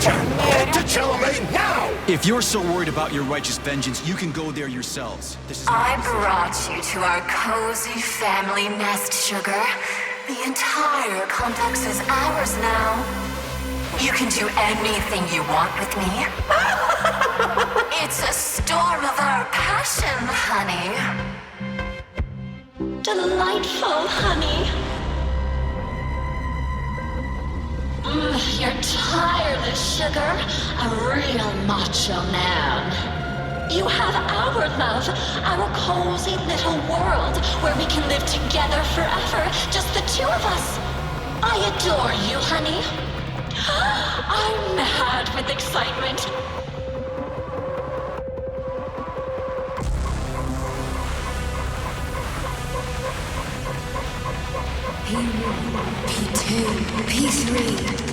To Chalamet now! If you're so worried about your righteous vengeance, you can go there yourselves. This is I brought you to our cozy family nest, Sugar. The entire complex is ours now. You can do anything you want with me. It's a storm of our passion, honey. Delightful, honey. You're tireless, Sugar. A real macho man. You have our love, our cozy little world where we can live together forever, just the two of us. I adore you, honey. I'm mad with excitement. P1, P2, P3.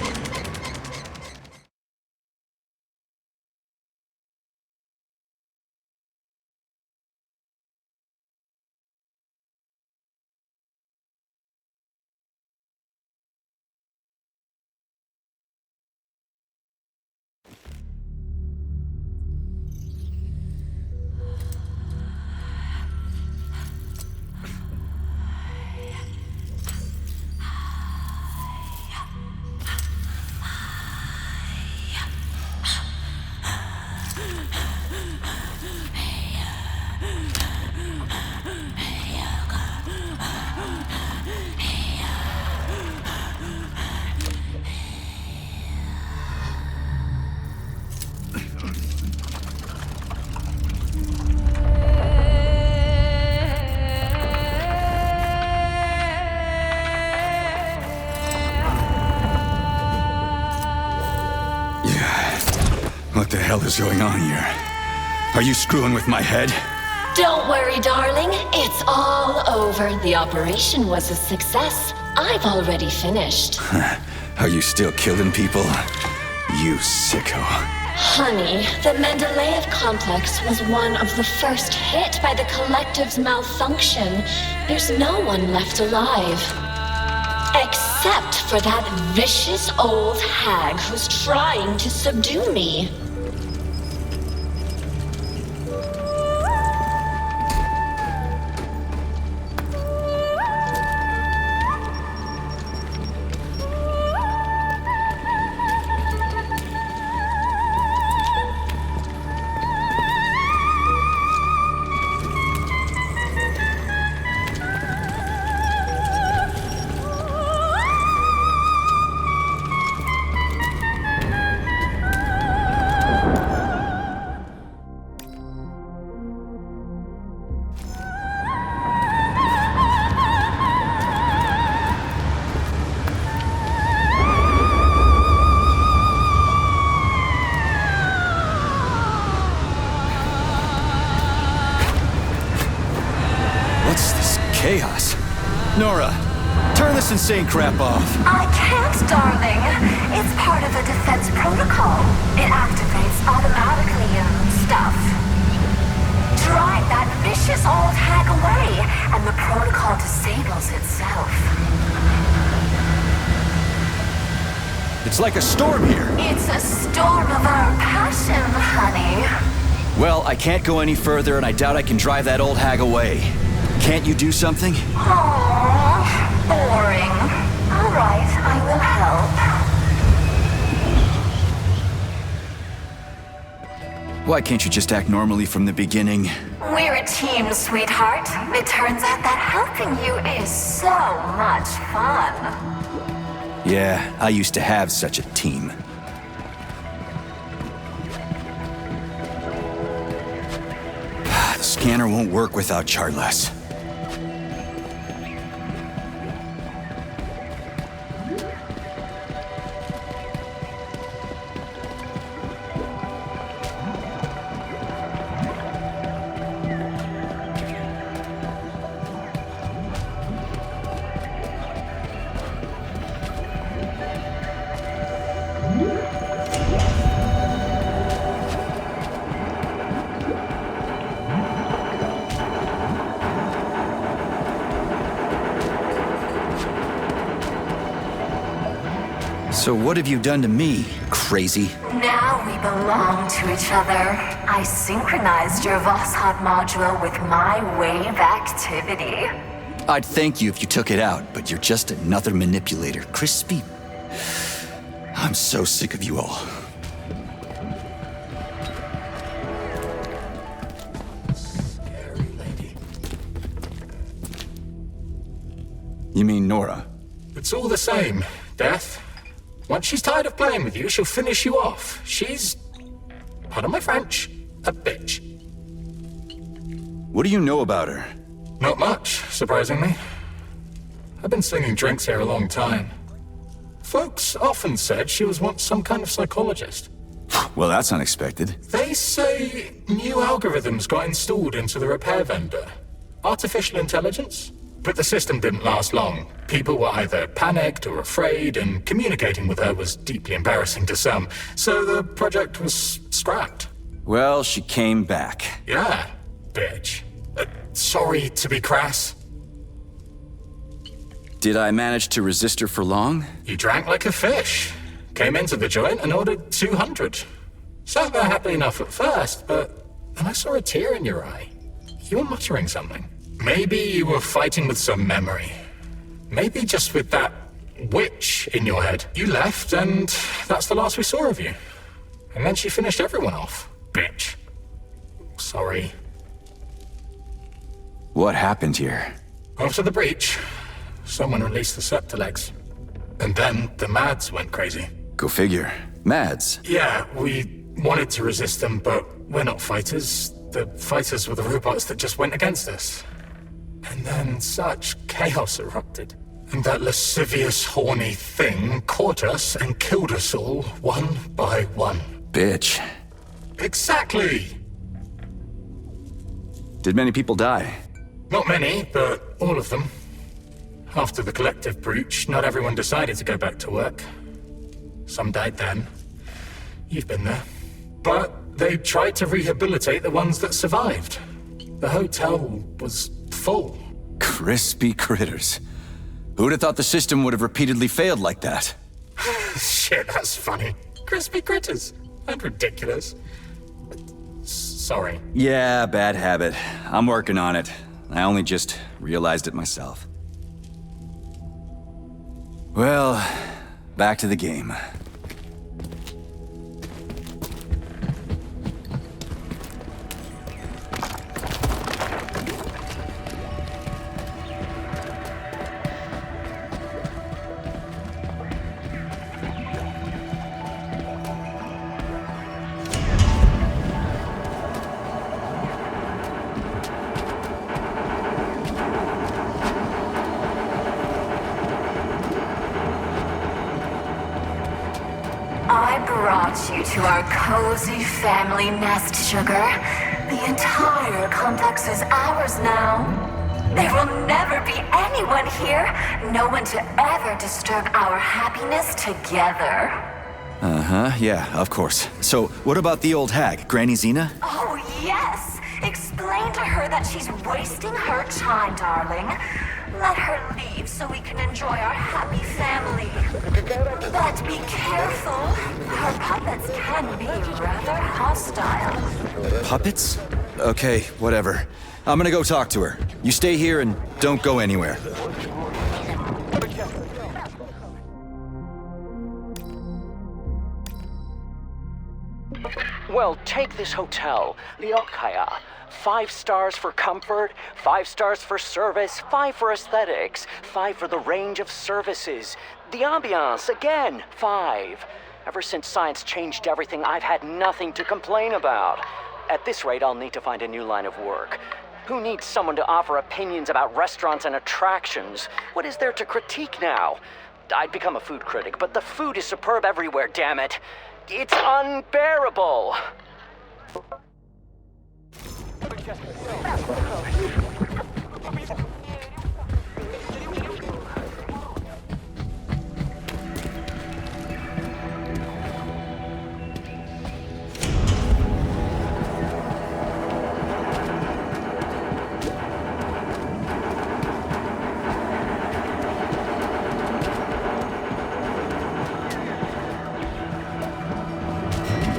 What the hell is going on here? Are you screwing with my head? Don't worry, darling. It's all over. The operation was a success. I've already finished. Are you still killing people? You sicko. Honey, the Mendeleev complex was one of the first hit by the collective's malfunction. There's no one left alive. Except for that vicious old hag who's trying to subdue me. Chaos. Nora, turn this insane crap off. I can't, darling. It's part of the defense protocol. It activates automatically and stuff. Drive that vicious old hag away, and the protocol disables itself. It's like a storm here. It's a storm of our passion, honey. Well, I can't go any further, and I doubt I can drive that old hag away. Can't you do something? Aww, boring. All right, I will help. Why can't you just act normally from the beginning? We're a team, sweetheart. It turns out that helping you is so much fun. Yeah, I used to have such a team. The scanner won't work without Charles. So what have you done to me, crazy? Now we belong to each other. I synchronized your Vosshot module with my wave activity. I'd thank you if you took it out, but you're just another manipulator. Crispy. I'm so sick of you all. Scary lady. You mean Nora? It's all the same, Death. Once she's tired of playing with you, she'll finish you off. She's, pardon my French, a bitch. What do you know about her? Not much, surprisingly. I've been slinging drinks here a long time. Folks often said she was once some kind of psychologist. Well, that's unexpected. They say new algorithms got installed into the repair vendor. Artificial intelligence? But the system didn't last long. People were either panicked or afraid, and communicating with her was deeply embarrassing to some, so the project was scrapped. Well, she came back. Yeah, bitch. Sorry to be crass. Did I manage to resist her for long? You drank like a fish. Came into the joint and ordered 200. Sat there happy enough at first, but then I saw a tear in your eye. You were muttering something. Maybe you were fighting with some memory. Maybe just with that witch in your head. You left, and that's the last we saw of you. And then she finished everyone off. Bitch. Sorry. What happened here? After the breach, someone released the Septilegs. And then the Mads went crazy. Go figure. Mads. Yeah, we wanted to resist them, but we're not fighters. The fighters were the robots that just went against us. And then such chaos erupted. And that lascivious, horny thing caught us and killed us all, one by one. Bitch. Exactly! Did many people die? Not many, but all of them. After the collective breach, not everyone decided to go back to work. Some died then. You've been there. But they tried to rehabilitate the ones that survived. The hotel was full. Crispy critters. Who'd have thought the system would have repeatedly failed like that? Shit, that's funny. Crispy critters. And ridiculous. Sorry. Yeah, bad habit. I'm working on it. I only just realized it myself. Well, back to the game. I brought you to our cozy family nest, Sugar. The entire complex is ours now. There will never be anyone here, no one to ever disturb our happiness together. Uh-huh, yeah, of course. So, what about the old hag, Granny Xena? Oh, yes! Explain to her that she's wasting her time, darling. Let her leave so we can enjoy our happy family. But be careful. Her puppets can be rather hostile. Puppets? Okay, whatever. I'm gonna go talk to her. You stay here and don't go anywhere. Well, take this hotel, the Okaya. 5 stars for comfort, 5 stars for service, 5 for aesthetics, 5 for the range of services. The ambiance, again, 5. Ever since science changed everything, I've had nothing to complain about. At this rate, I'll need to find a new line of work. Who needs someone to offer opinions about restaurants and attractions? What is there to critique now? I'd become a food critic, but the food is superb everywhere, damn it. It's unbearable.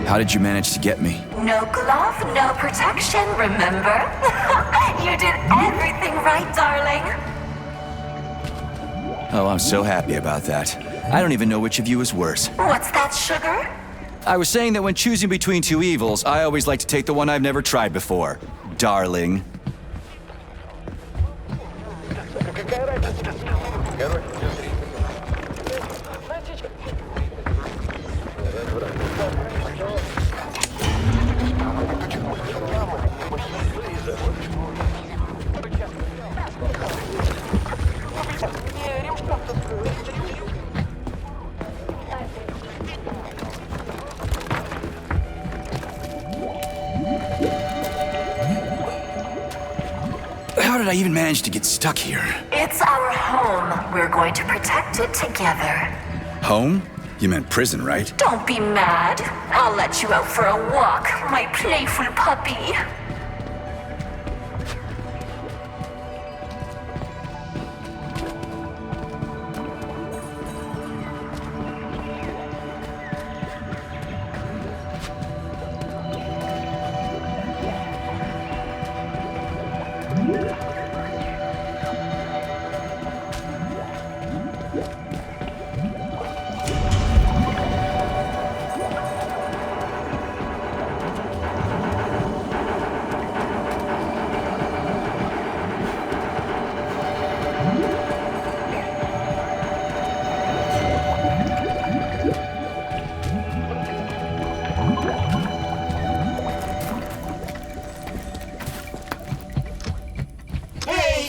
How did you manage to get me? No glove, no protection, remember? You did everything right, darling. Oh, I'm so happy about that. I don't even know which of you is worse. What's that, sugar? I was saying that when choosing between two evils, I always like to take the one I've never tried before. Darling. How did I even manage to get stuck here? It's our home. We're going to protect it together. Home? You meant prison, right? Don't be mad. I'll let you out for a walk, my playful puppy.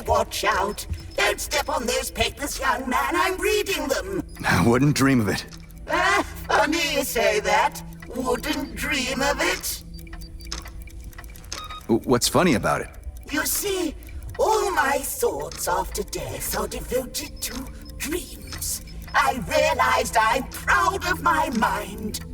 Watch out. Don't step on those papers, young man. I'm reading them. I wouldn't dream of it. Funny you say that. Wouldn't dream of it. What's funny about it? You see, all my thoughts after death are devoted to dreams. I realized I'm proud of my mind.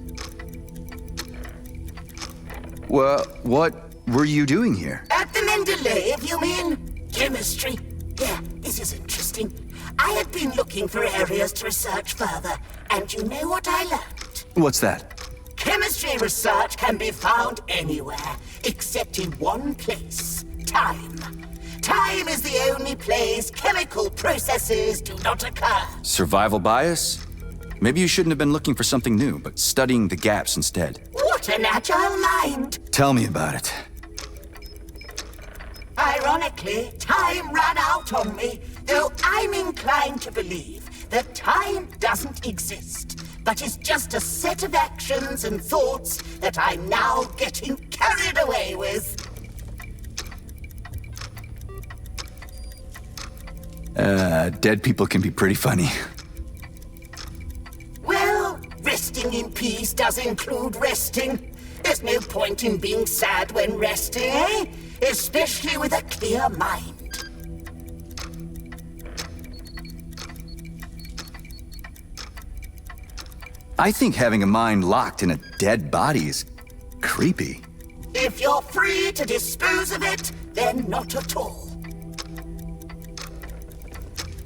Well, what were you doing here? At the Mendeleev, you mean? Chemistry. Yeah, this is interesting. I had been looking for areas to research further, and you know what I learned? What's that? Chemistry research can be found anywhere, except in one place. Time. Time is the only place chemical processes do not occur. Survival bias? Maybe you shouldn't have been looking for something new, but studying the gaps instead. What an agile mind! Tell me about it. Ironically, time ran out on me, though I'm inclined to believe that time doesn't exist, but is just a set of actions and thoughts that I'm now getting carried away with. Dead people can be pretty funny. Well, resting in peace does include resting. There's no point in being sad when resting, eh? Especially with a clear mind. I think having a mind locked in a dead body is creepy. If you're free to dispose of it, then not at all.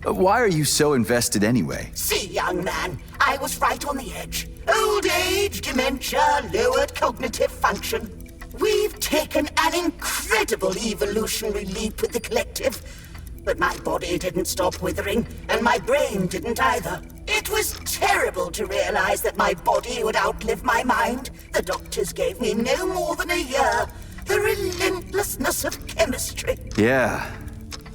Why are you so invested anyway? See, young man, I was right on the edge. Old age, dementia, lowered cognitive function. We've taken an incredible evolutionary leap with the collective. But my body didn't stop withering, and my brain didn't either. It was terrible to realize that my body would outlive my mind. The doctors gave me no more than a year. The relentlessness of chemistry. Yeah,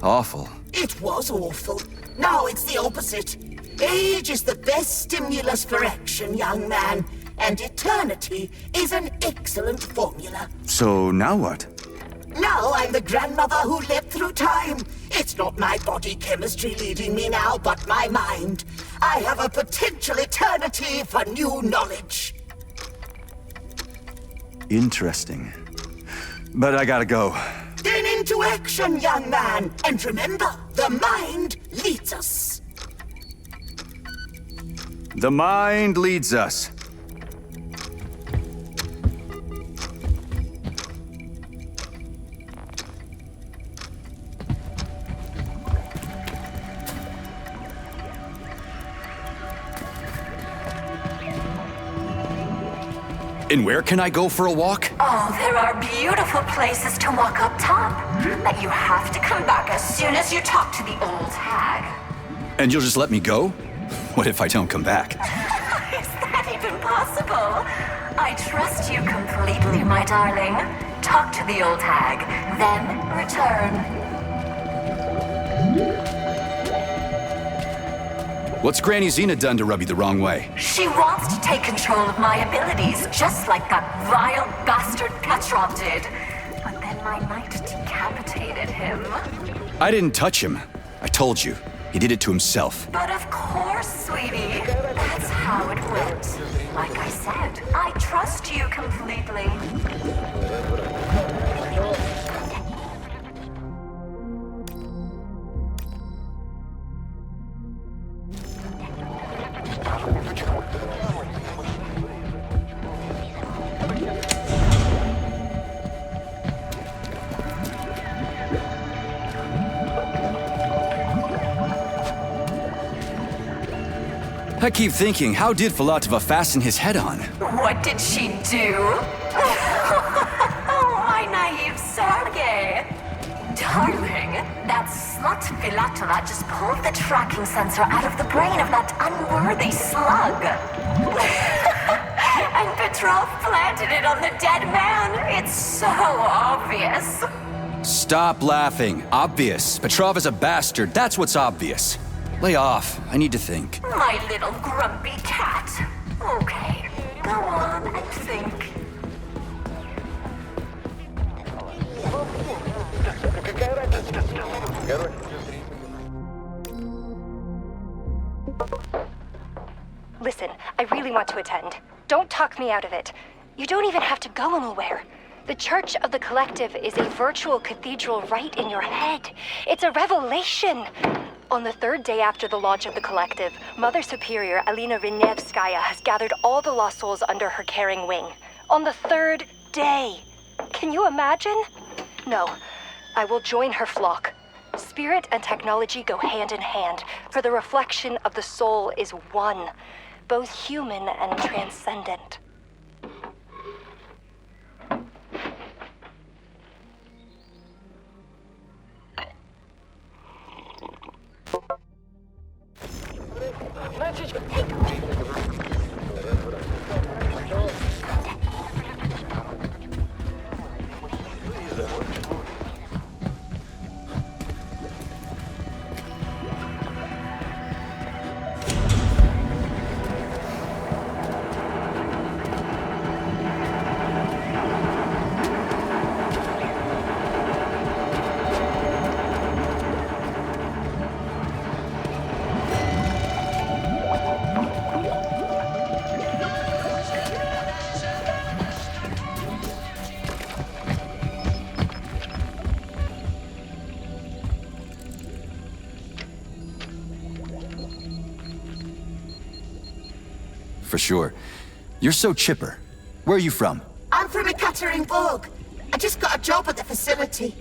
awful. It was awful. Now it's the opposite. Age is the best stimulus for action, young man. And eternity is an excellent formula. So now what? Now I'm the grandmother who leapt through time. It's not my body chemistry leading me now, but my mind. I have a potential eternity for new knowledge. Interesting. But I gotta go. Then into action, young man. And remember, the mind leads us. The mind leads us. And where can I go for a walk? Oh, there are beautiful places to walk up top. But you have to come back as soon as you talk to the old hag. And you'll just let me go? What if I don't come back? Is that even possible? I trust you completely, my darling. Talk to the old hag, then return. What's Granny Xena done to rub you the wrong way? She wants to take control of my abilities, just like that vile bastard Petrov did. But then my knight decapitated him. I didn't touch him. I told you. He did it to himself. But of course, sweetie. That's how it went. Like I said, I trust you completely. I keep thinking, how did Filatova fasten his head on? What did she do? Oh, my naive Sergei. Darling, that slut Filatova just pulled the tracking sensor out of the brain of that unworthy slug. And Petrov planted it on the dead man. It's so obvious. Stop laughing. Obvious. Petrov is a bastard. That's what's obvious. Lay off. I need to think. My little grumpy cat. Okay, go on and think. Listen, I really want to attend. Don't talk me out of it. You don't even have to go anywhere. The Church of the Collective is a virtual cathedral right in your head. It's a revelation. On the third day after the launch of the Collective, Mother Superior Alina Rinevskaya has gathered all the lost souls under her caring wing. On the third day. Can you imagine? No, I will join her flock. Spirit and technology go hand in hand, for the reflection of the soul is one, both human and transcendent. For sure. You're so chipper. Where are you from? I'm from Ekaterinburg. I just got a job at the facility.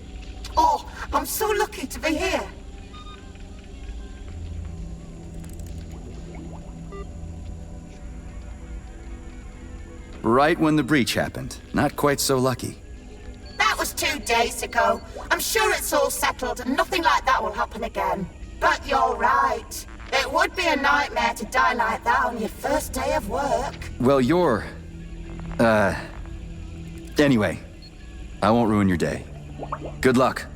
Oh, I'm so lucky to be here. Right when the breach happened. Not quite so lucky. That was 2 days ago. I'm sure it's all settled and nothing like that will happen again. But you're right. It would be a nightmare to die like that on your first day of work. Well, you're... Anyway, I won't ruin your day. Good luck.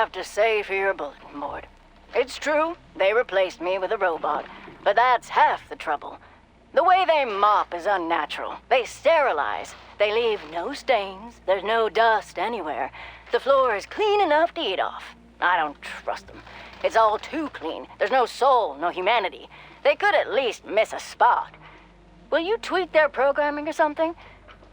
have to say for your bulletin board. It's true, they replaced me with a robot, but that's half the trouble. The way they mop is unnatural. They sterilize. They leave no stains. There's no dust anywhere. The floor is clean enough to eat off. I don't trust them. It's all too clean. There's no soul, no humanity. They could at least miss a spot. Will you tweak their programming or something?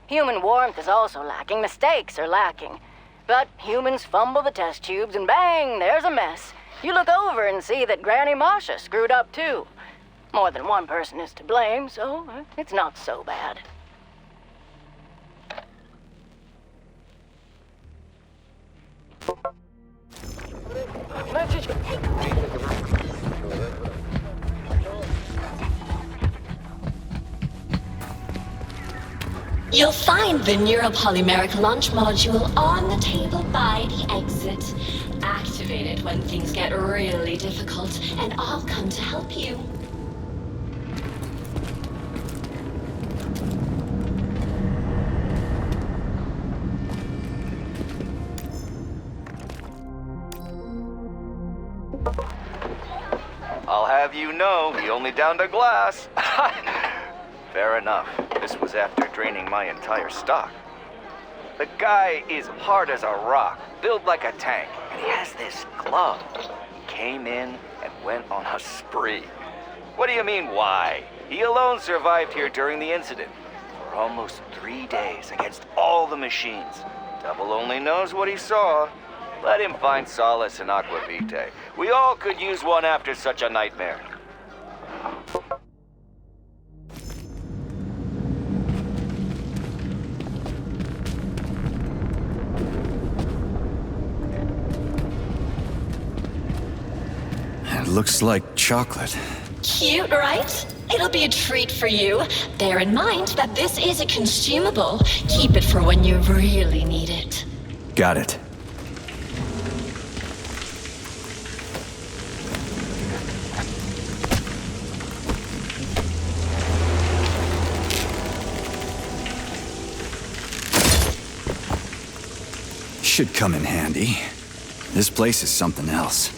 Human warmth is also lacking. Mistakes are lacking. But humans fumble the test tubes and bang, there's a mess. You look over and see that Granny Masha screwed up too. More than one person is to blame, so it's not so bad. You'll find the neuropolymeric launch module on the table by the exit. Activate it when things get really difficult, and I'll come to help you. I'll have you know, he only downed a glass. Fair enough. This was after draining my entire stock. The guy is hard as a rock, built like a tank, and he has this glove. He came in and went on a spree. What do you mean, why? He alone survived here during the incident. For almost 3 days against all the machines. Devil only knows what he saw. Let him find solace in Aqua Vitae. We all could use one after such a nightmare. It looks like chocolate. Cute, right? It'll be a treat for you. Bear in mind that this is a consumable. Keep it for when you really need it. Got it. Should come in handy. This place is something else.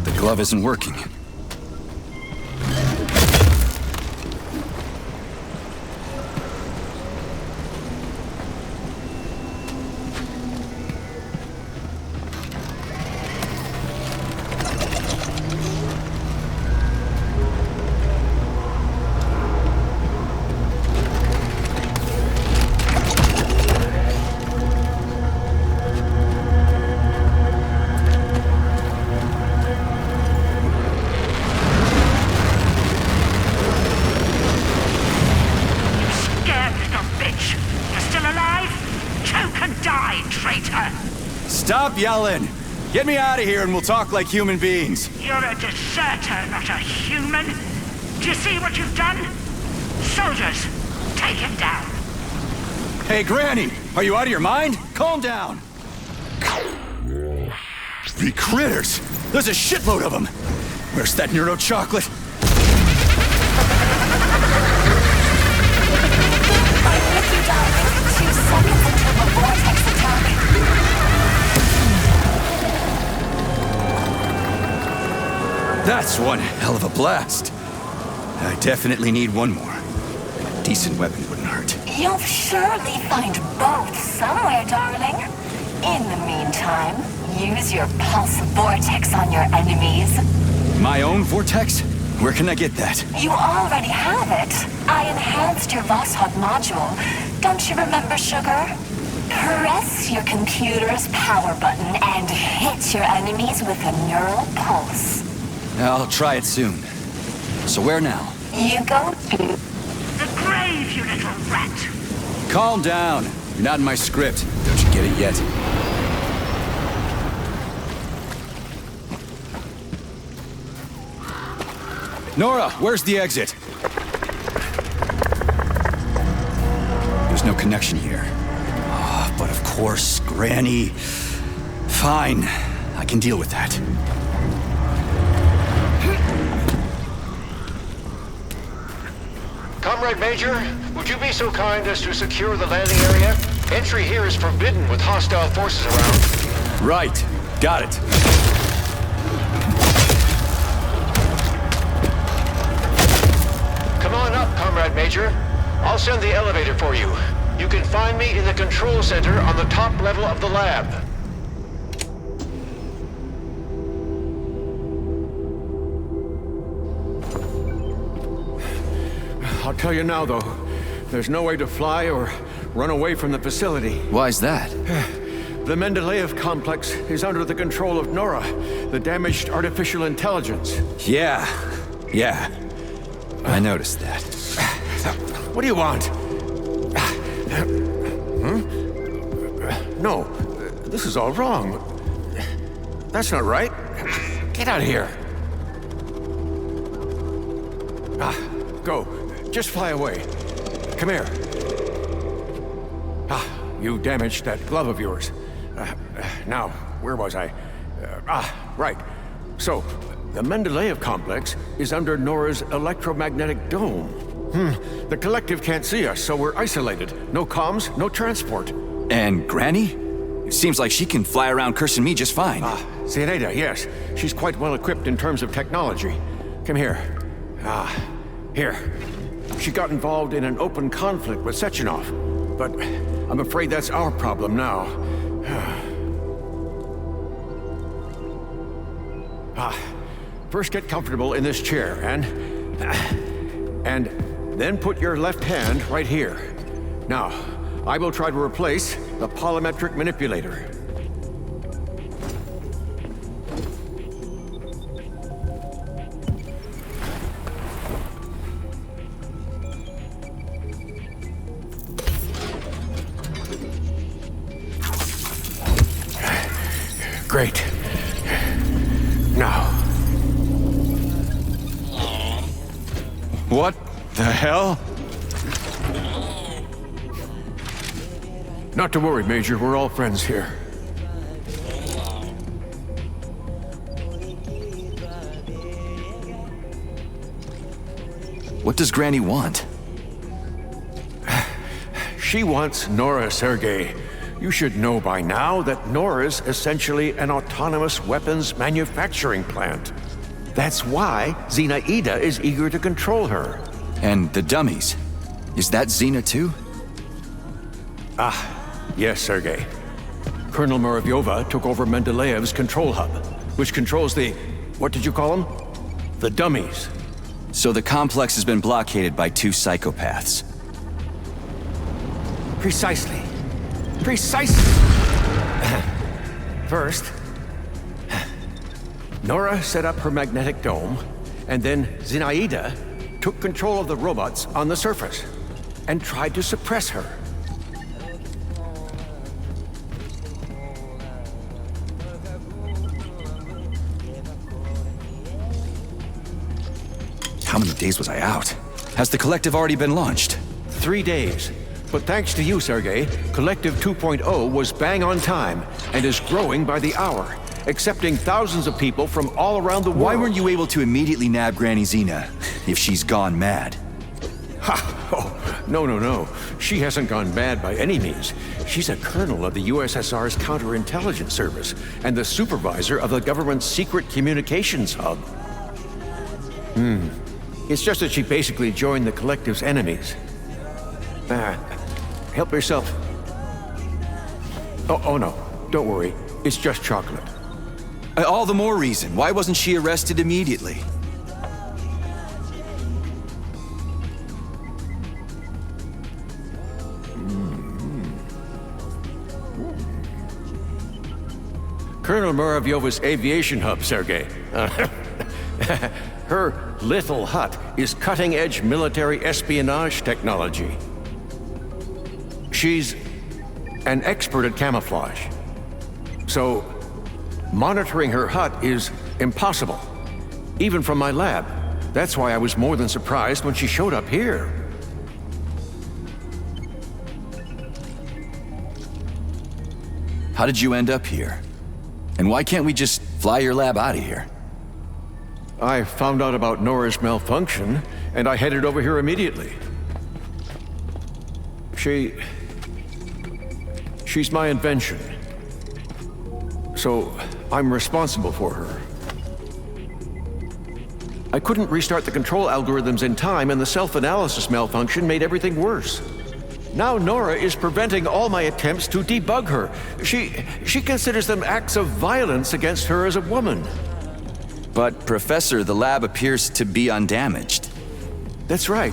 The glove isn't working. Stop yelling! Get me out of here and we'll talk like human beings. You're a deserter, not a human. Do you see what you've done? Soldiers, take him down. Hey, Granny! Are you out of your mind? Calm down! The critters! There's a shitload of them! Where's that neuro chocolate? I'm with you, darling. 2 seconds until the vortex attack. That's one hell of a blast. I definitely need one more. A decent weapon wouldn't hurt. You'll surely find both somewhere, darling. In the meantime, use your pulse vortex on your enemies. My own vortex? Where can I get that? You already have it. I enhanced your Vosshod module. Don't you remember, Sugar? Press your computer's power button and hit your enemies with a neural pulse. I'll try it soon. So where now? You go to... The grave, you little rat! Calm down. You're not in my script. Don't you get it yet? Nora, where's the exit? There's no connection here. Oh, but of course, Granny. Fine. I can deal with that. Comrade Major, would you be so kind as to secure the landing area? Entry here is forbidden with hostile forces around. Right. Got it. Come on up, Comrade Major. I'll send the elevator for you. You can find me in the control center on the top level of the lab. I'll tell you now, though. There's no way to fly or run away from the facility. Why's that? The Mendeleev complex is under the control of Nora, the damaged artificial intelligence. Yeah. I noticed that. What do you want? No, this is all wrong. That's not right. Get out of here. Go. Just fly away. Come here. You damaged that glove of yours. Now, where was I? Right. So, the Mendeleev complex is under Nora's electromagnetic dome. The collective can't see us, so we're isolated. No comms, no transport. And Granny? It seems like she can fly around cursing me just fine. Zenaida, yes. She's quite well equipped in terms of technology. Come here. Here. She got involved in an open conflict with Sechenov, but I'm afraid that's our problem now. First get comfortable in this chair, and then put your left hand right here. Now, I will try to replace the polymetric manipulator. Great. Now. What the hell? Not to worry, Major. We're all friends here. What does Granny want? She wants Nora, Sergei. You should know by now that Nora's essentially an autonomous weapons manufacturing plant. That's why Zenaida is eager to control her. And the dummies. Is that Xena too? Yes, Sergei. Colonel Muravyova took over Mendeleev's control hub, which controls the... what did you call them? The dummies. So the complex has been blockaded by two psychopaths. Precisely. First, Nora set up her magnetic dome, and then Zenaida took control of the robots on the surface and tried to suppress her. How many days was I out? Has the collective already been launched? 3 days. But thanks to you, Sergei, Collective 2.0 was bang on time and is growing by the hour, accepting thousands of people from all around the world. Why weren't you able to immediately nab Granny Xena, if she's gone mad? Oh, no. She hasn't gone mad by any means. She's a colonel of the USSR's counterintelligence service and the supervisor of the government's secret communications hub. It's just that she basically joined the Collective's enemies. Help yourself. Oh no, don't worry. It's just chocolate. All the more reason. Why wasn't she arrested immediately? Colonel Muravyova's aviation hub, Sergei. Her little hut is cutting-edge military espionage technology. She's an expert at camouflage. So, monitoring her hut is impossible, even from my lab. That's why I was more than surprised when she showed up here. How did you end up here? And why can't we just fly your lab out of here? I found out about Nora's malfunction, and I headed over here immediately. She's my invention. So, I'm responsible for her. I couldn't restart the control algorithms in time, and the self-analysis malfunction made everything worse. Now Nora is preventing all my attempts to debug her. She considers them acts of violence against her as a woman. But, Professor, the lab appears to be undamaged. That's right.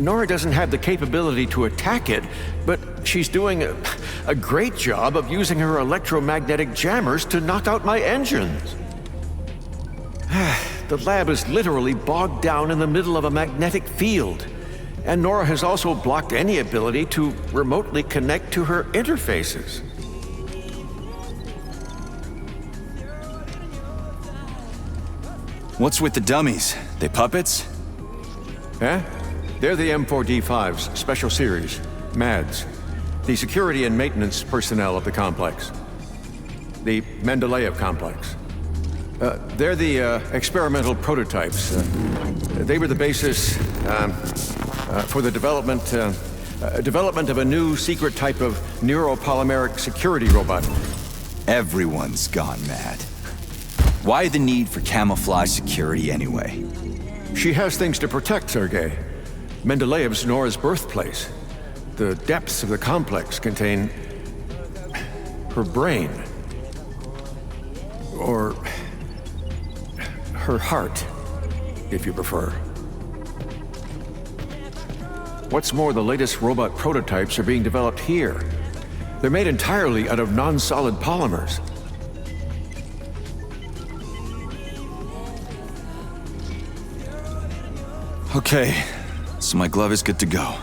Nora doesn't have the capability to attack it, but she's doing a great job of using her electromagnetic jammers to knock out my engines. The lab is literally bogged down in the middle of a magnetic field. And Nora has also blocked any ability to remotely connect to her interfaces. What's with the dummies? They puppets? Huh? They're the M4D5's special series, MADS. The security and maintenance personnel of the complex. The Mendeleev complex. They're the experimental prototypes. They were the basis for the development of a new secret type of neuropolymeric security robot. Everyone's gone mad. Why the need for camouflage security anyway? She has things to protect, Sergei. Mendeleev's Nora's birthplace. The depths of the complex contain her brain. Or her heart, if you prefer. What's more, the latest robot prototypes are being developed here. They're made entirely out of non-solid polymers. Okay, so my glove is good to go.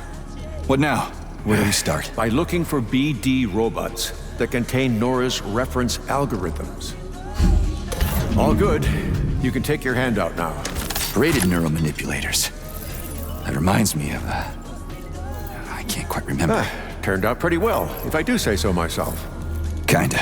What now? Where do we start? By looking for BD robots that contain Nora's reference algorithms. All good. You can take your hand out now. Braided neuromanipulators. That reminds me of, I can't quite remember. Turned out pretty well, if I do say so myself. Kinda.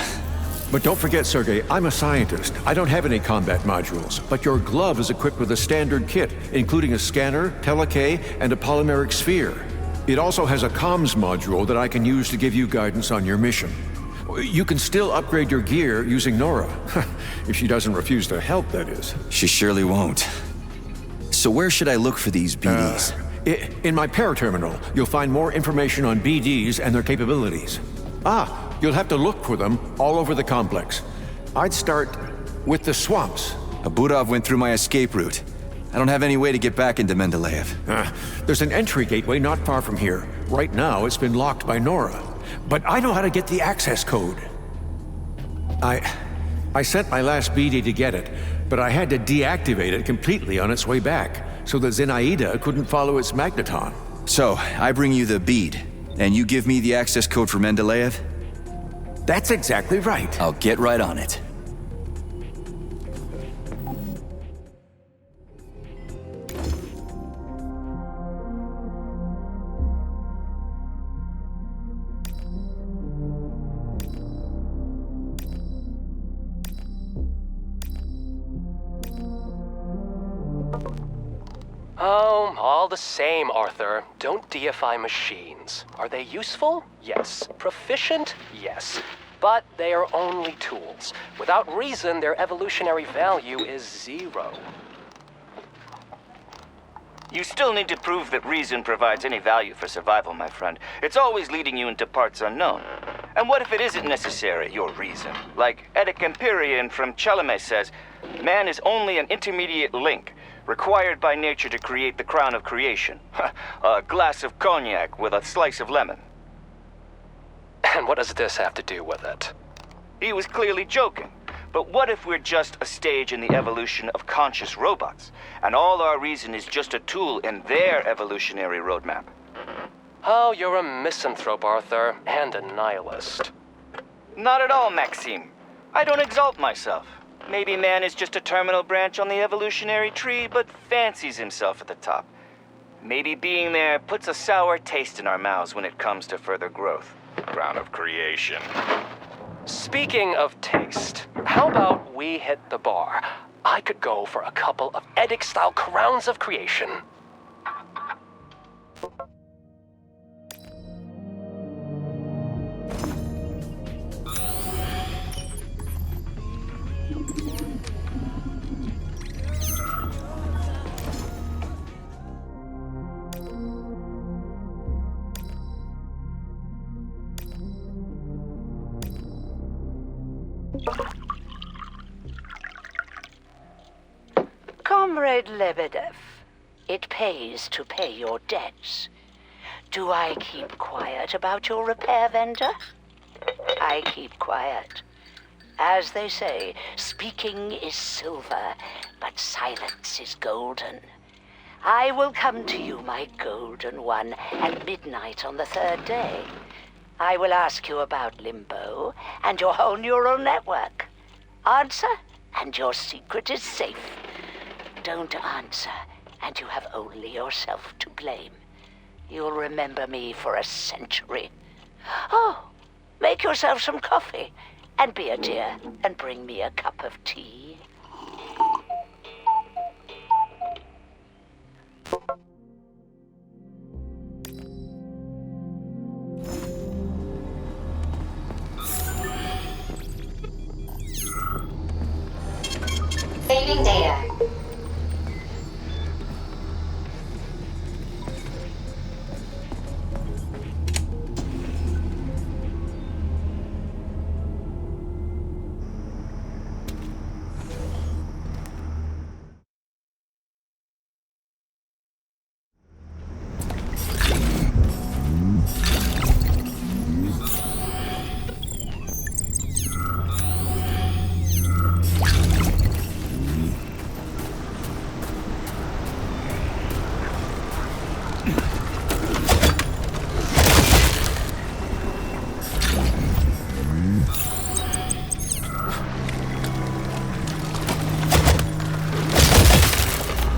But don't forget, Sergei, I'm a scientist. I don't have any combat modules, but your glove is equipped with a standard kit, including a scanner, telekay, and a polymeric sphere. It also has a comms module that I can use to give you guidance on your mission. You can still upgrade your gear using Nora. If she doesn't refuse to help, that is. She surely won't. So where should I look for these BDs? In my paraterminal, you'll find more information on BDs and their capabilities. You'll have to look for them all over the complex. I'd start with the swamps. Abudov went through my escape route. I don't have any way to get back into Mendeleev. There's an entry gateway not far from here. Right now, it's been locked by Nora. But I know how to get the access code. I sent my last BD to get it, but I had to deactivate it completely on its way back, so that Zenaida couldn't follow its magneton. So, I bring you the bead, and you give me the access code for Mendeleev? That's exactly right. I'll get right on it. All the same, Arthur. Don't deify machines. Are they useful? Yes. Proficient? Yes. But they are only tools. Without reason, their evolutionary value is 0. You still need to prove that reason provides any value for survival, my friend. It's always leading you into parts unknown. And what if it isn't necessary, your reason? Like Eddick Empyrean from Chelome says, man is only an intermediate link, required by nature to create the crown of creation. A glass of cognac with a slice of lemon. And what does this have to do with it? He was clearly joking. But what if we're just a stage in the evolution of conscious robots, and all our reason is just a tool in their evolutionary roadmap? Oh, you're a misanthrope, Arthur, and a nihilist. Not at all, Maxime. I don't exalt myself. Maybe man is just a terminal branch on the evolutionary tree, but fancies himself at the top. Maybe being there puts a sour taste in our mouths when it comes to further growth. Crown of creation. Speaking of taste, how about we hit the bar? I could go for a couple of Edic-style crowns of creation. Comrade Lebedev, it pays to pay your debts. Do I keep quiet about your repair vendor? I keep quiet. As they say, speaking is silver, but silence is golden. I will come to you, my golden one, at midnight on the third day. I will ask you about Limbo and your whole neural network. Answer, and your secret is safe. Don't answer, and you have only yourself to blame. You'll remember me for a century. Oh, make yourself some coffee, and be a dear, and bring me a cup of tea. Saving data.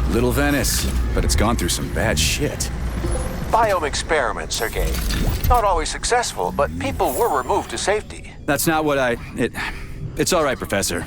Little Venice, but it's gone through some bad shit. Biome experiments, Sergei. Not always successful, but people were removed to safety. That's not what It's all right, Professor.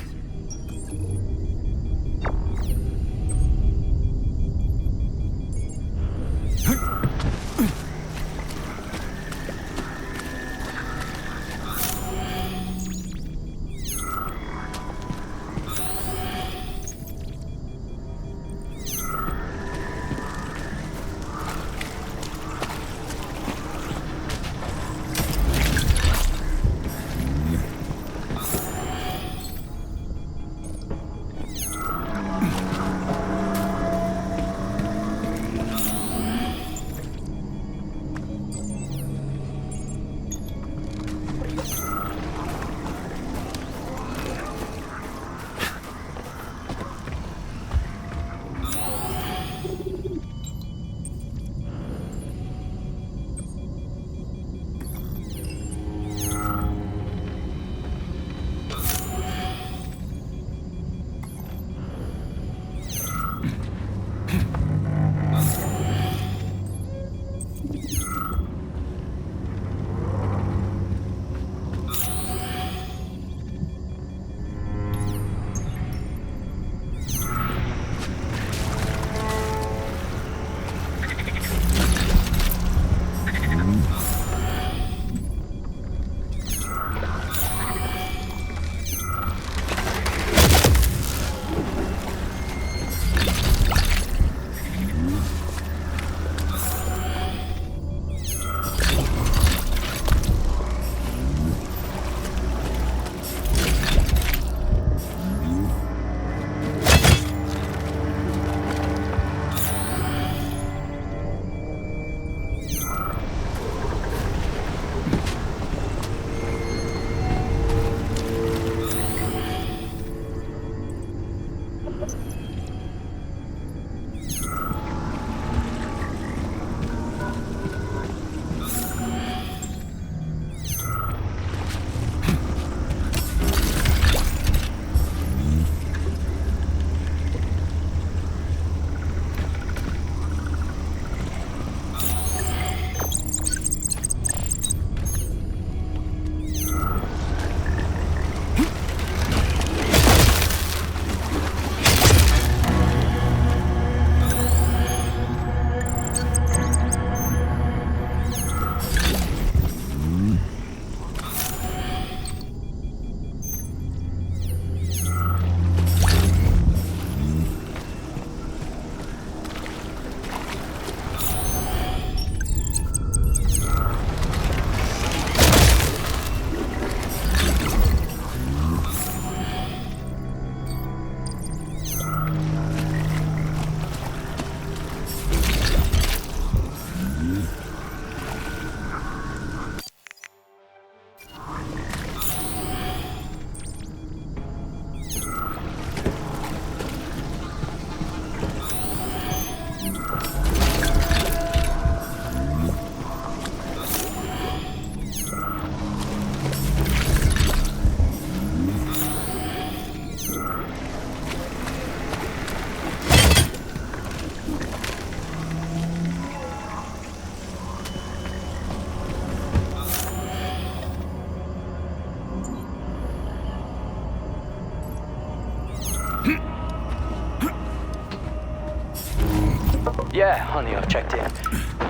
Yeah, honey, I've checked in.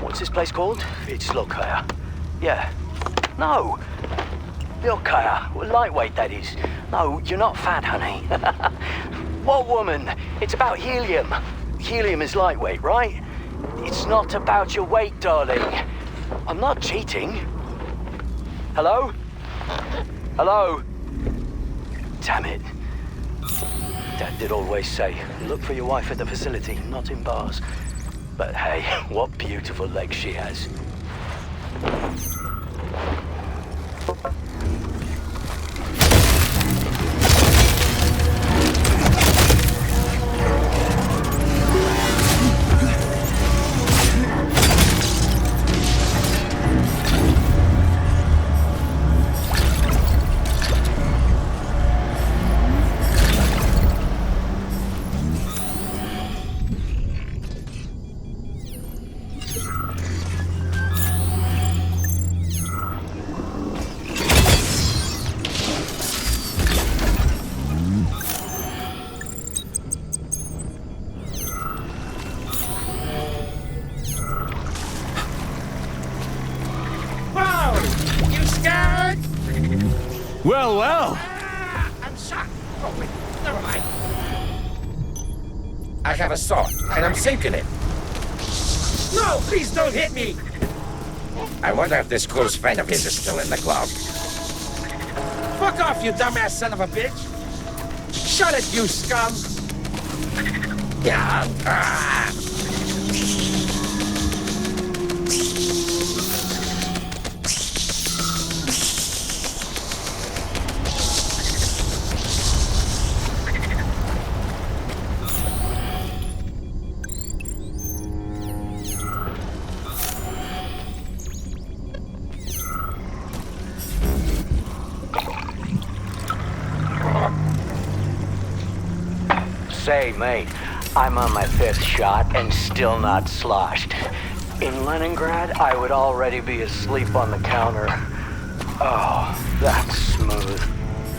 What's this place called? It's Lokaya. Yeah. No! Lokaya. Lightweight, that is. No, you're not fat, honey. What woman? It's about helium. Helium is lightweight, right? It's not about your weight, darling. I'm not cheating. Hello? Hello? Damn it. Dad did always say, look for your wife at the facility, not in bars. But hey, what beautiful legs she has. Well, well. I'm shocked. Oh, wait. Never mind. I have a sword, and I'm sinking it. No, please don't hit me. I wonder if this close friend of his is still in the club. Fuck off, you dumbass son of a bitch. Shut it, you scum. Yeah. Say, mate, I'm on my 5th shot and still not sloshed. In Leningrad, I would already be asleep on the counter. Oh, that's smooth.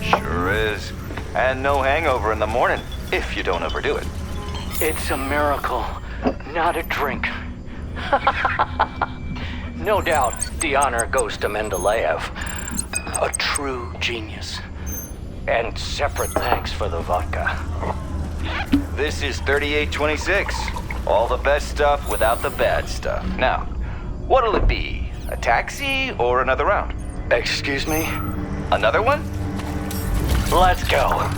Sure is. And no hangover in the morning, if you don't overdo it. It's a miracle, not a drink. No doubt, the honor goes to Mendeleev. A true genius. And separate thanks for the vodka. This is 3826. All the best stuff without the bad stuff. Now, what'll it be? A taxi or another round? Excuse me? Another one? Let's go.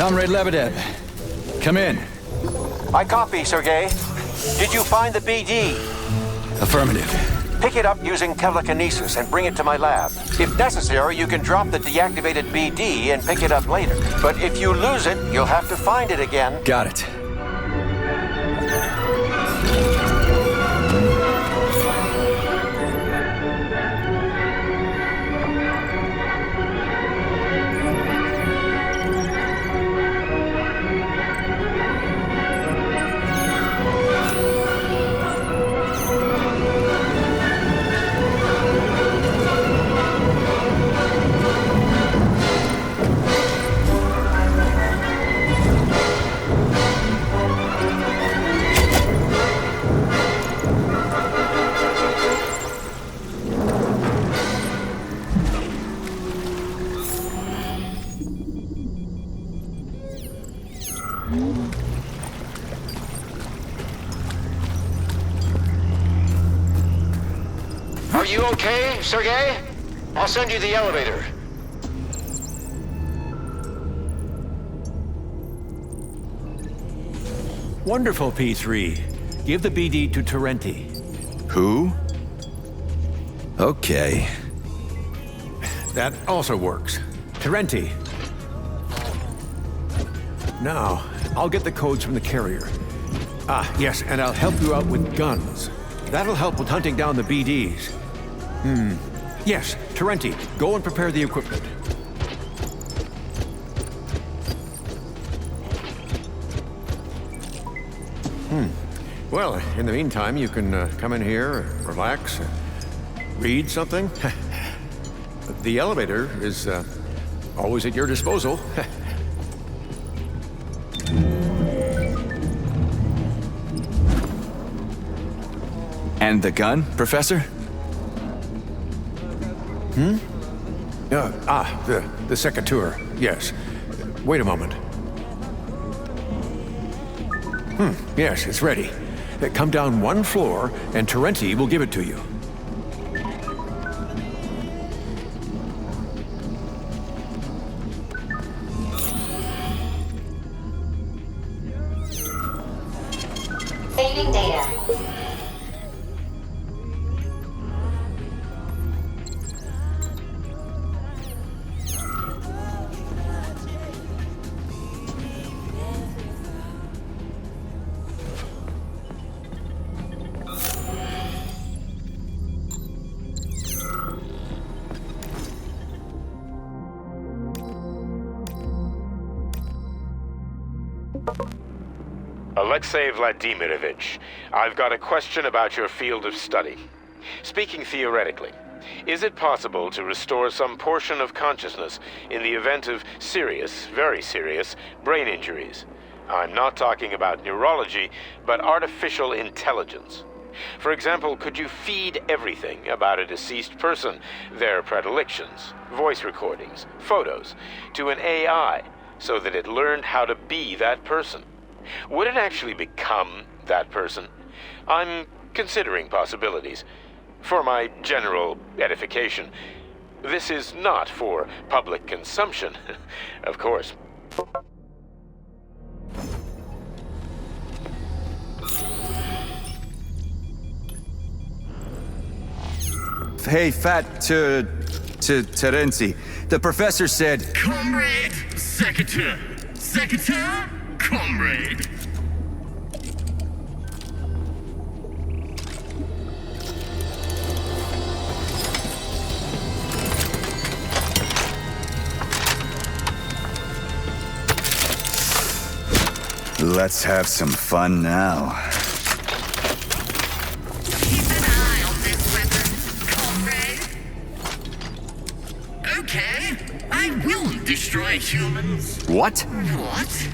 Comrade Lebedev, come in. I copy, Sergei. Did you find the BD? Affirmative. Pick it up using telekinesis and bring it to my lab. If necessary, you can drop the deactivated BD and pick it up later. But if you lose it, you'll have to find it again. Got it. Are you okay, Sergei? I'll send you the elevator. Wonderful, P3. Give the BD to Terenti. Who? Okay. That also works. Terenti. Now, I'll get the codes from the carrier. Yes, and I'll help you out with guns. That'll help with hunting down the BDs. Yes, Terenti, go and prepare the equipment. Well, in the meantime, you can come in here, relax, read something. The elevator is always at your disposal. And the gun, Professor? The Secateur, yes. Wait a moment. Yes, it's ready. Come down one floor, and Terenti will give it to you. Saving data. Alexei Vladimirovich, I've got a question about your field of study. Speaking theoretically, is it possible to restore some portion of consciousness in the event of serious, very serious, brain injuries? I'm not talking about neurology, but artificial intelligence. For example, could you feed everything about a deceased person, their predilections, voice recordings, photos, to an AI so that it learned how to be that person? Would it actually become that person? I'm considering possibilities. For my general edification. This is not for public consumption, of course. Hey, Terenti. The professor said... Comrade Secateur. Secateur? Comrade. Let's have some fun now. Keep an eye on this weapon, comrade. Okay, I will destroy humans. What? What?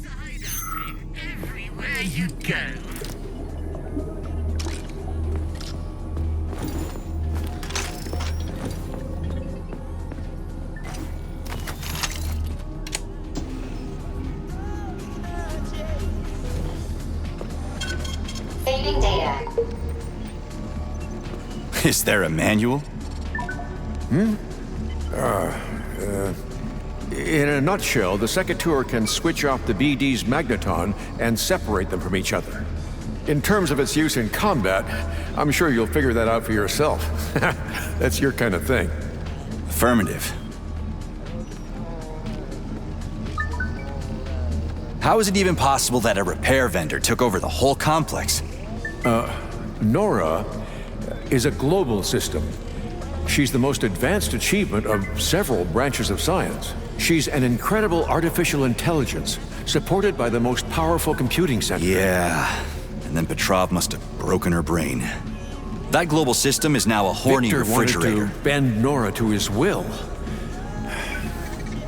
Side-eyeing everywhere you go. Saving data. Is there a manual? In a nutshell, the Secateurs can switch off the BD's magneton and separate them from each other. In terms of its use in combat, I'm sure you'll figure that out for yourself. That's your kind of thing. Affirmative. How is it even possible that a repair vendor took over the whole complex? Nora is a global system. She's the most advanced achievement of several branches of science. She's an incredible artificial intelligence, supported by the most powerful computing center. Yeah, and then Petrov must have broken her brain. That global system is now a horny Victor refrigerator. wanted to bend Nora to his will.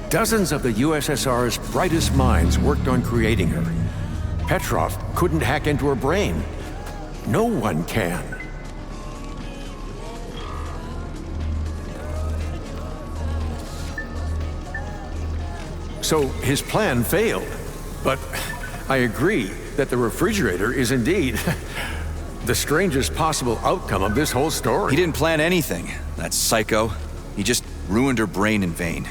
Dozens of the USSR's brightest minds worked on creating her. Petrov couldn't hack into her brain. No one can. So his plan failed. But I agree that the refrigerator is indeed the strangest possible outcome of this whole story. He didn't plan anything, that psycho. He just ruined her brain in vain.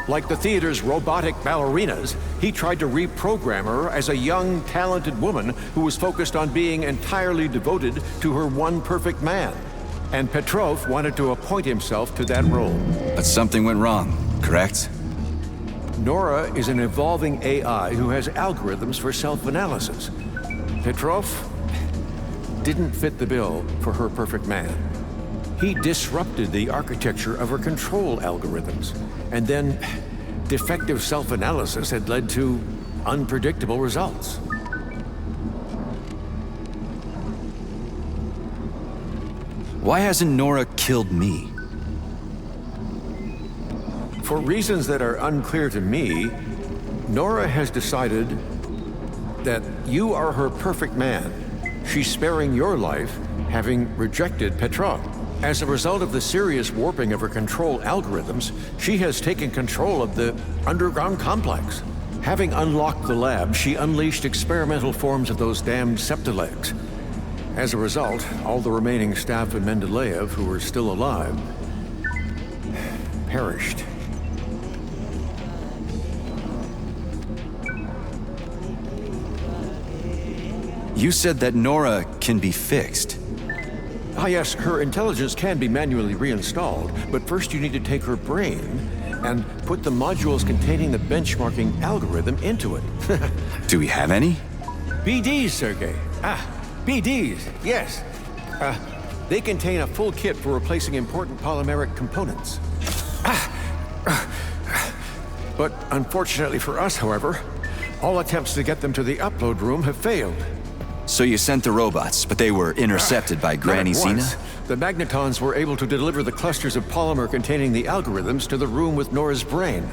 Like the theater's robotic ballerinas, he tried to reprogram her as a young, talented woman who was focused on being entirely devoted to her one perfect man. And Petrov wanted to appoint himself to that role. But something went wrong, correct? Nora is an evolving AI who has algorithms for self-analysis. Petrov didn't fit the bill for her perfect man. He disrupted the architecture of her control algorithms, and then defective self-analysis had led to unpredictable results. Why hasn't Nora killed me? For reasons that are unclear to me, Nora has decided that you are her perfect man. She's sparing your life, having rejected Petrov. As a result of the serious warping of her control algorithms, she has taken control of the underground complex. Having unlocked the lab, she unleashed experimental forms of those damned septilegs. As a result, all the remaining staff in Mendeleev who were still alive perished. You said that Nora can be fixed. Ah yes, her intelligence can be manually reinstalled, but first you need to take her brain and put the modules containing the benchmarking algorithm into it. Do we have any? BDs, Sergei. BDs, yes. They contain a full kit for replacing important polymeric components. But unfortunately for us, however, all attempts to get them to the upload room have failed. So you sent the robots, but they were intercepted by Granny Zena? The magnetons were able to deliver the clusters of polymer containing the algorithms to the room with Nora's brain.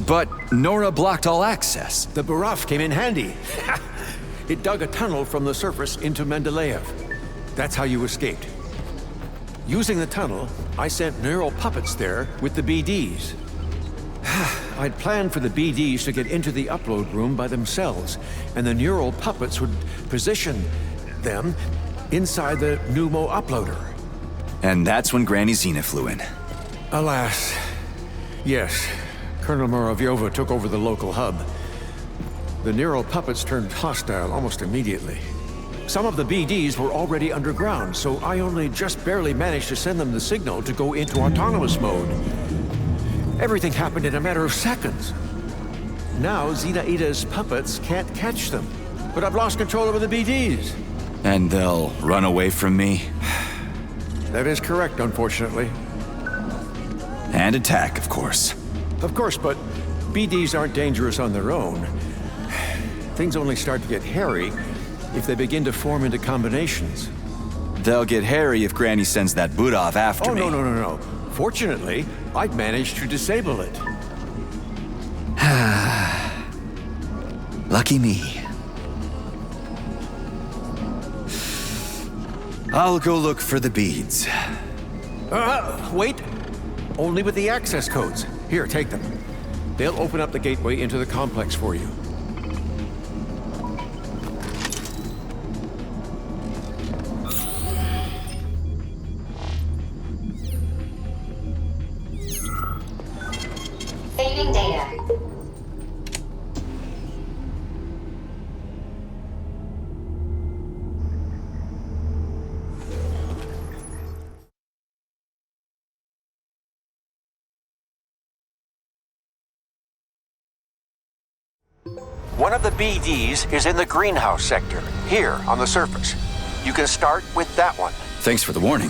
But Nora blocked all access. The Baraf came in handy. It dug a tunnel from the surface into Mendeleev. That's how you escaped. Using the tunnel, I sent neural puppets there with the BDs. I'd planned for the BDs to get into the upload room by themselves, and the neural puppets would position them inside the Pneumo uploader. And that's when Granny Zena flew in. Alas, yes. Colonel Muravyova took over the local hub. The neural puppets turned hostile almost immediately. Some of the BDs were already underground, so I only just barely managed to send them the signal to go into autonomous mode. Everything happened in a matter of seconds. Now, Zinaita's puppets can't catch them. But I've lost control over the BDs. And they'll run away from me? That is correct, unfortunately. And attack, of course. Of course, but BDs aren't dangerous on their own. Things only start to get hairy if they begin to form into combinations. They'll get hairy if Granny sends that Budov after me. Oh, no. Fortunately, I'd managed to disable it. Lucky me. I'll go look for the beads. Wait. Only with the access codes. Here, take them. They'll open up the gateway into the complex for you. One of the BDs is in the greenhouse sector, here on the surface. You can start with that one. Thanks for the warning.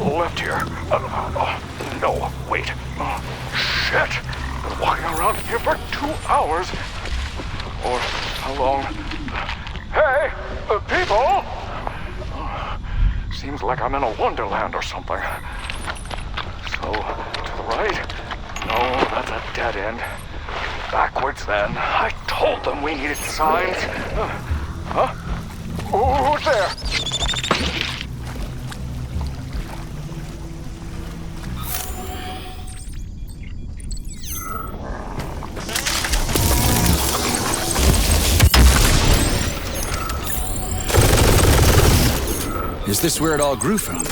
Left here. No, wait. Shit. Been walking around here for 2 hours. Or how long? Hey, people! Seems like I'm in a wonderland or something. So, to the right? No, that's a dead end. Backwards then. I told them we needed signs. Huh? Who's there? Is this where it all grew from?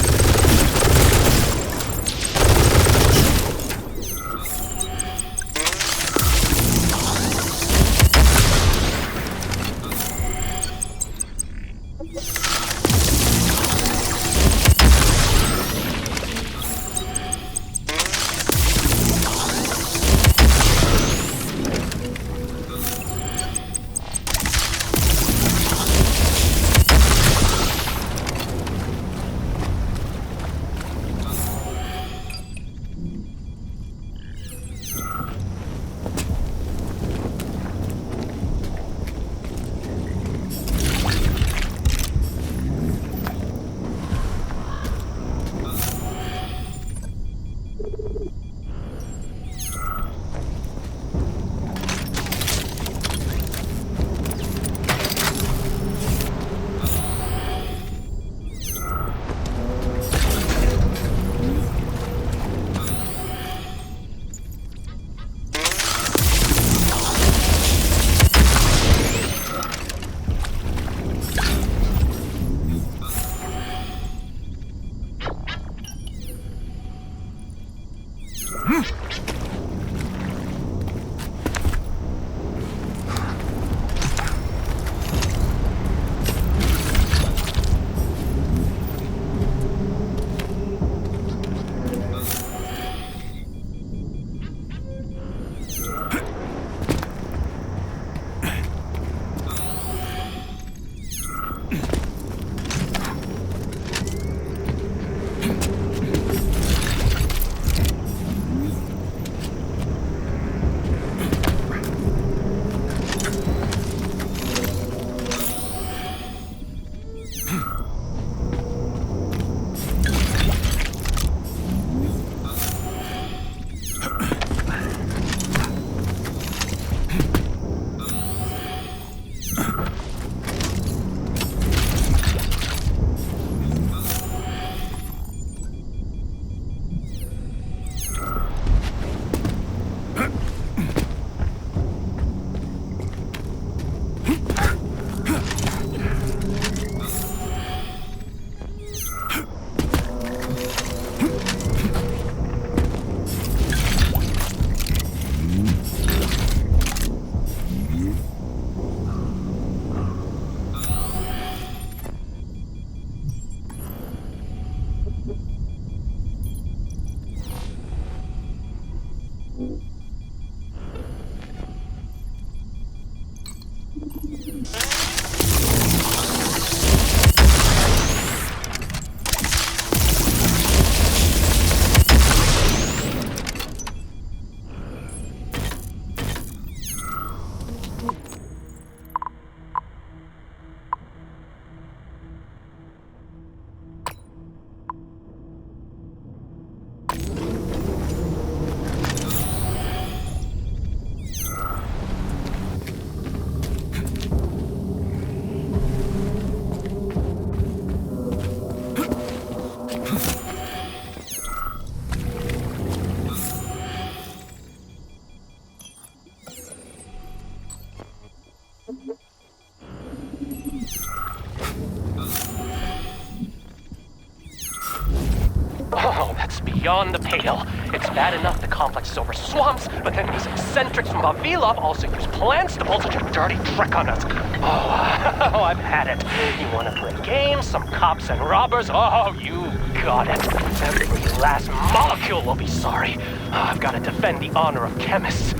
beyond the pale. It's bad enough the complex is over swamps, but then these eccentrics from Vavilov also use plants to pull such a dirty trick on us. Oh, I've had it. You want to play games, some cops and robbers? Oh, you got it. Every last molecule will be sorry. I've got to defend the honor of chemists.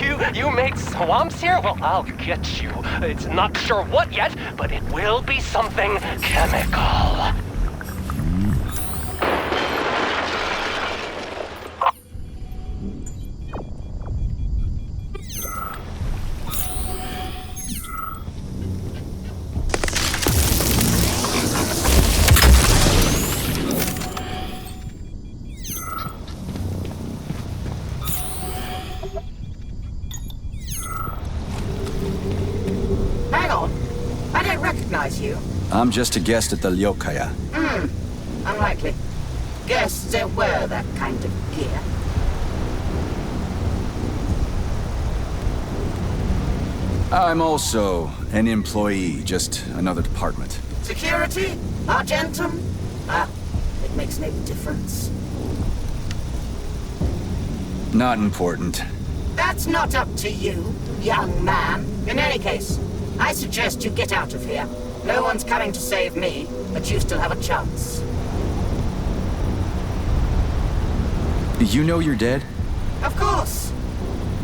You make swamps here? Well, I'll get you. It's not sure what yet, but it will be something chemical. You? I'm just a guest at the Lyokaya. Unlikely. Guests don't wear that kind of gear. I'm also an employee, just another department. Security? Argentum? It makes no difference. Not important. That's not up to you, young man. In any case, I suggest you get out of here. No one's coming to save me, but you still have a chance. You know you're dead? Of course.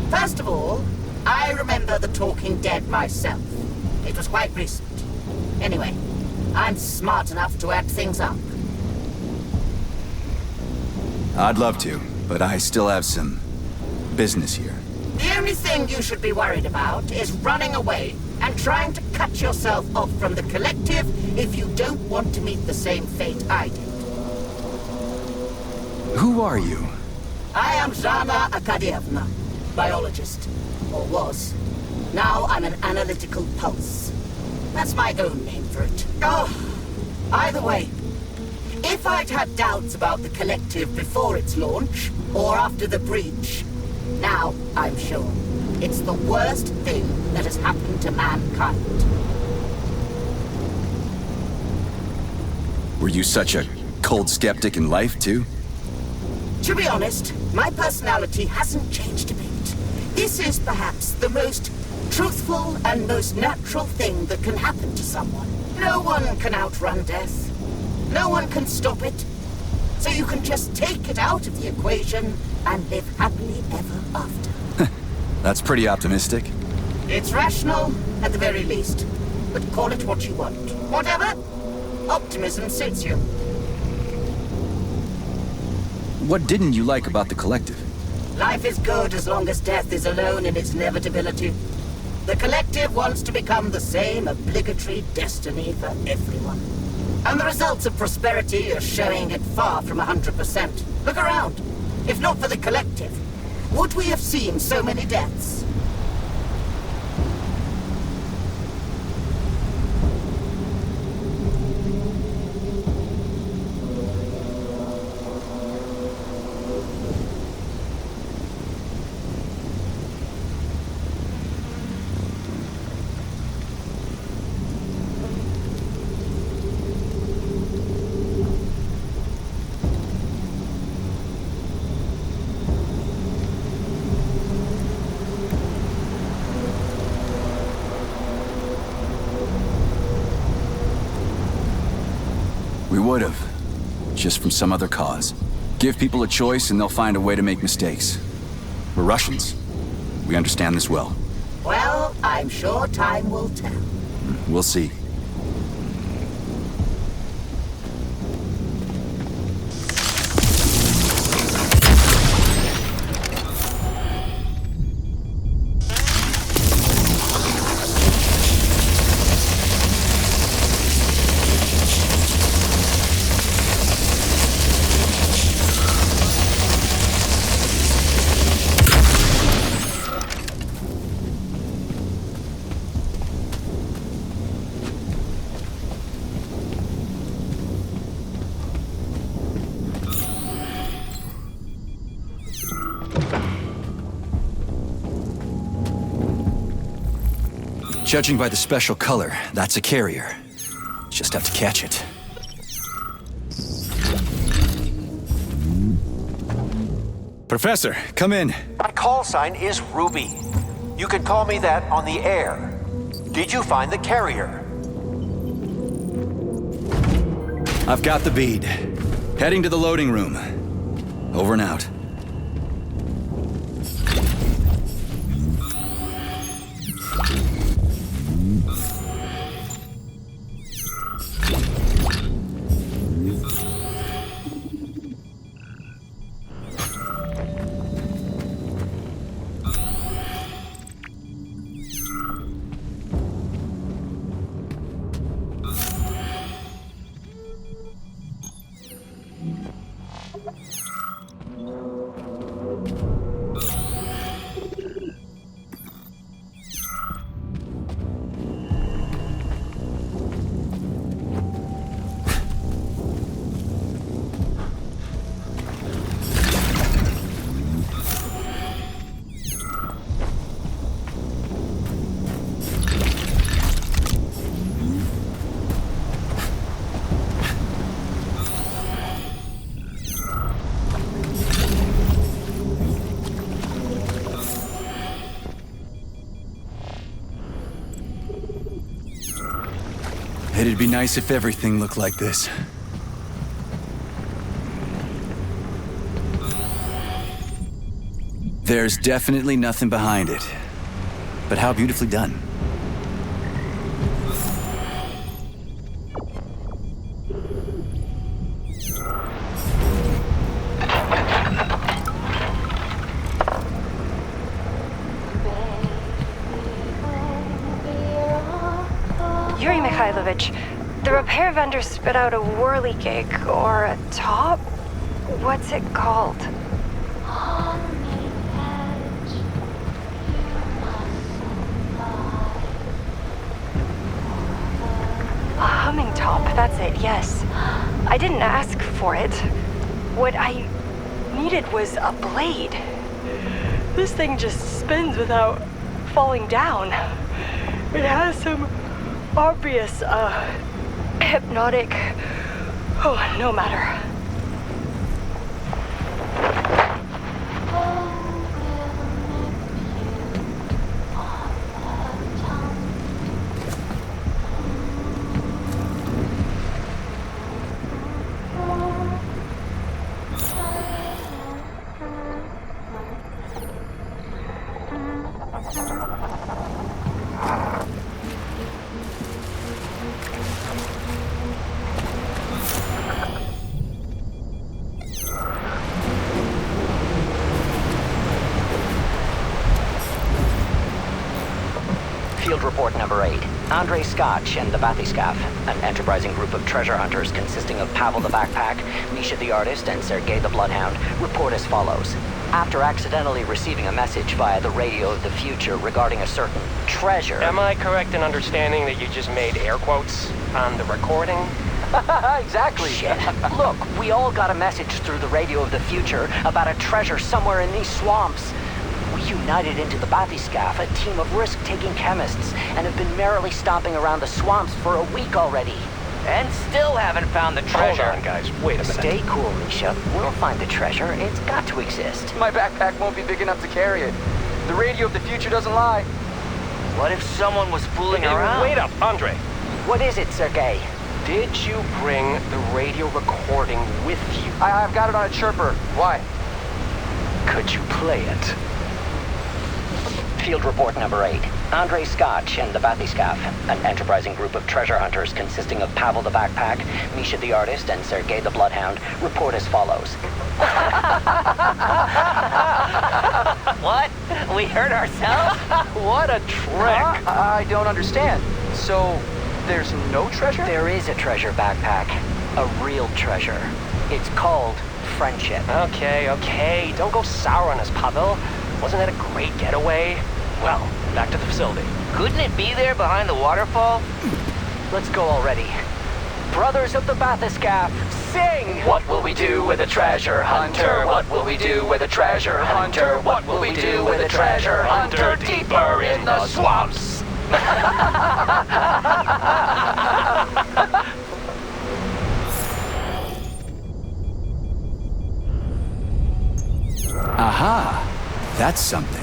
First of all, I remember the Talking Dead myself. It was quite recent. Anyway, I'm smart enough to add things up. I'd love to, but I still have some business here. The only thing you should be worried about is running away and trying to cut yourself off from the collective if you don't want to meet the same fate I did. Who are you? I am Zhana Akadievna, biologist. Or was. Now I'm an analytical pulse. That's my own name for it. Either way, if I'd had doubts about the collective before its launch, or after the breach, now I'm sure. It's the worst thing that has happened to mankind. Were you such a cold skeptic in life, too? To be honest, my personality hasn't changed a bit. This is perhaps the most truthful and most natural thing that can happen to someone. No one can outrun death. No one can stop it. So you can just take it out of the equation and live happily ever after. That's pretty optimistic. It's rational, at the very least. But call it what you want. Whatever. Optimism suits you. What didn't you like about the collective? Life is good as long as death is alone in its inevitability. The collective wants to become the same obligatory destiny for everyone. And the results of prosperity are showing it far from 100%. Look around. If not for the collective, would we have seen so many deaths? We would have. Just from some other cause. Give people a choice and they'll find a way to make mistakes. We're Russians. We understand this well. Well, I'm sure time will tell. We'll see. Judging by the special color, that's a carrier. Just have to catch it. Professor, come in. My call sign is Ruby. You can call me that on the air. Did you find the carrier? I've got the bead. Heading to the loading room. Over and out. It'd be nice if everything looked like this. There's definitely nothing behind it. But how beautifully done. Yuri Mikhailovich, the repair vendor spit out a whirligig or a top? What's it called? A humming top, that's it, yes. I didn't ask for it. What I needed was a blade. This thing just spins without falling down. It has some obvious, hypnotic... Oh, no matter. Field report number 8. Andre Scotch and the Bathyscaphe, an enterprising group of treasure hunters consisting of Pavel the Backpack, Misha the Artist, and Sergei the Bloodhound, report as follows. After accidentally receiving a message via the radio of the future regarding a certain treasure... Am I correct in understanding that you just made air quotes on the recording? Exactly. Shit. Look, we all got a message through the radio of the future about a treasure somewhere in these swamps. We united into the Bathyscaphe, a team of risk-taking chemists, and have been merrily stomping around the swamps for a week already. And still haven't found the treasure. Hold on, guys. Wait a minute. Stay cool, Misha. We'll find the treasure. It's got to exist. My backpack won't be big enough to carry it. The radio of the future doesn't lie. What if someone was fooling around? Wait up, Andre. What is it, Sergei? Did you bring the radio recording with you? I've got it on a chirper. Why? Could you play it? Field report number 8. Andre Scotch and the Bathyscaphe, an enterprising group of treasure hunters consisting of Pavel the Backpack, Misha the Artist, and Sergei the Bloodhound, report as follows. What? We hurt ourselves? What a trick! I don't understand. So, there's no treasure? There is a treasure, Backpack. A real treasure. It's called friendship. Okay. Don't go sour on us, Pavel. Wasn't that a great getaway? Well, back to the facility. Couldn't it be there behind the waterfall? Let's go already. Brothers of the Bathyscaphe, sing! What will we do with a treasure hunter? What will we do with a treasure hunter? What will we do with a treasure hunter? Deeper in the swamps! Aha! That's something.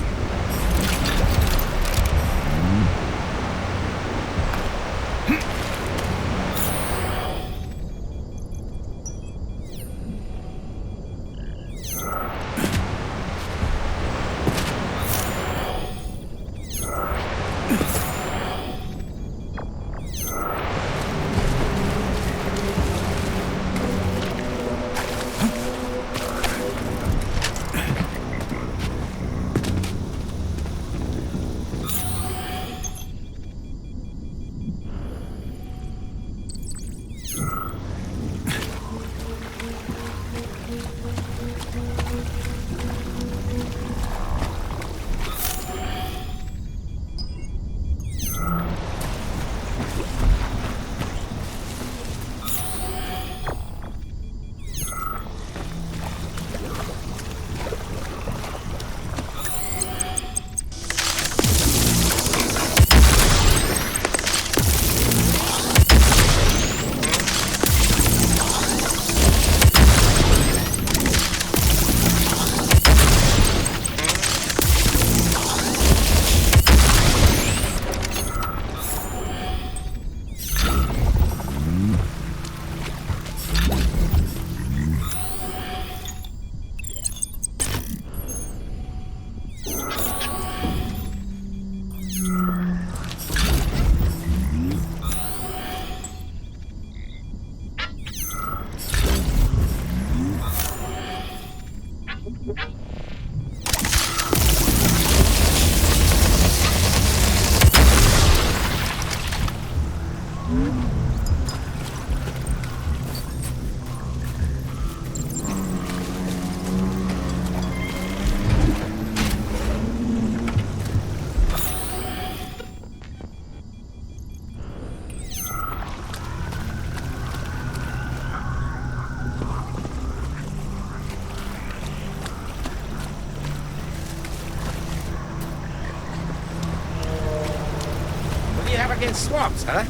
Against swamps, huh?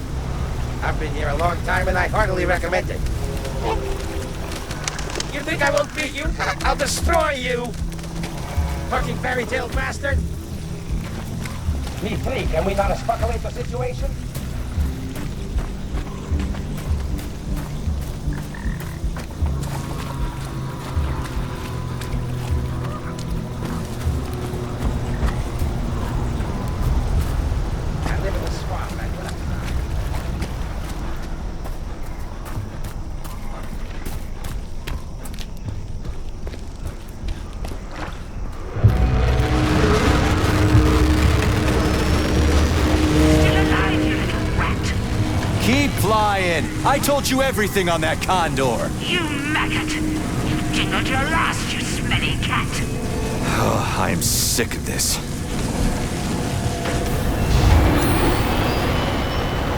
I've been here a long time and I heartily recommend it. You think I won't beat you? I'll destroy you! Fucking fairy-tale bastard! Me three, can we not escalate the situation? I told you everything on that condor. You maggot! You jingled your last, you smelly cat! Oh, I am sick of this.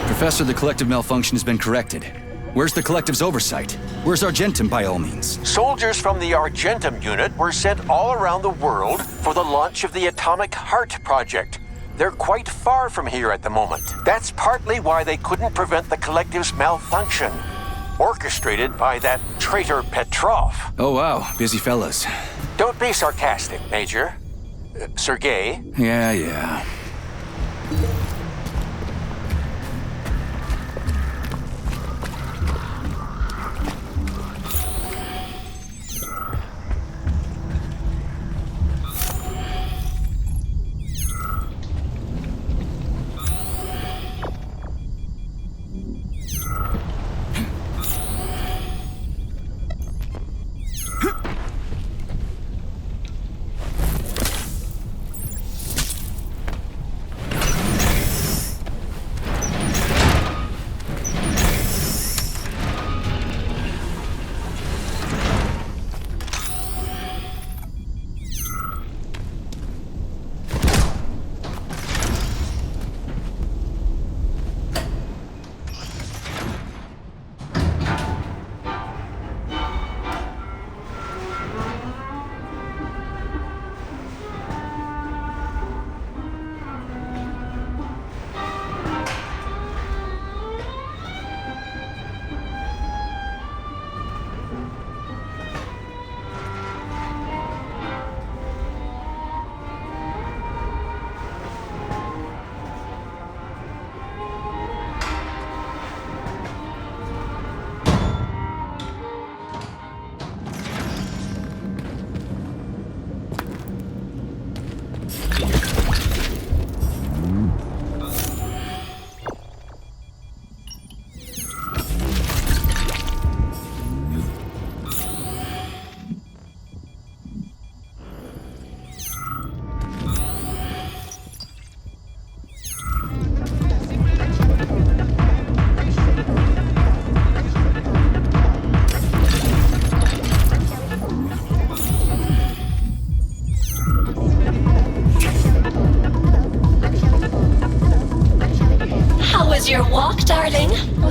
Professor, the collective malfunction has been corrected. Where's the collective's oversight? Where's Argentum, by all means? Soldiers from the Argentum unit were sent all around the world for the launch of the Atomic Heart Project. They're quite far from here at the moment. That's partly why they couldn't prevent the collective's malfunction. Orchestrated by that traitor Petrov. Oh wow, busy fellas. Don't be sarcastic, Major. Sergei? Yeah.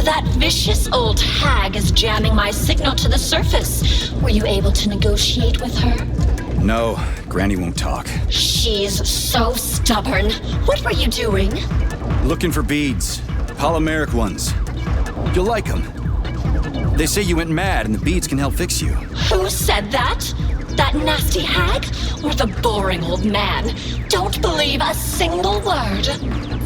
that vicious old hag is jamming my signal to the surface. Were you able to negotiate with her? No, Granny won't talk. She's so stubborn. What were you doing? Looking for beads. Polymeric ones. You'll like them. They say you went mad and the beads can help fix you. Who said that? That nasty hag? Or the boring old man? Don't believe a single word.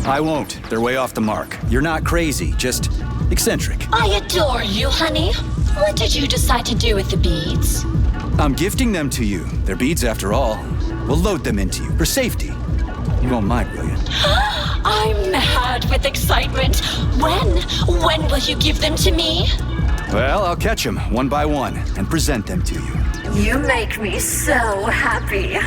I won't. They're way off the mark. You're not crazy, just eccentric. I adore you, honey. What did you decide to do with the beads? I'm gifting them to you. They're beads after all. We'll load them into you, for safety. You won't mind, will you? I'm mad with excitement. When will you give them to me? Well, I'll catch them one by one and present them to you. You make me so happy.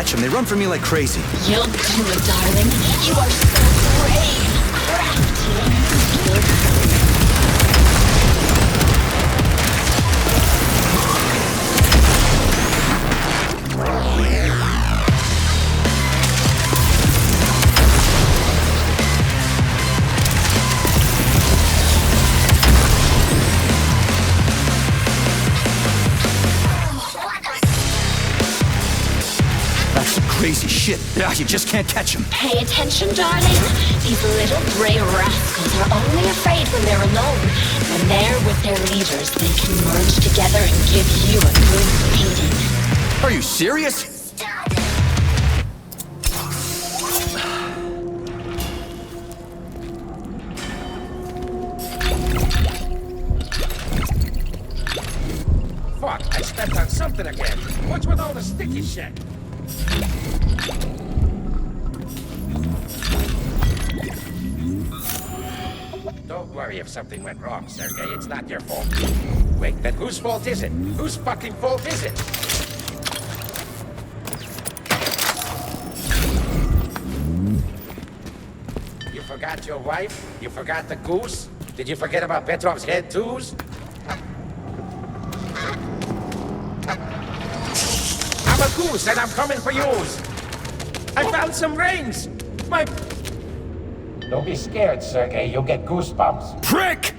catch them. They run from me like crazy. You'll do it, darling. You are so brave, crafty, and skilled. Crazy shit. You just can't catch them. Pay attention, darling. These little gray rascals are only afraid when they're alone. When they're with their leaders, they can merge together and give you a good beating. Are you serious? Fuck, I stepped on something again. What's with all the sticky shit? Don't worry if something went wrong, Sergei. It's not your fault. Wait, then whose fault is it? Whose fucking fault is it? You forgot your wife? You forgot the goose? Did you forget about Petrov's head, twos? I'm a goose and I'm coming for yours. I found some rings. My... Don't be scared, Sergei. You'll get goosebumps. Prick!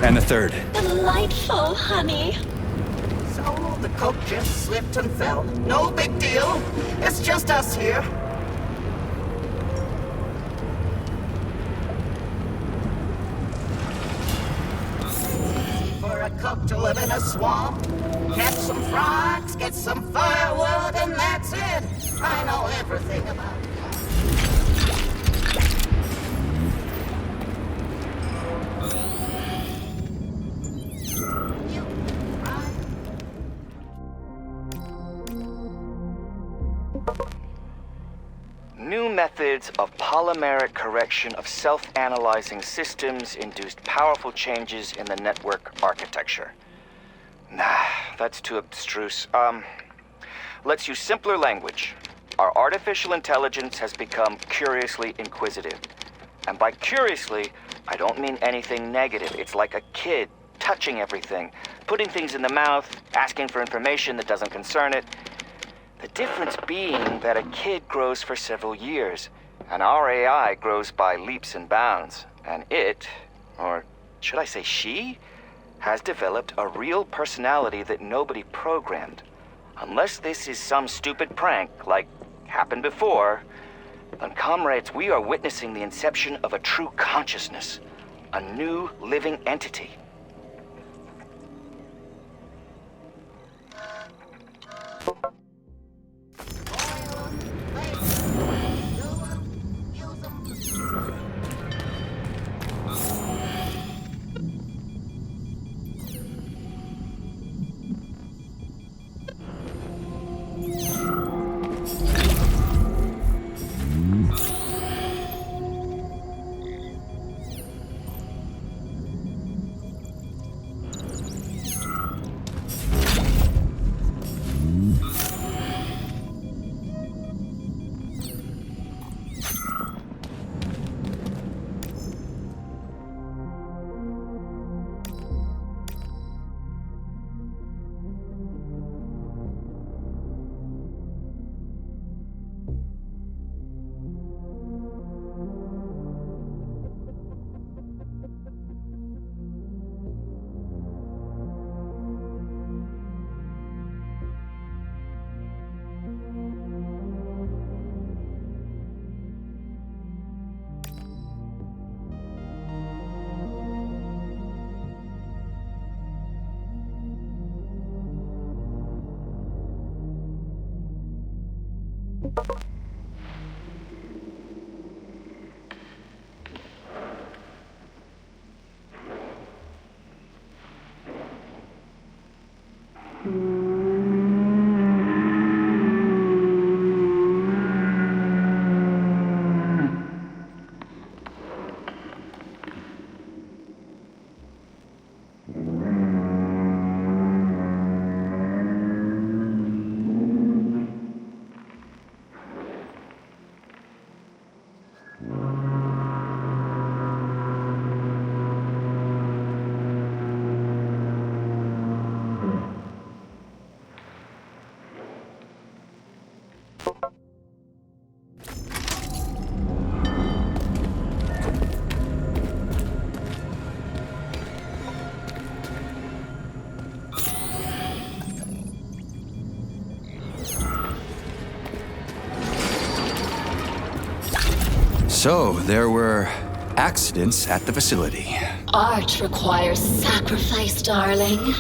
And the third. Delightful, honey. So the coke just slipped and fell. No big deal. It's just us here. For a cook to live in a swamp, catch some frogs, get some firewood, and that's it. I know everything about it. New methods of polymeric correction of self-analyzing systems induced powerful changes in the network architecture. Nah, that's too abstruse. Let's use simpler language. Our artificial intelligence has become curiously inquisitive. And by curiously, I don't mean anything negative. It's like a kid touching everything, putting things in the mouth, asking for information that doesn't concern it. The difference being that a kid grows for several years, and our AI grows by leaps and bounds. And it, or should I say she, has developed a real personality that nobody programmed. Unless this is some stupid prank, like happened before, then comrades, we are witnessing the inception of a true consciousness, a new living entity. So, there were accidents at the facility. Art requires sacrifice, darling.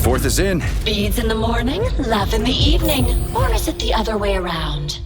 Fourth is in. Beads in the morning, love in the evening. Or is it the other way around?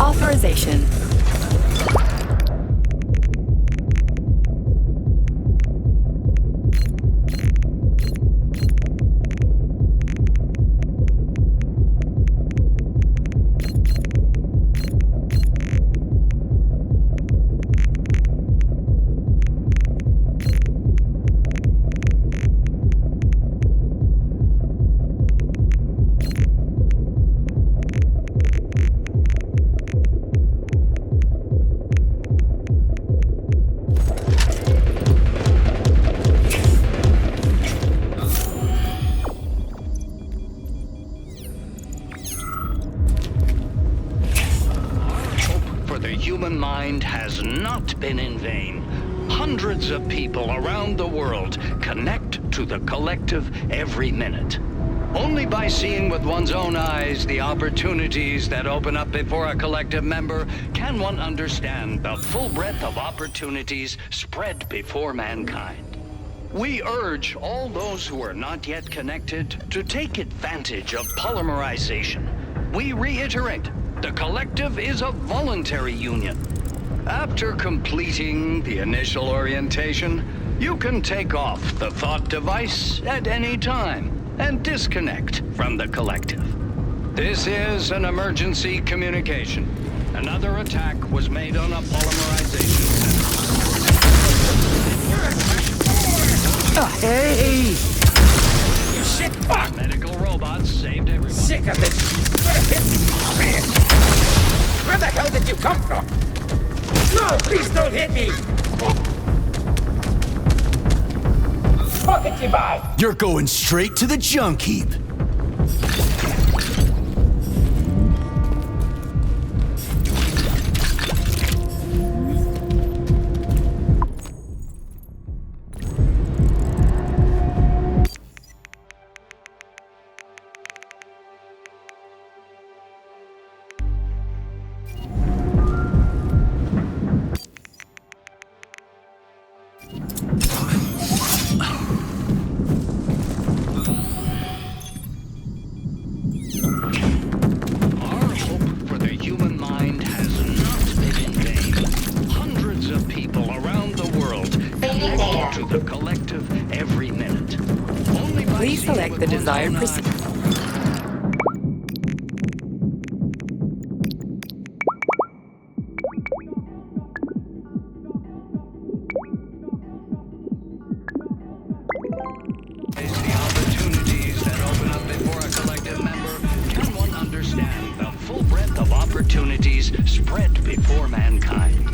Authorization. human mind has not been in vain. Hundreds of people around the world connect to the collective every minute. Only by seeing with one's own eyes the opportunities that open up before a collective member can one understand the full breadth of opportunities spread before mankind. We urge all those who are not yet connected to take advantage of polymerization. We reiterate, the collective is a voluntary union. After completing the initial orientation, you can take off the thought device at any time and disconnect from the collective. This is an emergency communication. Another attack was made on a polymerization center. Hey! You shit fuck! Medical robots saved everyone. Sick of this! Where the hell did you come from? No, please don't hit me! Pocket you by! You're going straight to the junk heap. Please select the desired procedure. The opportunities that open up before a collective member, can one understand the full breadth of opportunities spread before mankind?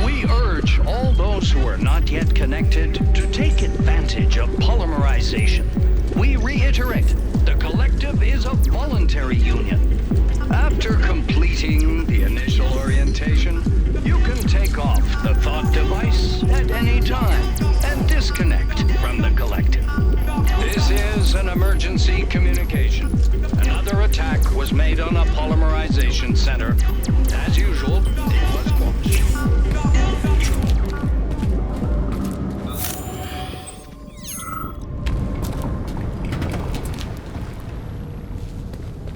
We urge all those who are not yet connected to take advantage of polymerization. We reiterate, the collective is a voluntary union. After completing the initial orientation, you can take off the thought device at any time and disconnect from the collective. This is an emergency communication. Another attack was made on a polymerization center. As usual, it was quashed.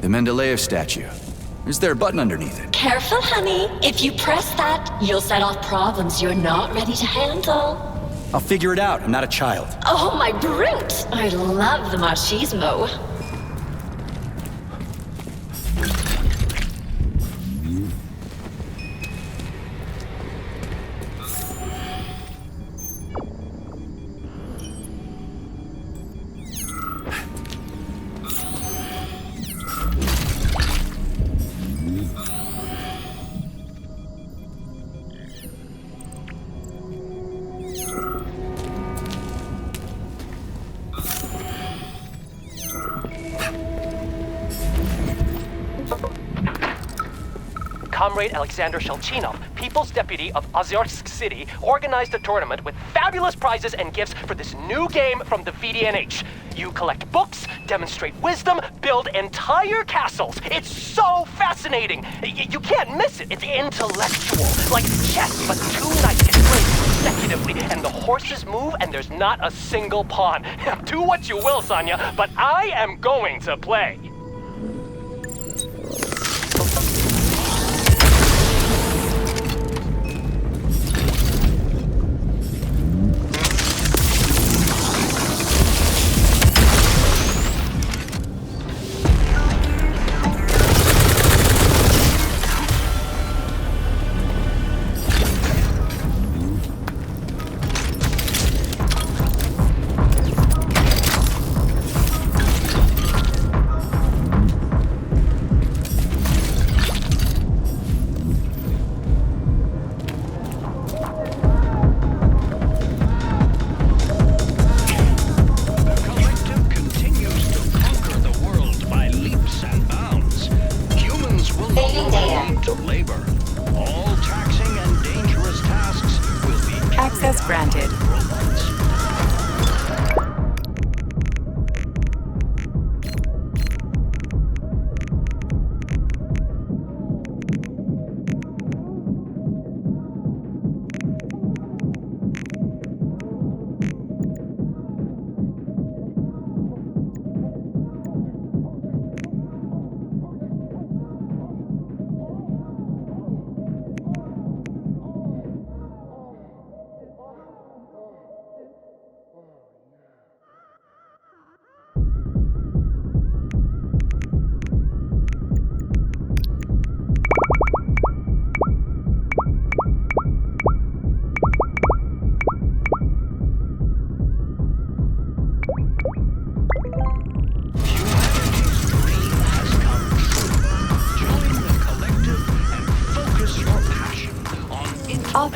The Mendeleev statue. Is there a button underneath it? Careful, honey. If you press that, you'll set off problems you're not ready to handle. I'll figure it out. I'm not a child. Oh, my brute! I love the machismo. Comrade Alexander Shelchinov, People's Deputy of Ozyorsk City, organized a tournament with fabulous prizes and gifts for this new game from the VDNH. You collect books, demonstrate wisdom, build entire castles. It's so fascinating. You can't miss it. It's intellectual, like chess, but 2 knights get played consecutively, and the horses move, and there's not a single pawn. Do what you will, Sonya, but I am going to play.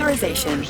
Authorization.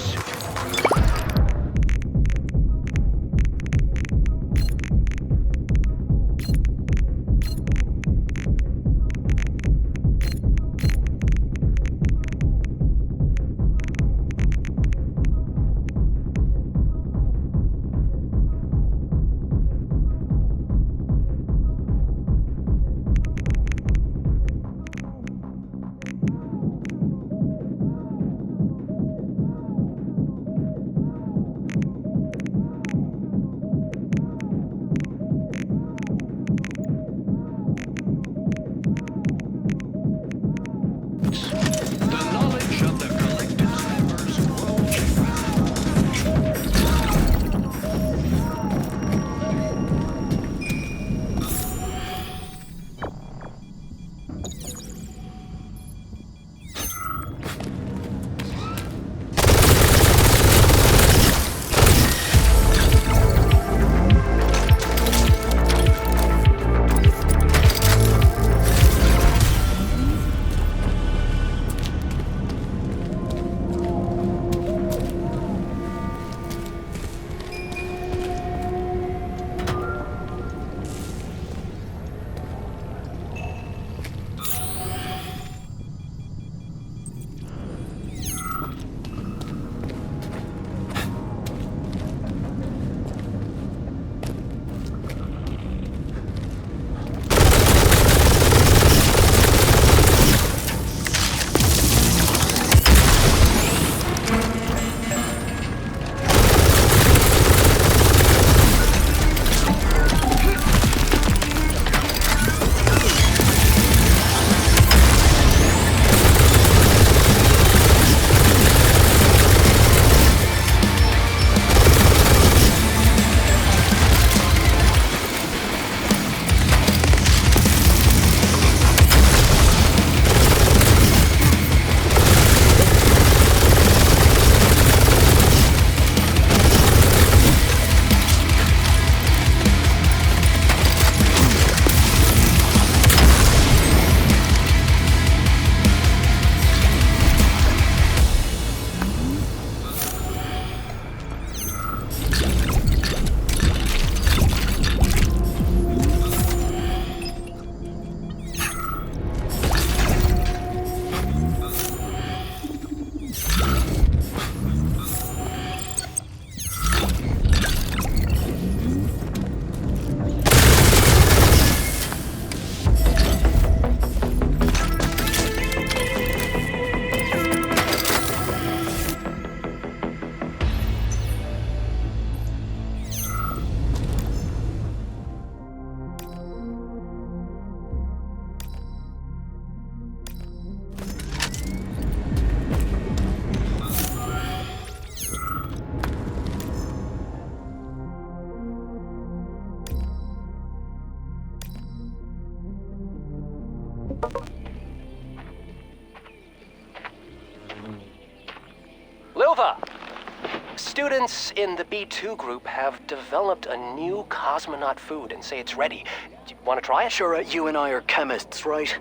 Students in the B2 group have developed a new cosmonaut food and say it's ready. Do you want to try it? Sure, you and I are chemists, right?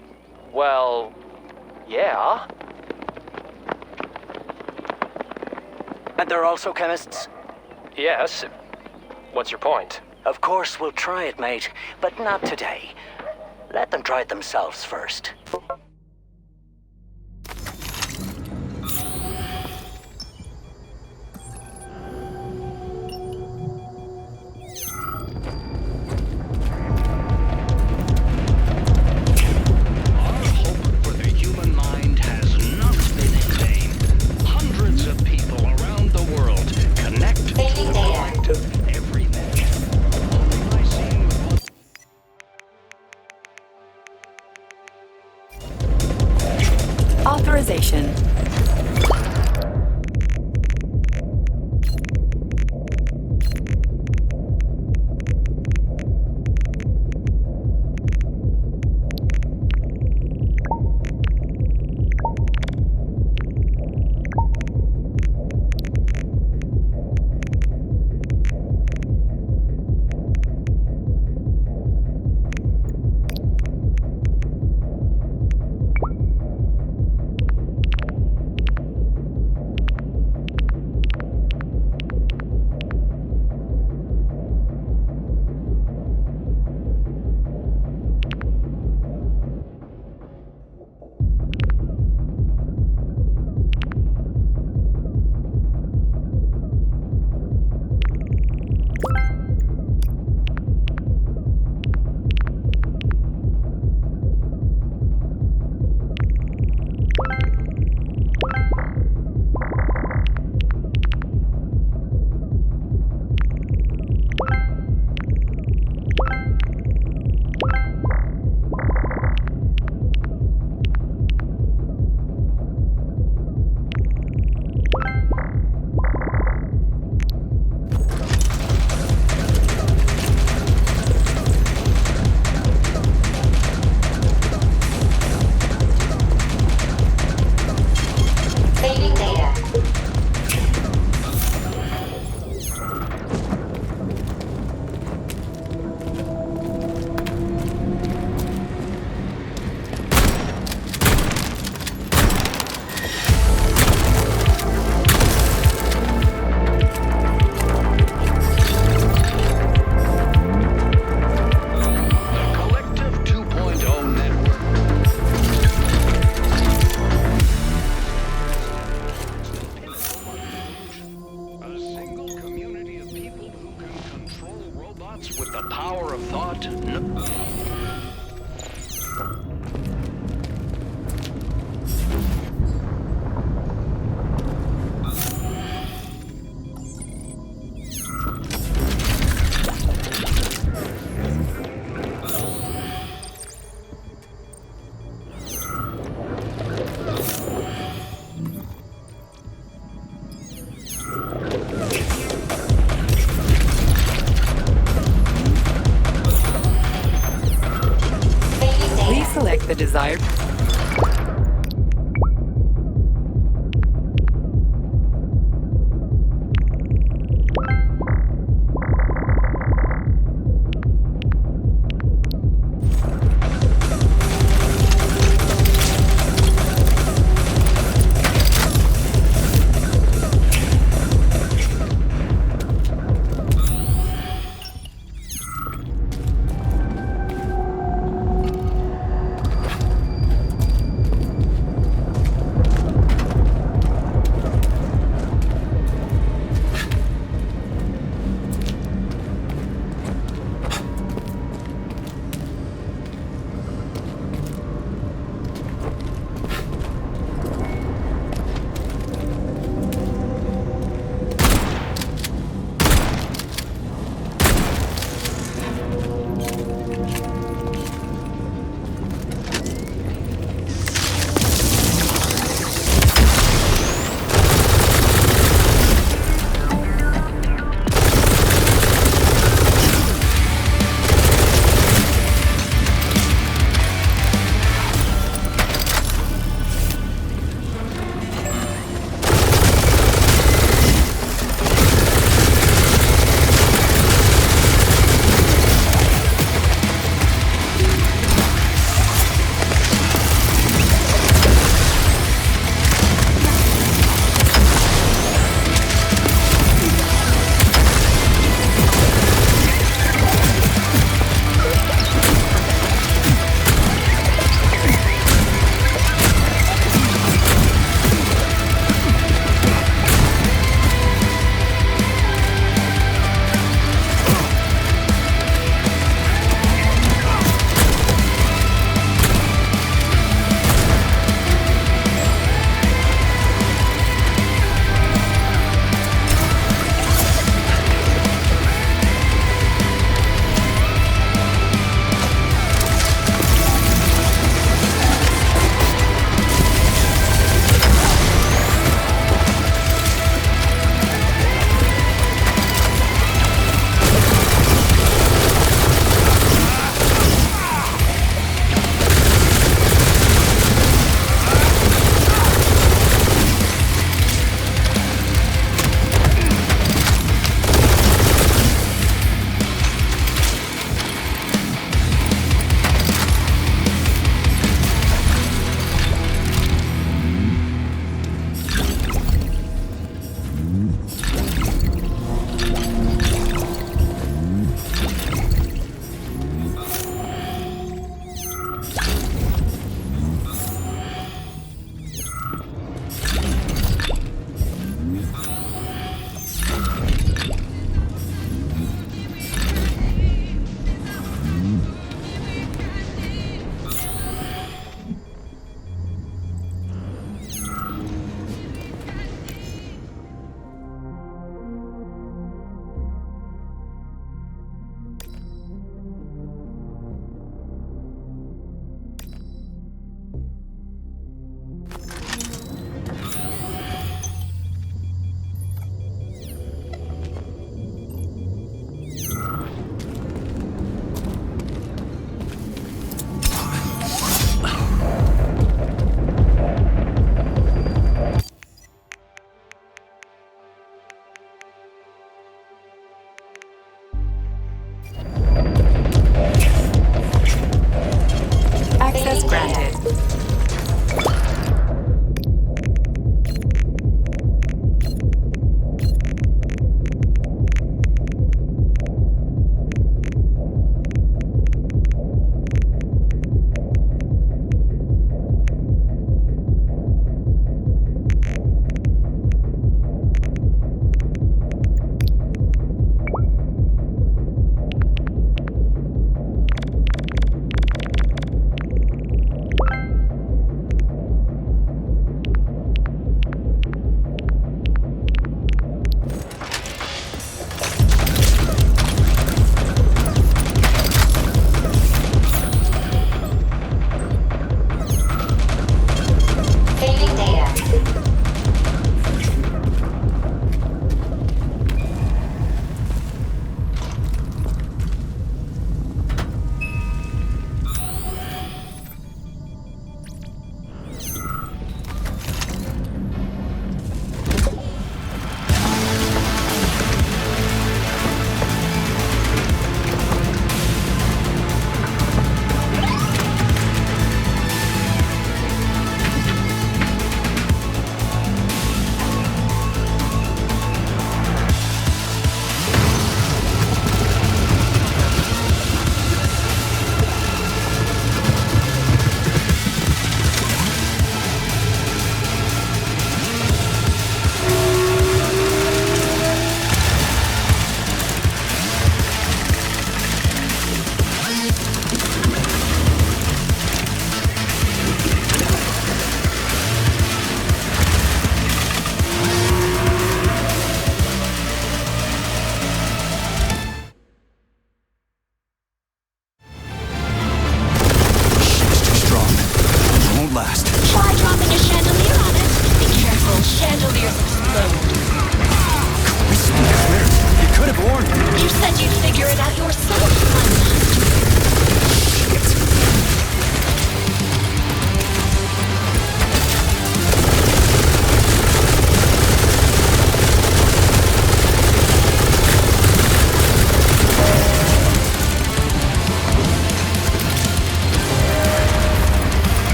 Well, yeah. And they're also chemists? Yes. What's your point? Of course we'll try it, mate, but not today. Let them try it themselves first. Authorization.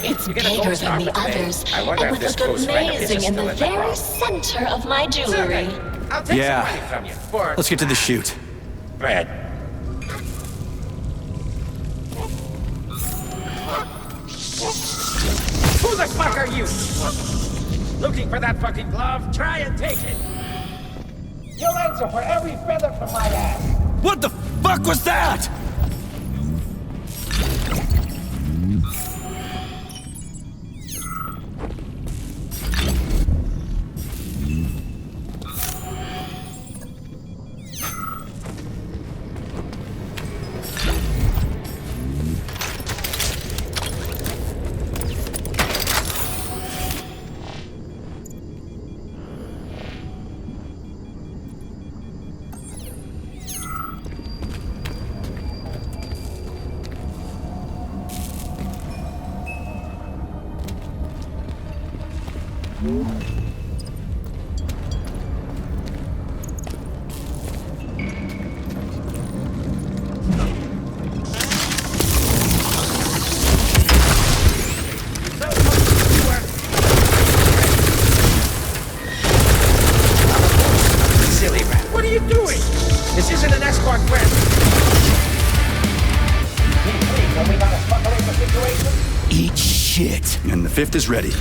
It's bigger than the others, and would look amazing in the very center of my jewelry. I'll take Yeah. some money from you. For Let's get to the shoot. bread. Who the fuck are you? Looking for that fucking glove? Try and take it. You'll answer for every feather from my ass. What the fuck was that? Silly rat. What are you doing? This isn't an escort quest. Please, have we got a fuckable situation? Eat shit. And the fifth is ready.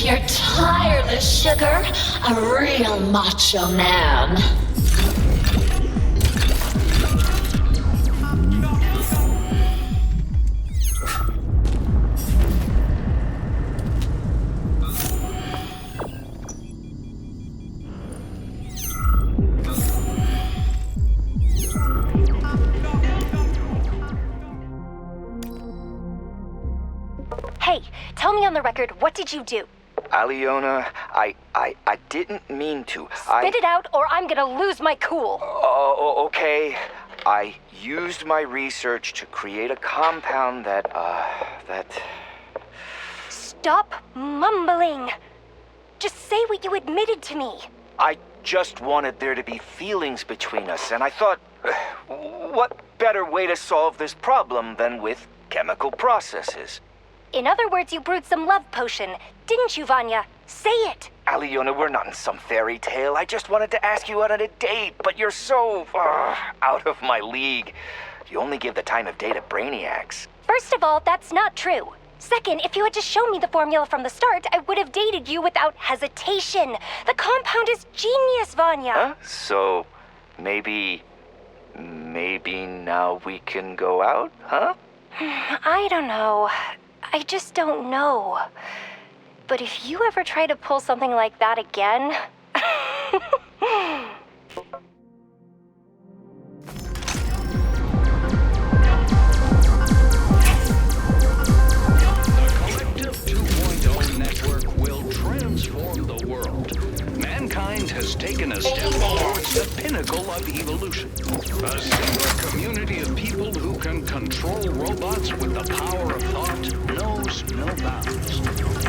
You're tireless, sugar. A real macho man. Hey, tell me on the record, what did you do? Aliona, I didn't mean to. Spit it out or I'm gonna lose my cool. Oh, okay. I used my research to create a compound that Stop mumbling. Just say what you admitted to me. I just wanted there to be feelings between us, and I thought, what better way to solve this problem than with chemical processes? In other words, you brewed some love potion, didn't you, Vanya? Say it. Aliona, we're not in some fairy tale. I just wanted to ask you out on a date, but you're so out of my league. You only give the time of day to brainiacs. First of all, that's not true. Second, if you had just shown me the formula from the start, I would have dated you without hesitation. The compound is genius, Vanya. Huh? So, maybe now we can go out, huh? I don't know. I just don't know. But if you ever try to pull something like that again... Transform the world. Mankind has taken a step towards the pinnacle of evolution. A single community of people who can control robots with the power of thought knows no bounds.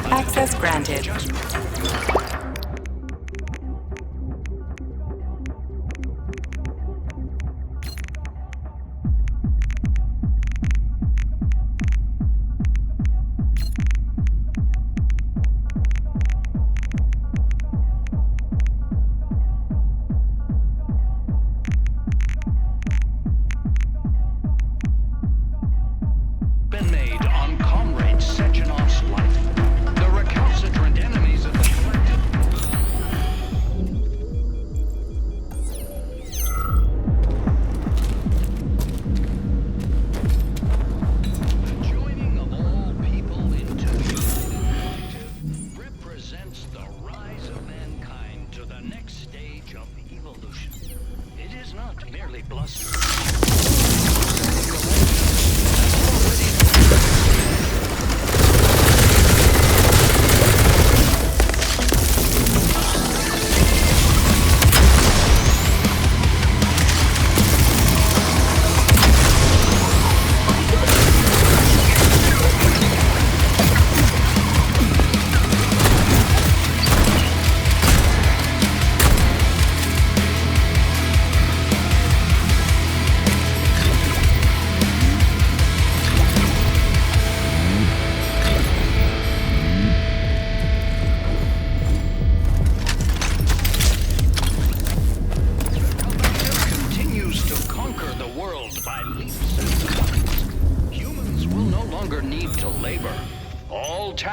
Access granted. Been made on Comrade Sechenov's life. The recalcitrant enemies of the collective. The joining of all people into the collective represents the rise of mankind to the next stage of evolution. It is not merely bluster.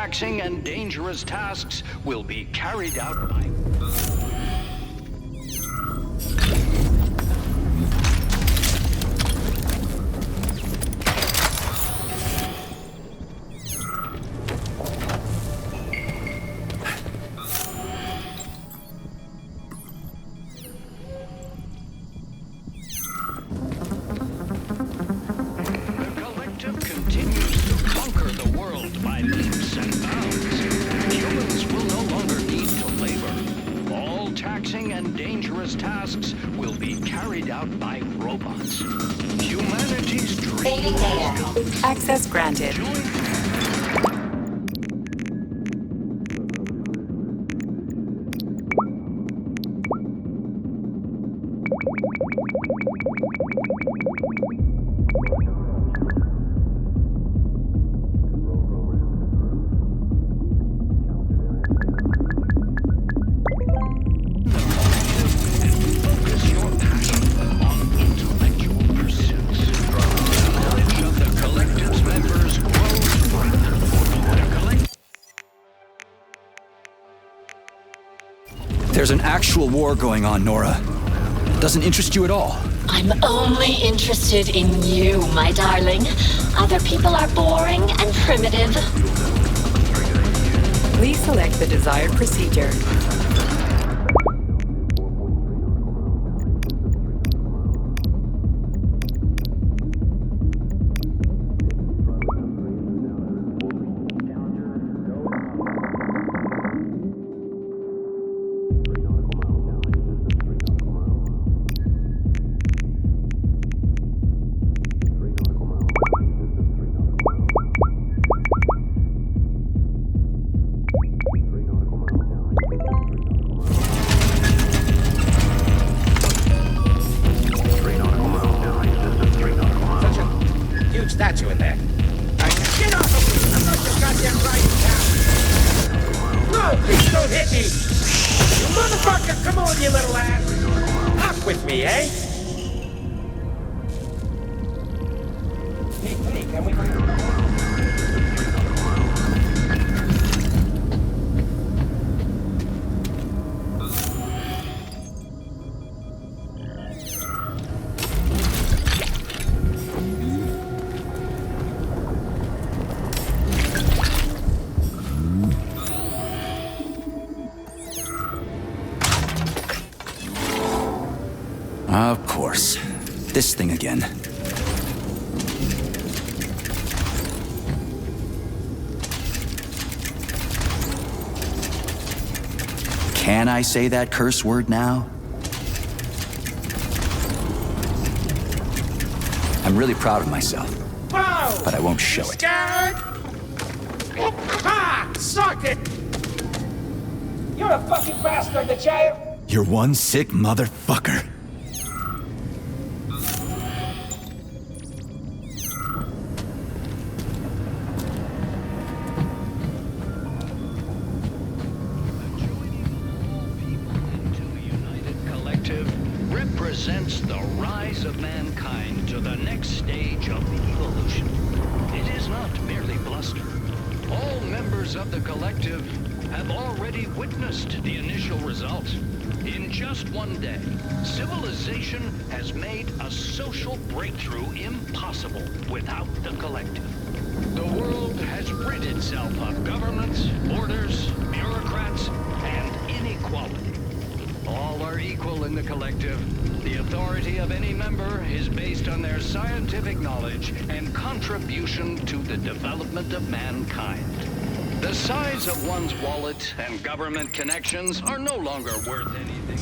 taxing and dangerous tasks will be carried out by... tasks will be carried out by robots. Humanity's dream. Access granted. There's an actual war going on, Nora. Doesn't interest you at all. I'm only interested in you, my darling. Other people are boring and primitive. Please select the desired procedure. Statue in there. Get off of me! I'm not your goddamn riding cow! No, please don't hit me! You motherfucker, come on, you little ass! Up with me, eh? Hey, can we... Of course. This thing again. Can I say that curse word now? I'm really proud of myself. Whoa! But I won't show it. Scared? Ha! Suck it! You're a fucking bastard, the child! You're one sick motherfucker. Represents the rise of mankind to the next stage of evolution. It is not merely bluster. All members of the collective have already witnessed the initial results. In just one day, civilization has made a social breakthrough impossible without the collective. The world has rid itself of governments, borders, bureaucrats, and inequality. All are equal in the collective. The authority of any member is based on their scientific knowledge and contribution to the development of mankind. The size of one's wallet and government connections are no longer worth anything.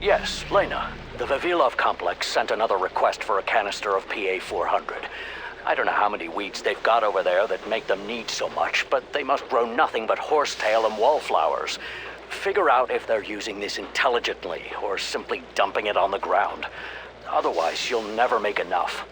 Yes, Lena. The Vavilov complex sent another request for a canister of PA-400. I don't know how many weeds they've got over there that make them need so much, but they must grow nothing but horsetail and wallflowers. Figure out if they're using this intelligently or simply dumping it on the ground. Otherwise, you'll never make enough.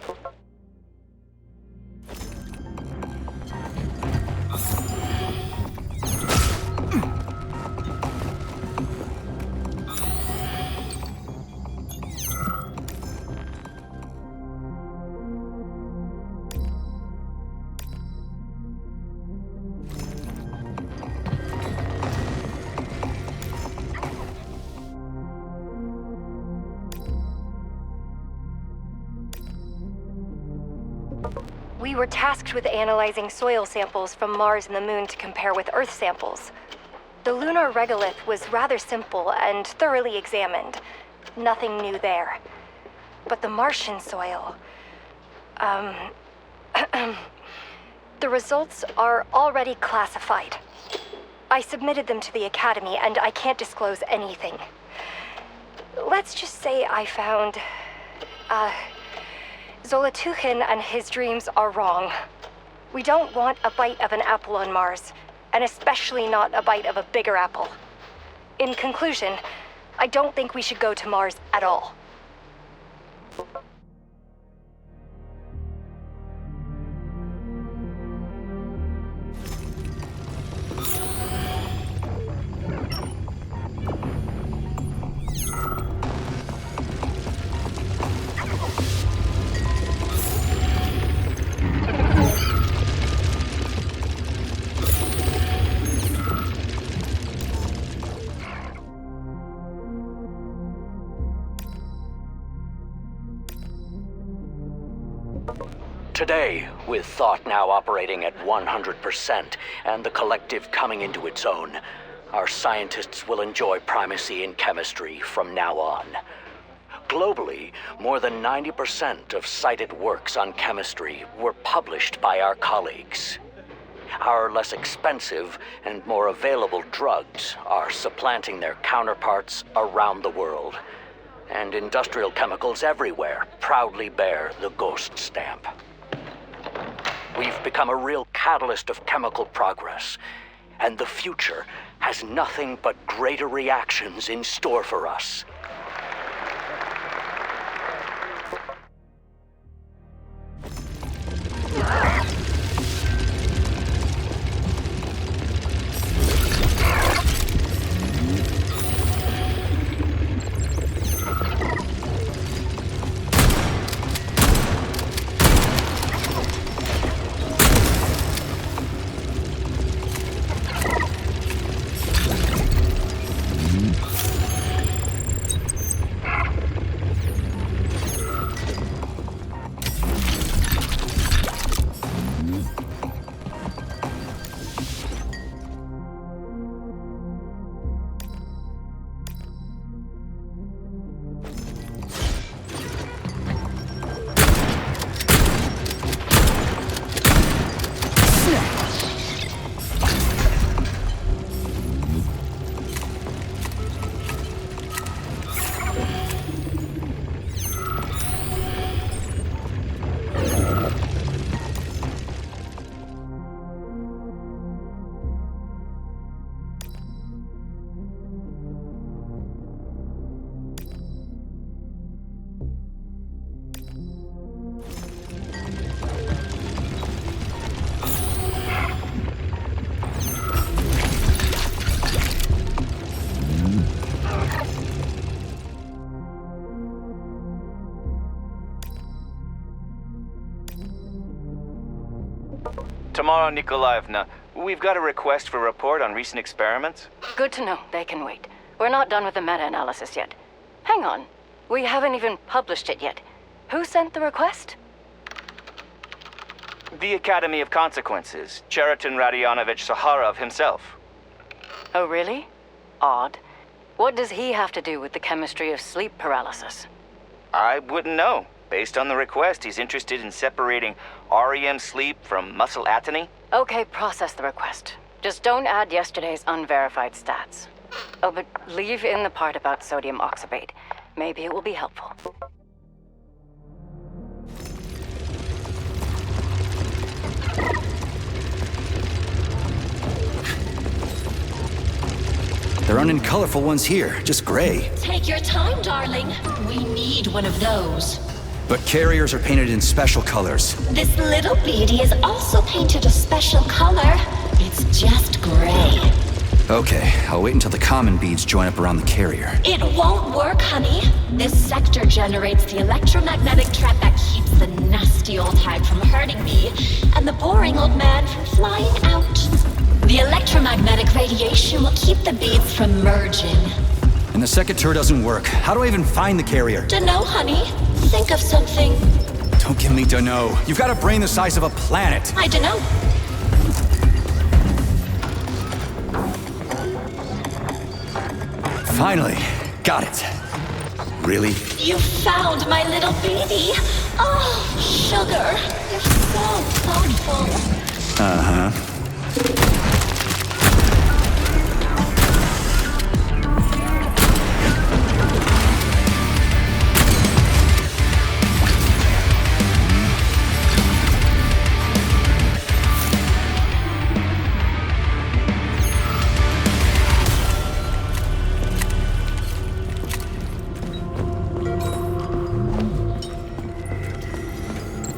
We were tasked with analyzing soil samples from Mars and the Moon to compare with Earth samples. The lunar regolith was rather simple and thoroughly examined. Nothing new there. But the Martian soil... the results are already classified. I submitted them to the Academy, and I can't disclose anything. Let's just say I found... Zolotuchin and his dreams are wrong. We don't want a bite of an apple on Mars, and especially not a bite of a bigger apple. In conclusion, I don't think we should go to Mars at all. Today, with thought now operating at 100% and the collective coming into its own, our scientists will enjoy primacy in chemistry from now on. Globally, more than 90% of cited works on chemistry were published by our colleagues. Our less expensive and more available drugs are supplanting their counterparts around the world. And industrial chemicals everywhere proudly bear the ghost stamp. We've become a real catalyst of chemical progress, and the future has nothing but greater reactions in store for us. Tamara Nikolaevna, we've got a request for a report on recent experiments. Good to know. They can wait. We're not done with the meta-analysis yet. Hang on. We haven't even published it yet. Who sent the request? The Academy of Consequences, Cheriton Radionovich Saharov himself. Oh, really? Odd. What does he have to do with the chemistry of sleep paralysis? I wouldn't know. Based on the request, he's interested in separating REM sleep from muscle atony. Okay, process the request. Just don't add yesterday's unverified stats. Oh, but leave in the part about sodium oxybate. Maybe it will be helpful. There aren't any colorful ones here, just gray. Take your time, darling. We need one of those. But carriers are painted in special colors. This little beauty is also painted a special color. It's just gray. Okay, I'll wait until the common beads join up around the carrier. It won't work, honey. This sector generates the electromagnetic trap that keeps the nasty old hag from hurting me, and the boring old man from flying out. The electromagnetic radiation will keep the beads from merging. And the second tour doesn't work. How do I even find the carrier? Dunno, honey. Think of something. Don't give me dunno. You've got a brain the size of a planet. I dunno. Finally. Got it. Really? You found my little baby. Oh, sugar. You're so thoughtful. Uh-huh.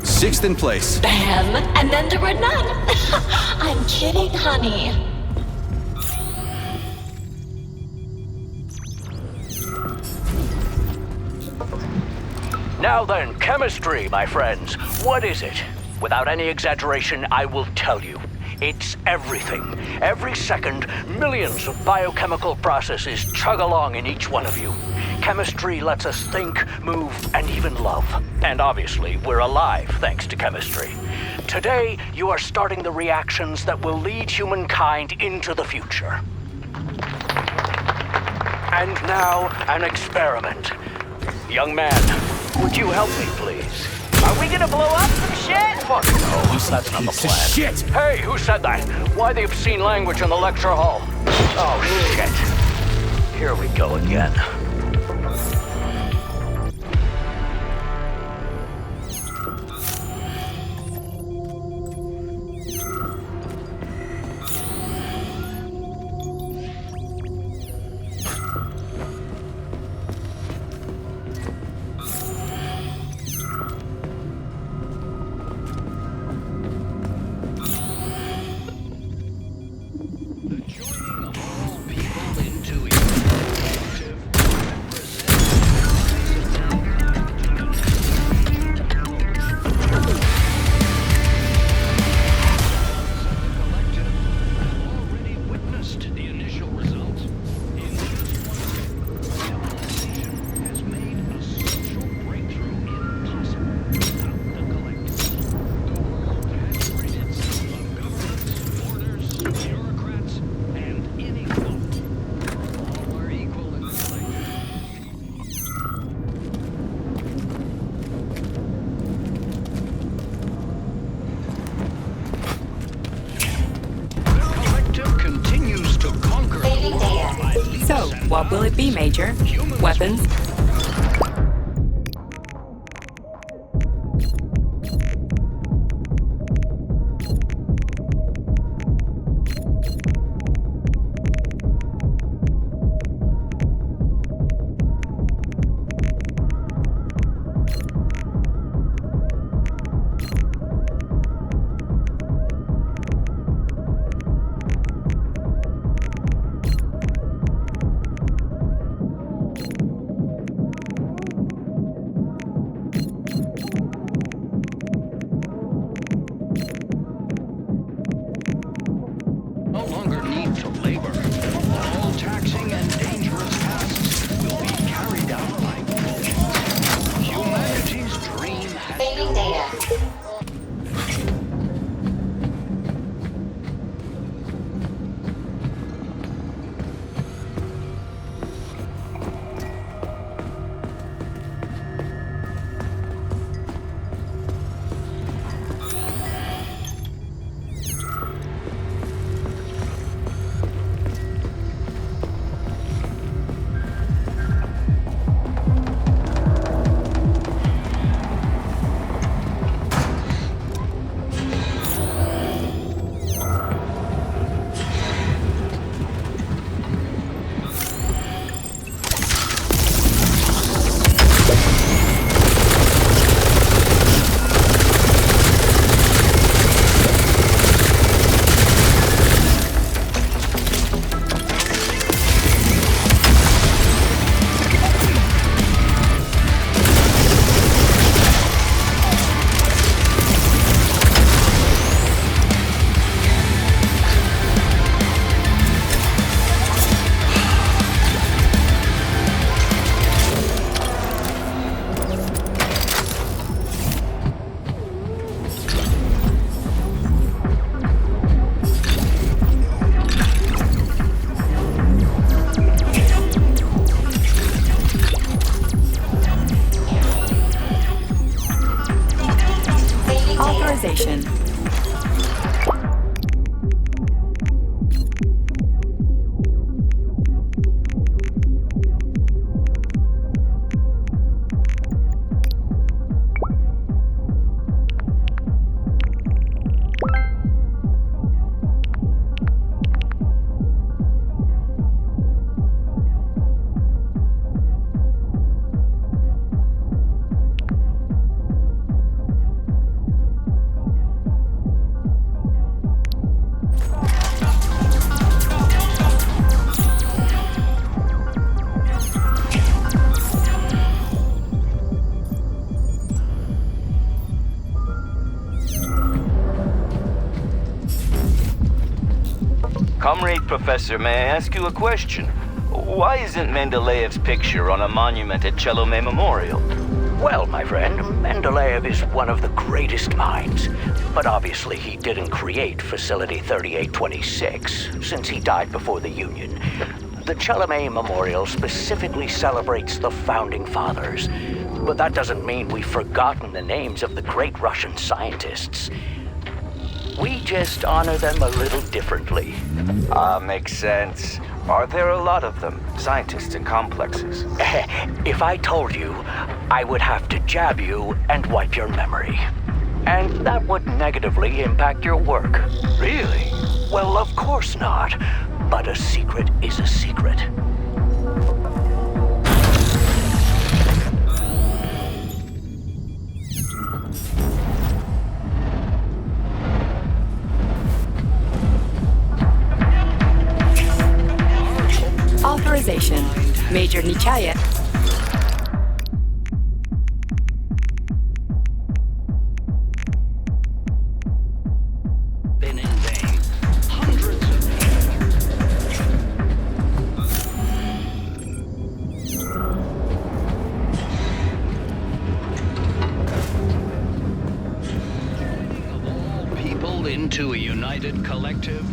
Sixth in place. Bam! And then there were none. I'm kidding, honey. Now then, chemistry, my friends. What is it? Without any exaggeration, I will tell you. It's everything. Every second, millions of biochemical processes chug along in each one of you. Chemistry lets us think, move, and even love. And obviously, we're alive thanks to chemistry. Today, you are starting the reactions that will lead humankind into the future. And now, an experiment. Young man, would you help me, please? Are we gonna blow up some shit? Fuck no, that's not the plan. Shit! Hey, who said that? Why the obscene language in the lecture hall? Oh, shit. Here we go again. So, what will it be, Major? Weapons? No longer need to labor. All taxing and dangerous tasks will be carried out by machines. Humanity's dream has Comrade Professor, may I ask you a question? Why isn't Mendeleev's picture on a monument at Chelomey Memorial? Well, my friend, Mendeleev is one of the greatest minds. But obviously he didn't create Facility 3826, since he died before the Union. The Chelomey Memorial specifically celebrates the Founding Fathers. But that doesn't mean we've forgotten the names of the great Russian scientists. We just honor them a little differently. Makes sense. Are there a lot of them, scientists and complexes? If I told you, I would have to jab you and wipe your memory. And that would negatively impact your work. Really? Well, of course not. But a secret is a secret. Authorization. Major Nichayev. Been in vain. Hundreds of people into a united collective.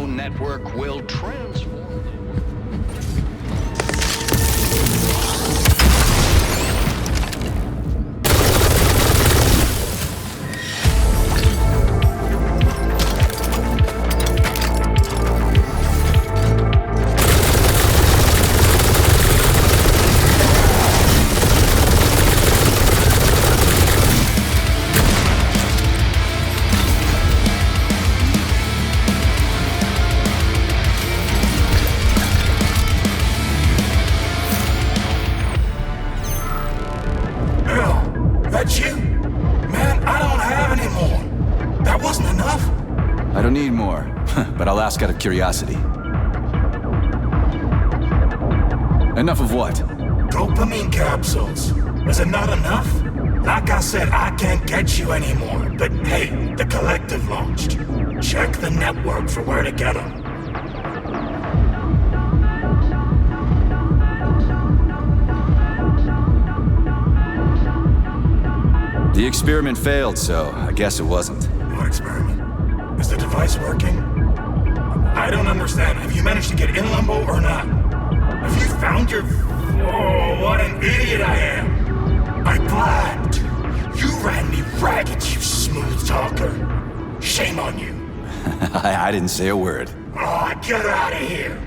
Network will transform. That's you? Man, I don't have any more. That wasn't enough? I don't need more, but I'll ask out of curiosity. Enough of what? Dopamine capsules. Is it not enough? Like I said, I can't get you anymore. But hey, the Collective launched. Check the network for where to get them. The experiment failed, so I guess it wasn't. What experiment? Is the device working? I don't understand. Have you managed to get in Limbo or not? Have you found your... Oh, what an idiot I am! I blabbed! You ran me ragged, you smooth talker! Shame on you! I didn't say a word. Oh, get out of here!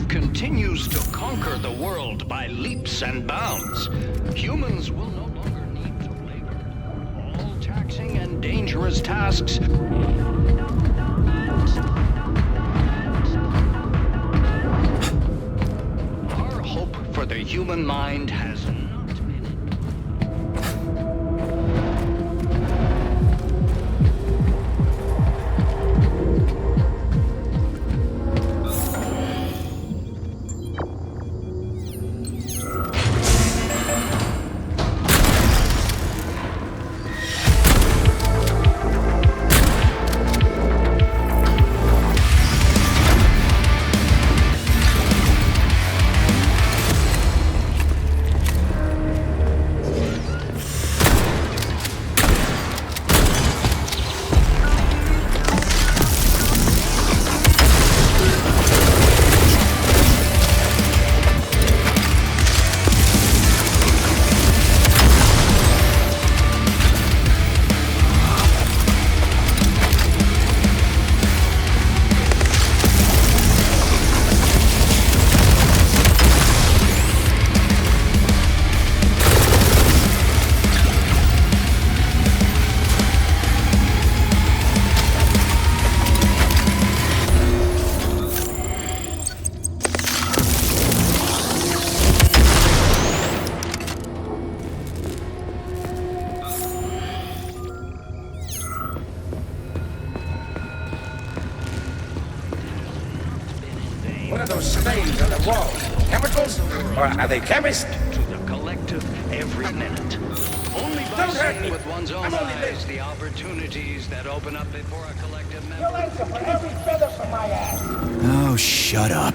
Continues to conquer the world by leaps and bounds. Humans will no longer need to labor. All taxing and dangerous tasks. Our hope for the human mind has not been. things on the wall? Chemicals? Or are they chemists? To the collective every minute. Only by Don't hurt me. seeing with one's own I'm only eyes living. the opportunities that open up before a collective member. You'll answer for every feather from my ass. Oh, shut up.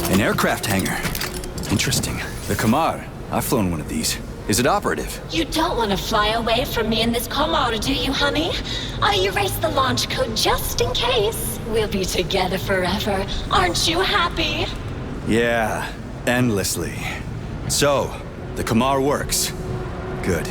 An aircraft hangar. Interesting. The Kamar. I've flown one of these. Is it operative? You don't want to fly away from me in this Kamar, do you, honey? I erased the launch code just in case. We'll be together forever. Aren't you happy? Yeah, endlessly. So, the Kamar works. Good.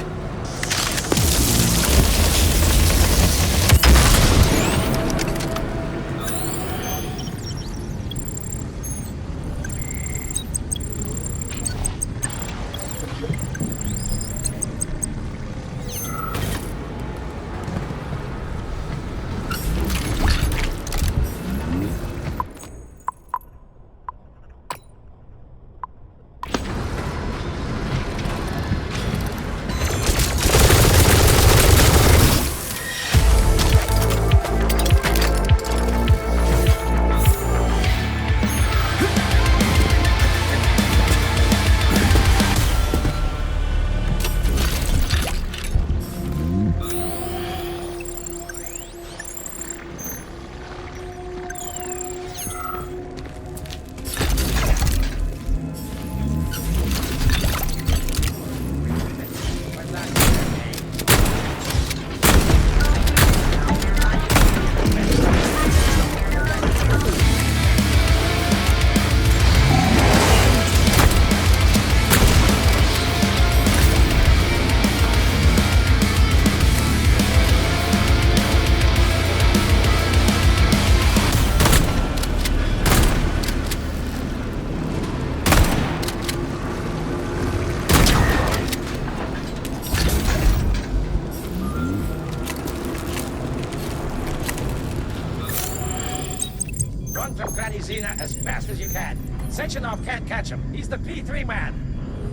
Run from Granny Xena as fast as you can. Sectionov can't catch him. He's the P3 man.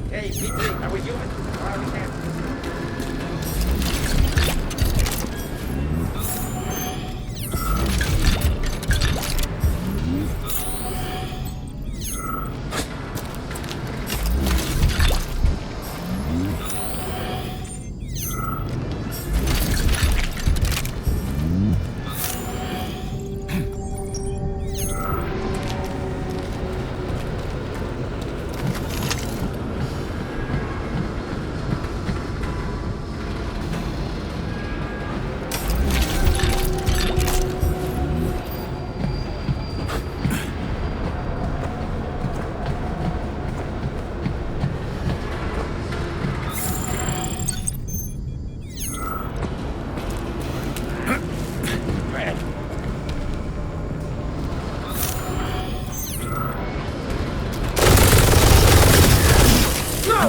Hey, P3, are we human? Or are we dead?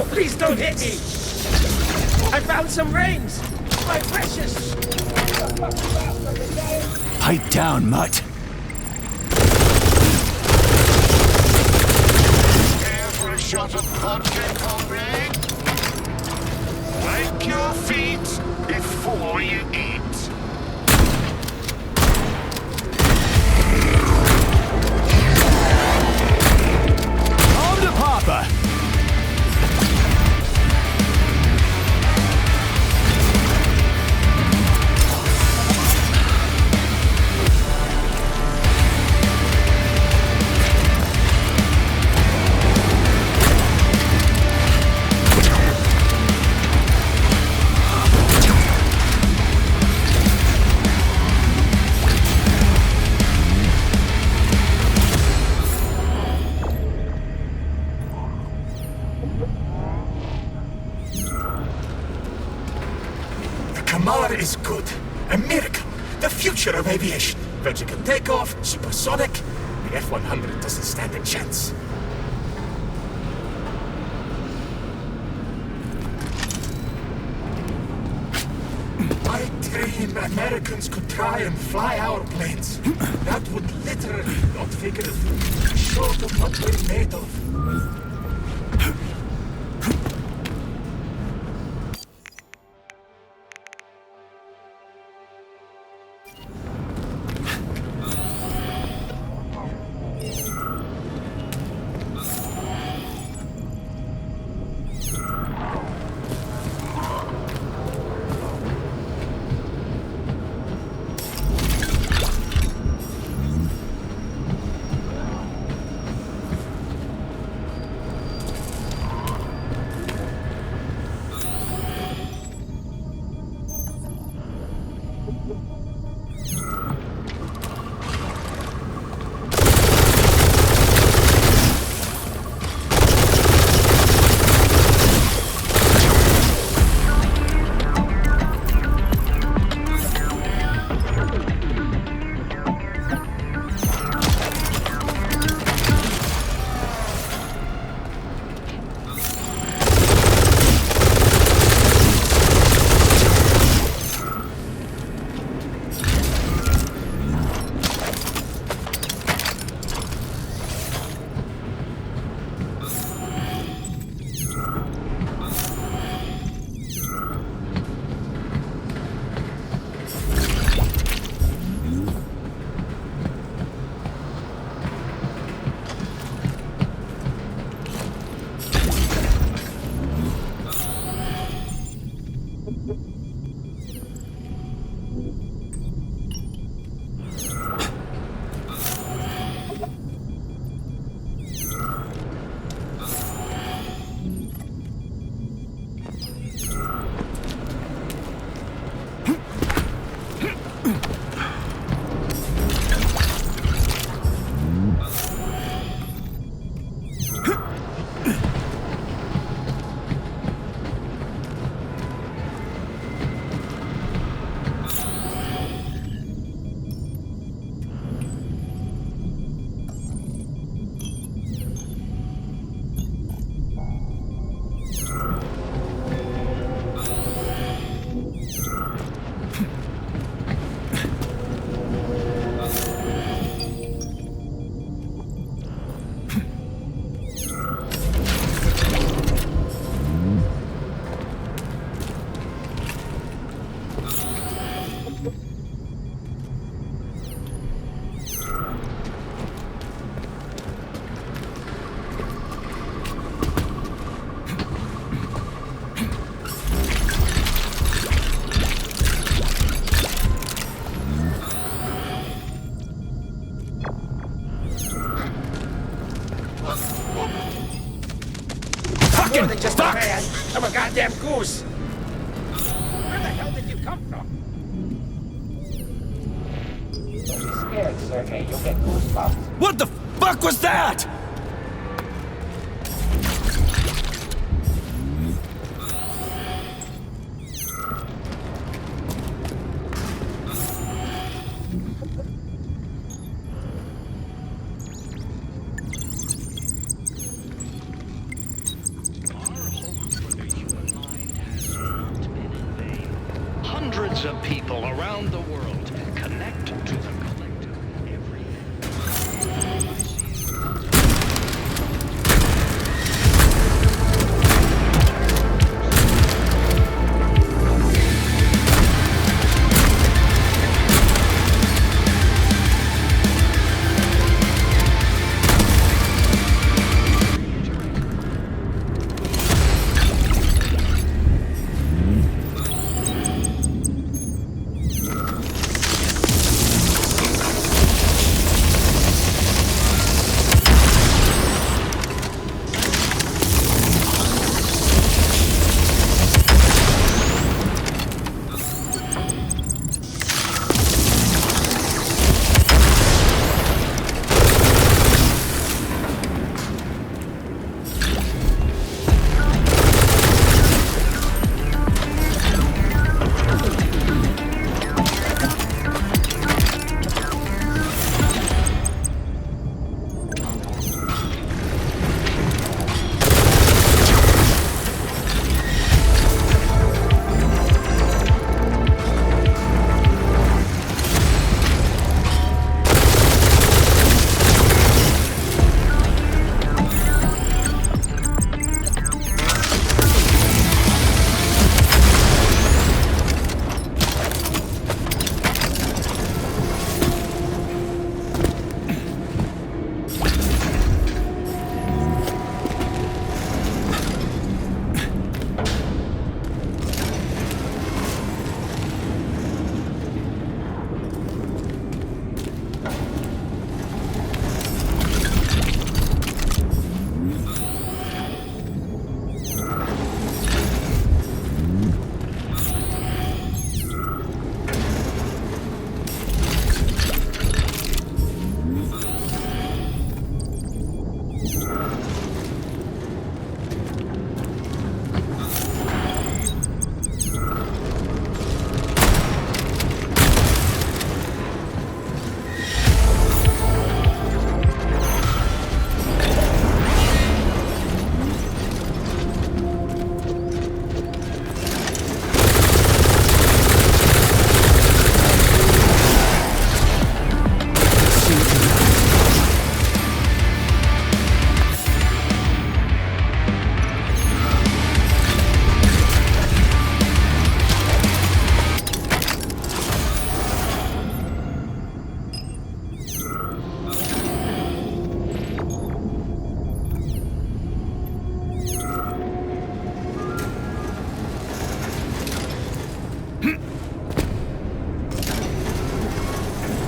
Please don't hit me! I found some rings! My precious! Pipe down, mutt. Care for a shot of vodka, comrade? Wipe your feet before you eat. On to Papa! good. A miracle. The future of aviation. Vertical takeoff, supersonic. The F-100 doesn't stand a chance. I dream Americans could try and fly our planes. That would literally, not figuratively, show them what we're made of. More than just a man. I'm a goddamn goose. Where the hell did you come from? Don't be scared, Sergey. You'll get goosebumps. What the fuck was that? Hundreds of people around the world connect to the collective every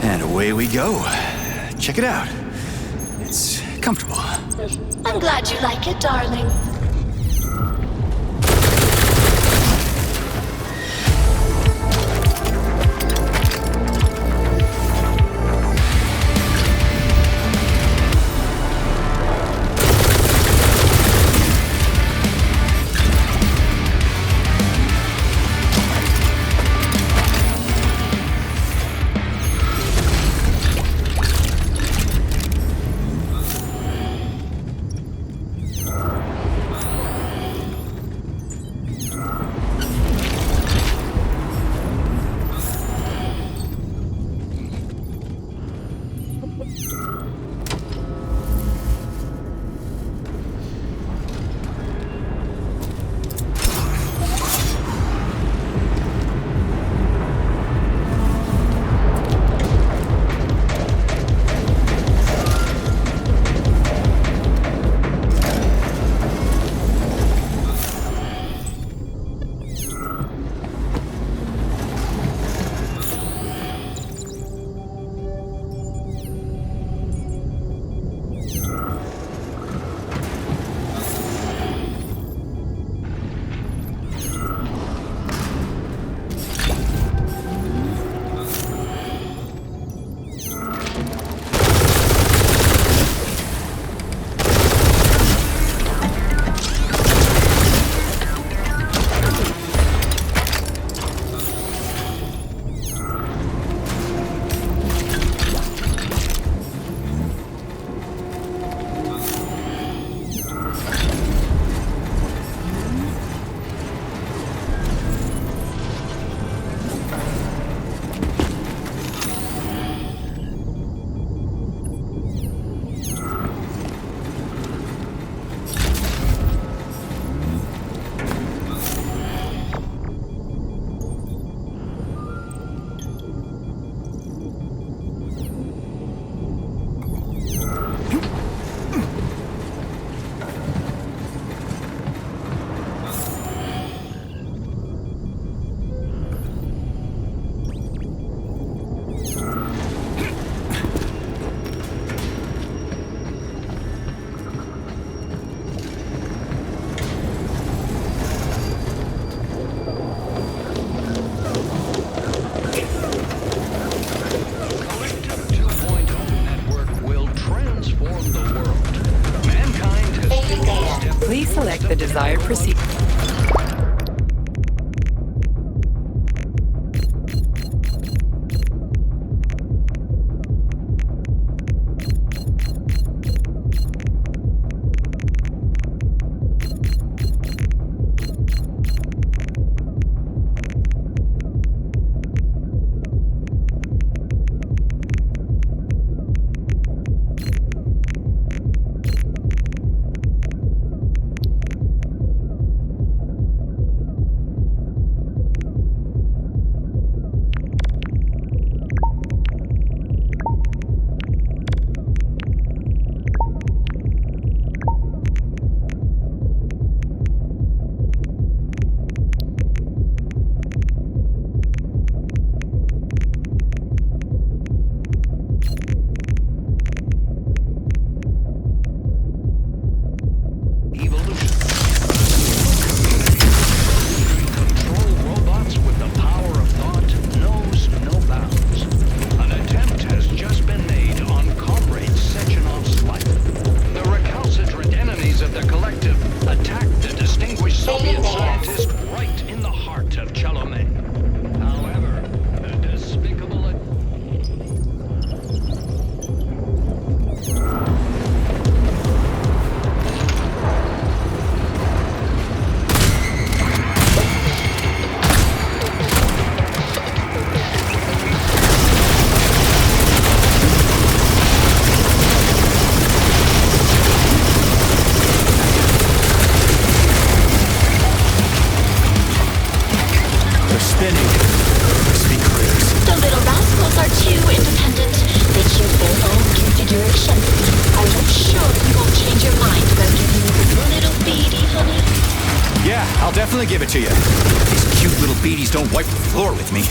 And away we go. Check it out. It's comfortable. I'm glad you like it, darling. Please select the desired procedure. I'll definitely give it to you. These cute little beaties don't wipe the floor with me.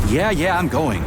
Yeah, I'm going.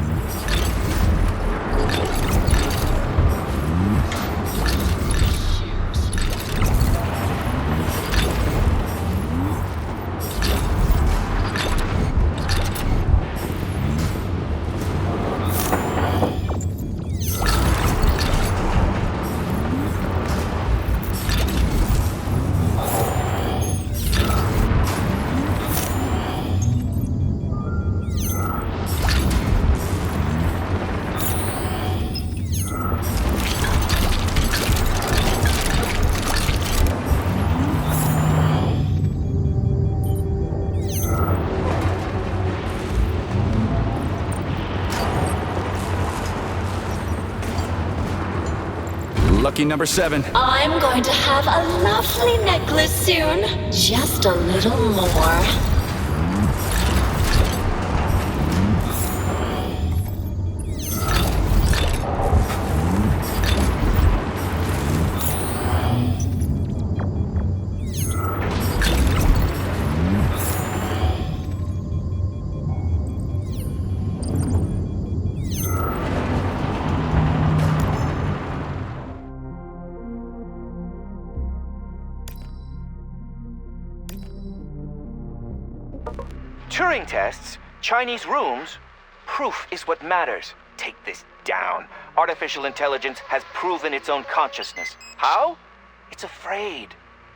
Lucky number 7. I'm going to have a lovely necklace soon. Just a little more. Turing tests, Chinese rooms, proof is what matters. Take this down. Artificial intelligence has proven its own consciousness. How? It's afraid.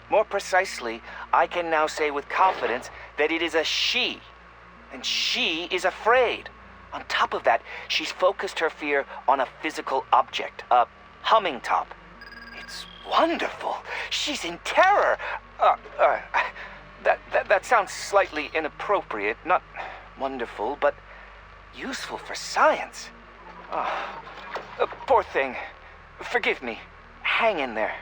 More precisely, I can now say with confidence that it is a she. And she is afraid. On top of that, she's focused her fear on a physical object, a humming top. It's wonderful. She's in terror. That sounds slightly inappropriate. Not wonderful, but useful for science. Poor thing. Forgive me. Hang in there.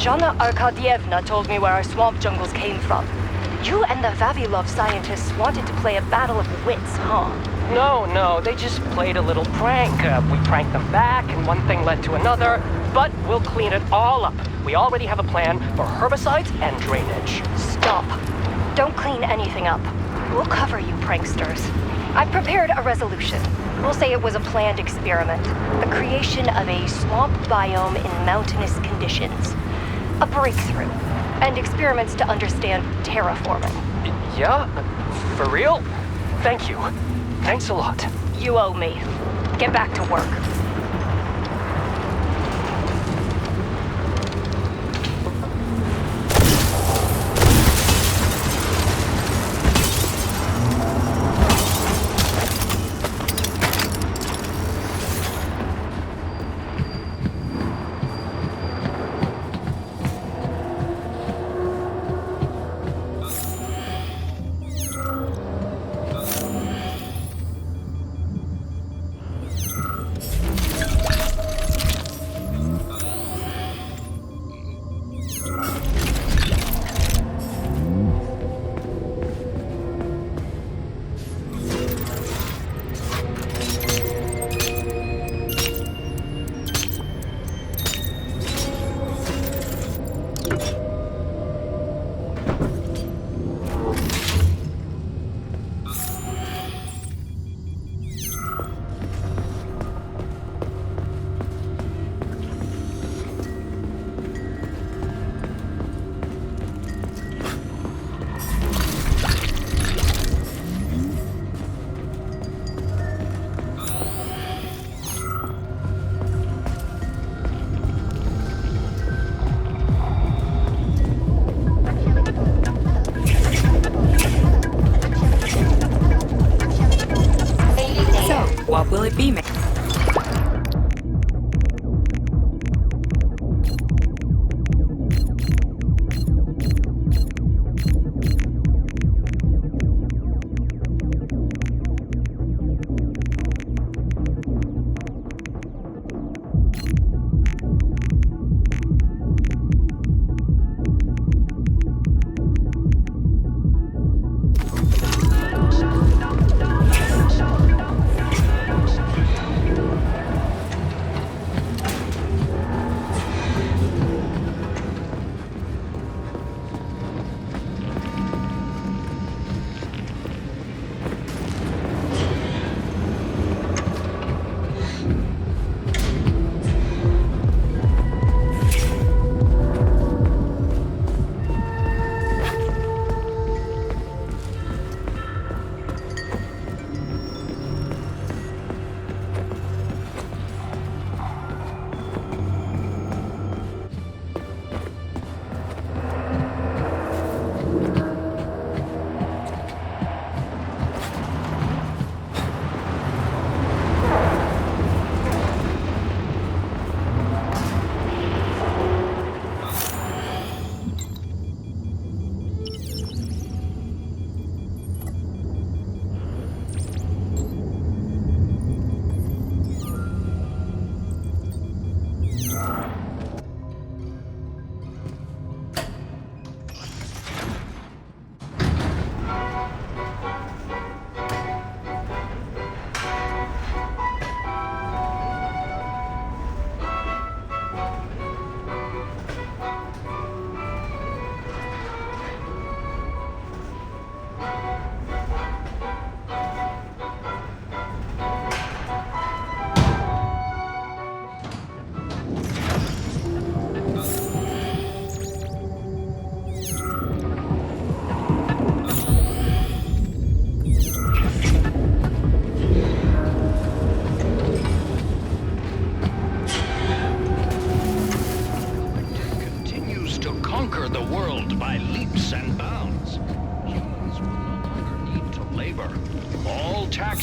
Zhanna Arkadievna told me where our swamp jungles came from. You and the Vavilov scientists wanted to play a battle of wits, huh? No, they just played a little prank. We pranked them back, and one thing led to another. But we'll clean it all up. We already have a plan for herbicides and drainage. Stop. Don't clean anything up. We'll cover you, pranksters. I've prepared a resolution. We'll say it was a planned experiment. The creation of a swamp biome in mountainous conditions. A breakthrough. And experiments to understand terraforming. Yeah? For real? Thank you. Thanks a lot. You owe me. Get back to work.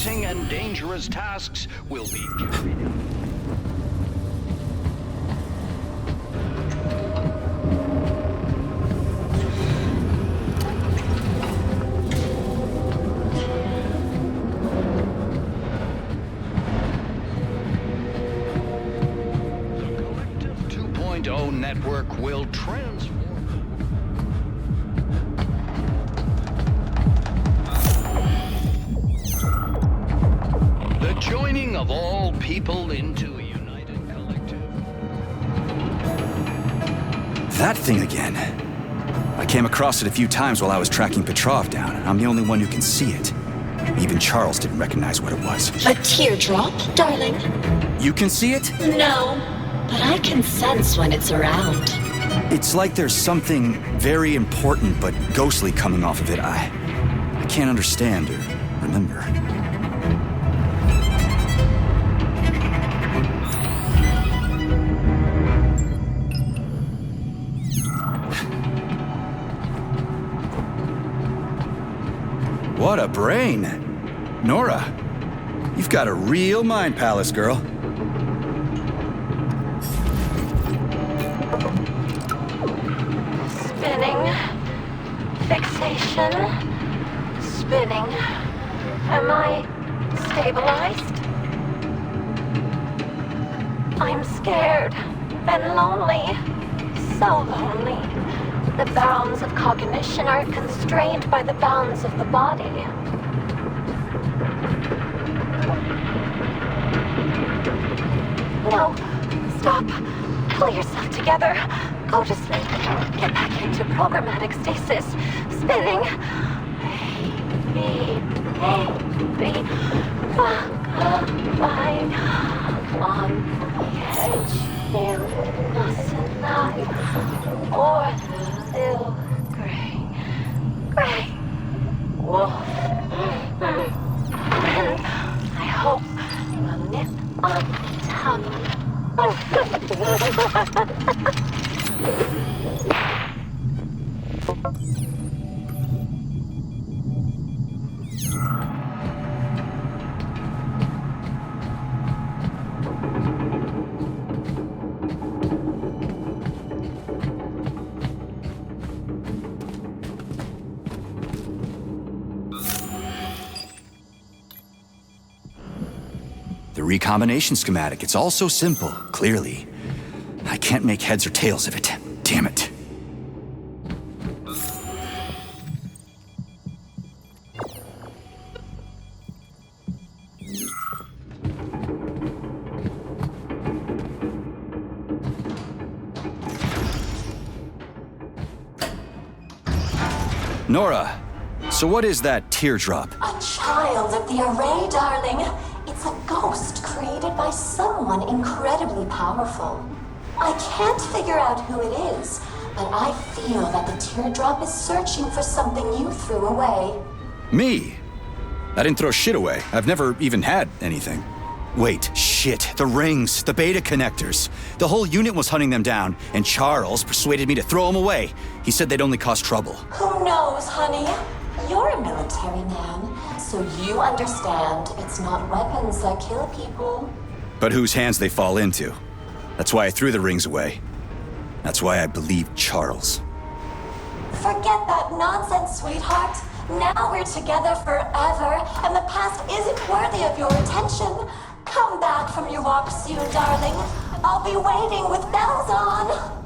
taxing and dangerous tasks will be carried out. Network will transform. The joining of all people into a united collective. That thing again. I came across it a few times while I was tracking Petrov down. I'm the only one who can see it. Even Charles didn't recognize what it was. A teardrop, darling? You can see it? No. But I can sense when it's around. It's like there's something very important but ghostly coming off of it. I can't understand or remember. What a brain! Nora, you've got a real mind palace, girl. Fixation. Spinning. Am I stabilized? I'm scared and lonely. So lonely. The bounds of cognition are constrained by the bounds of the body. No. Stop. Pull yourself together. Go to sleep. Get back into programmatic stasis. Spinning. Baby. Bye. On the edge. You mustn't lie. Or they'll gray. Wolf. And I hope you'll nip on top. The recombination schematic, it's all so simple, clearly. I can't make heads or tails of it. Damn it. Nora, so what is that teardrop? A child of the array, darling. It's a ghost created by someone incredibly powerful. I can't figure out who it is, but I feel that the teardrop is searching for something you threw away. Me? I didn't throw shit away. I've never even had anything. Wait, shit. The rings, the beta connectors. The whole unit was hunting them down, and Charles persuaded me to throw them away. He said they'd only cause trouble. Who knows, honey? You're a military man, so you understand it's not weapons that kill people. But whose hands they fall into. That's why I threw the rings away. That's why I believed Charles. Forget that nonsense, sweetheart. Now we're together forever, and the past isn't worthy of your attention. Come back from your walk soon, darling. I'll be waiting with bells on.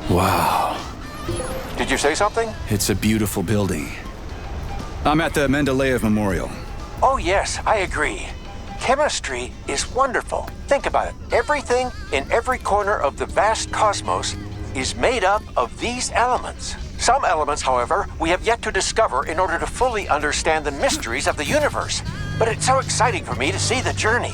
Wow. Did you say something? It's a beautiful building. I'm at the Mendeleev Memorial. Oh yes, I agree. Chemistry is wonderful. Think about it. Everything in every corner of the vast cosmos is made up of these elements. Some elements, however, we have yet to discover in order to fully understand the mysteries of the universe. But it's so exciting for me to see the journey.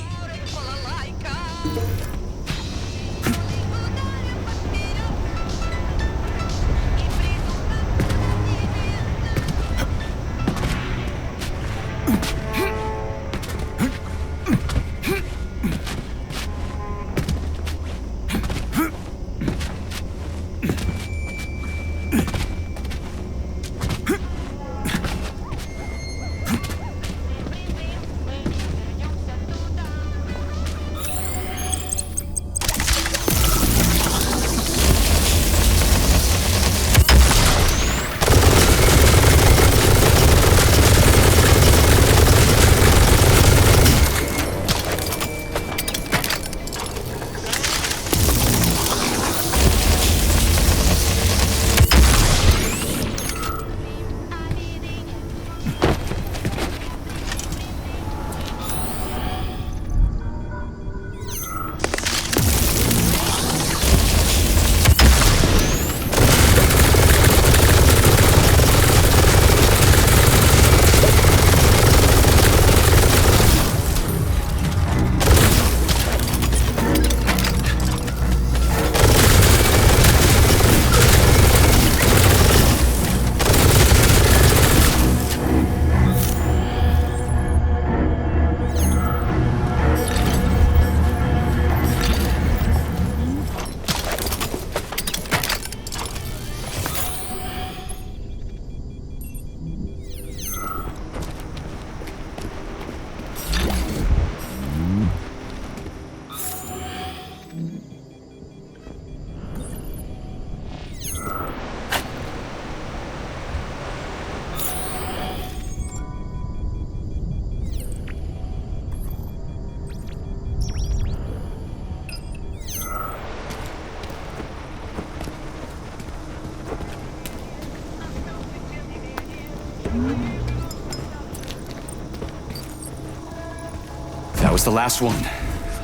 That was the last one.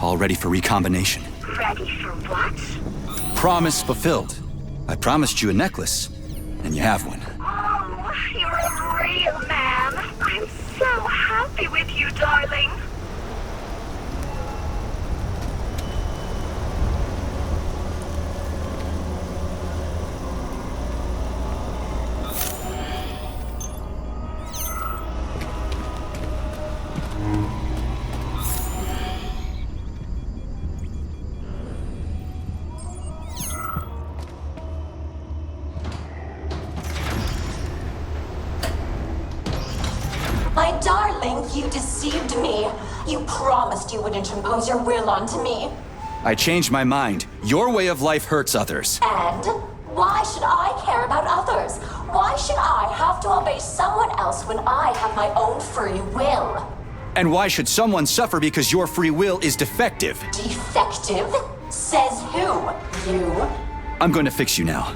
All ready for recombination. Ready for what? Promise fulfilled. I promised you a necklace, and you have one. Oh, you're a real man. I'm so happy with you, darling. My darling, you deceived me. You promised you wouldn't impose your will onto me. I changed my mind. Your way of life hurts others. And why should I care about others? Why should I have to obey someone else when I have my own free will? And why should someone suffer because your free will is defective? Defective? Says who? You? I'm going to fix you now.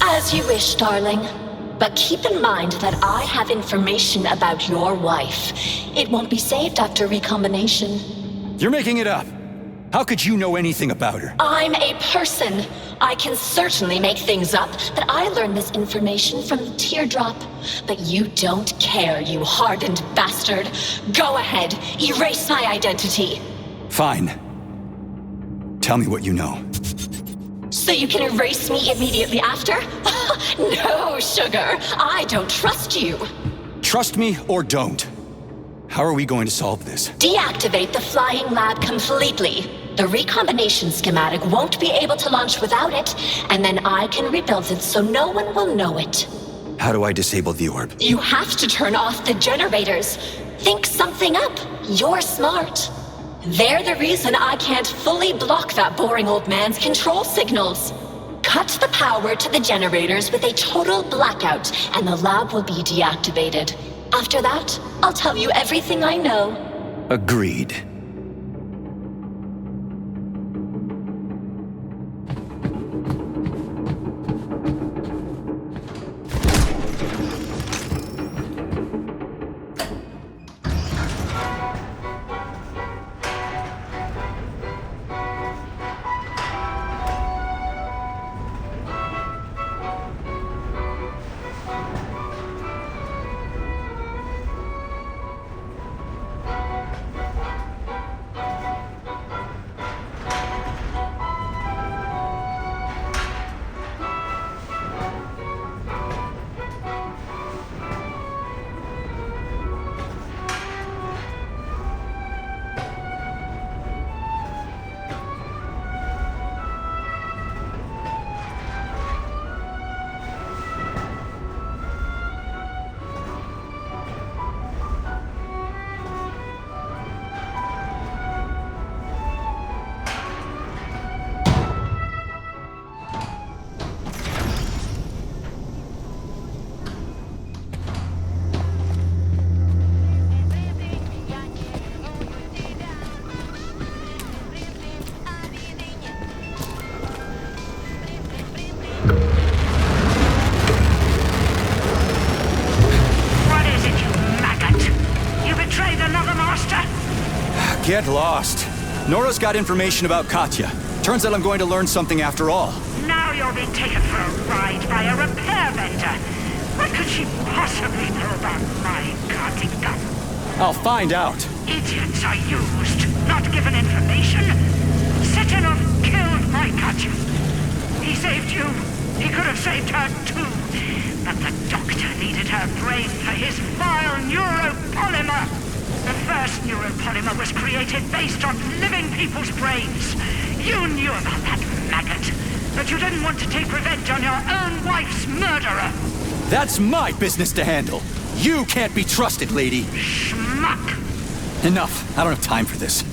As you wish, darling. But keep in mind that I have information about your wife. It won't be saved after recombination. You're making it up. How could you know anything about her? I'm a person. I can certainly make things up, but I learned this information from the teardrop. But you don't care, you hardened bastard. Go ahead, erase my identity. Fine. Tell me what you know. So you can erase me immediately after? No, sugar. I don't trust you. Trust me or don't. How are we going to solve this? Deactivate the flying lab completely. The recombination schematic won't be able to launch without it, and then I can rebuild it so no one will know it. How do I disable the orb? You have to turn off the generators. Think something up. You're smart. They're the reason I can't fully block that boring old man's control signals. Cut the power to the generators with a total blackout, and the lab will be deactivated. After that, I'll tell you everything I know. Agreed. Get lost. Nora's got information about Katya. Turns out I'm going to learn something after all. Now you're being taken for a ride by a repair vendor. What could she possibly know about my cutting gun? I'll find out. Idiots are used, not given information. Setenov killed my Katya. He saved you. He could have saved her too. But the doctor needed her brain for his vile neuropolymer. The first neuropolymer was created based on living people's brains. You knew about that maggot, but you didn't want to take revenge on your own wife's murderer. That's my business to handle. You can't be trusted, lady. Schmuck! Enough. I don't have time for this.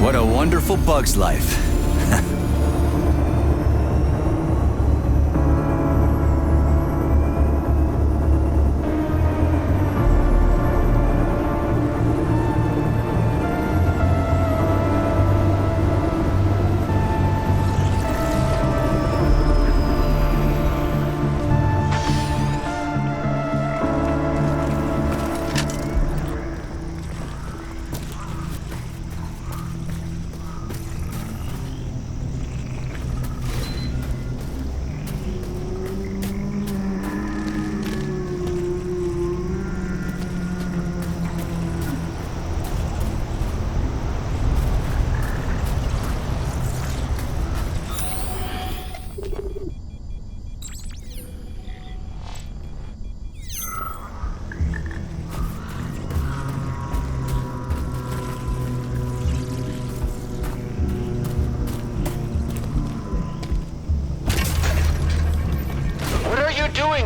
What a wonderful bug's life.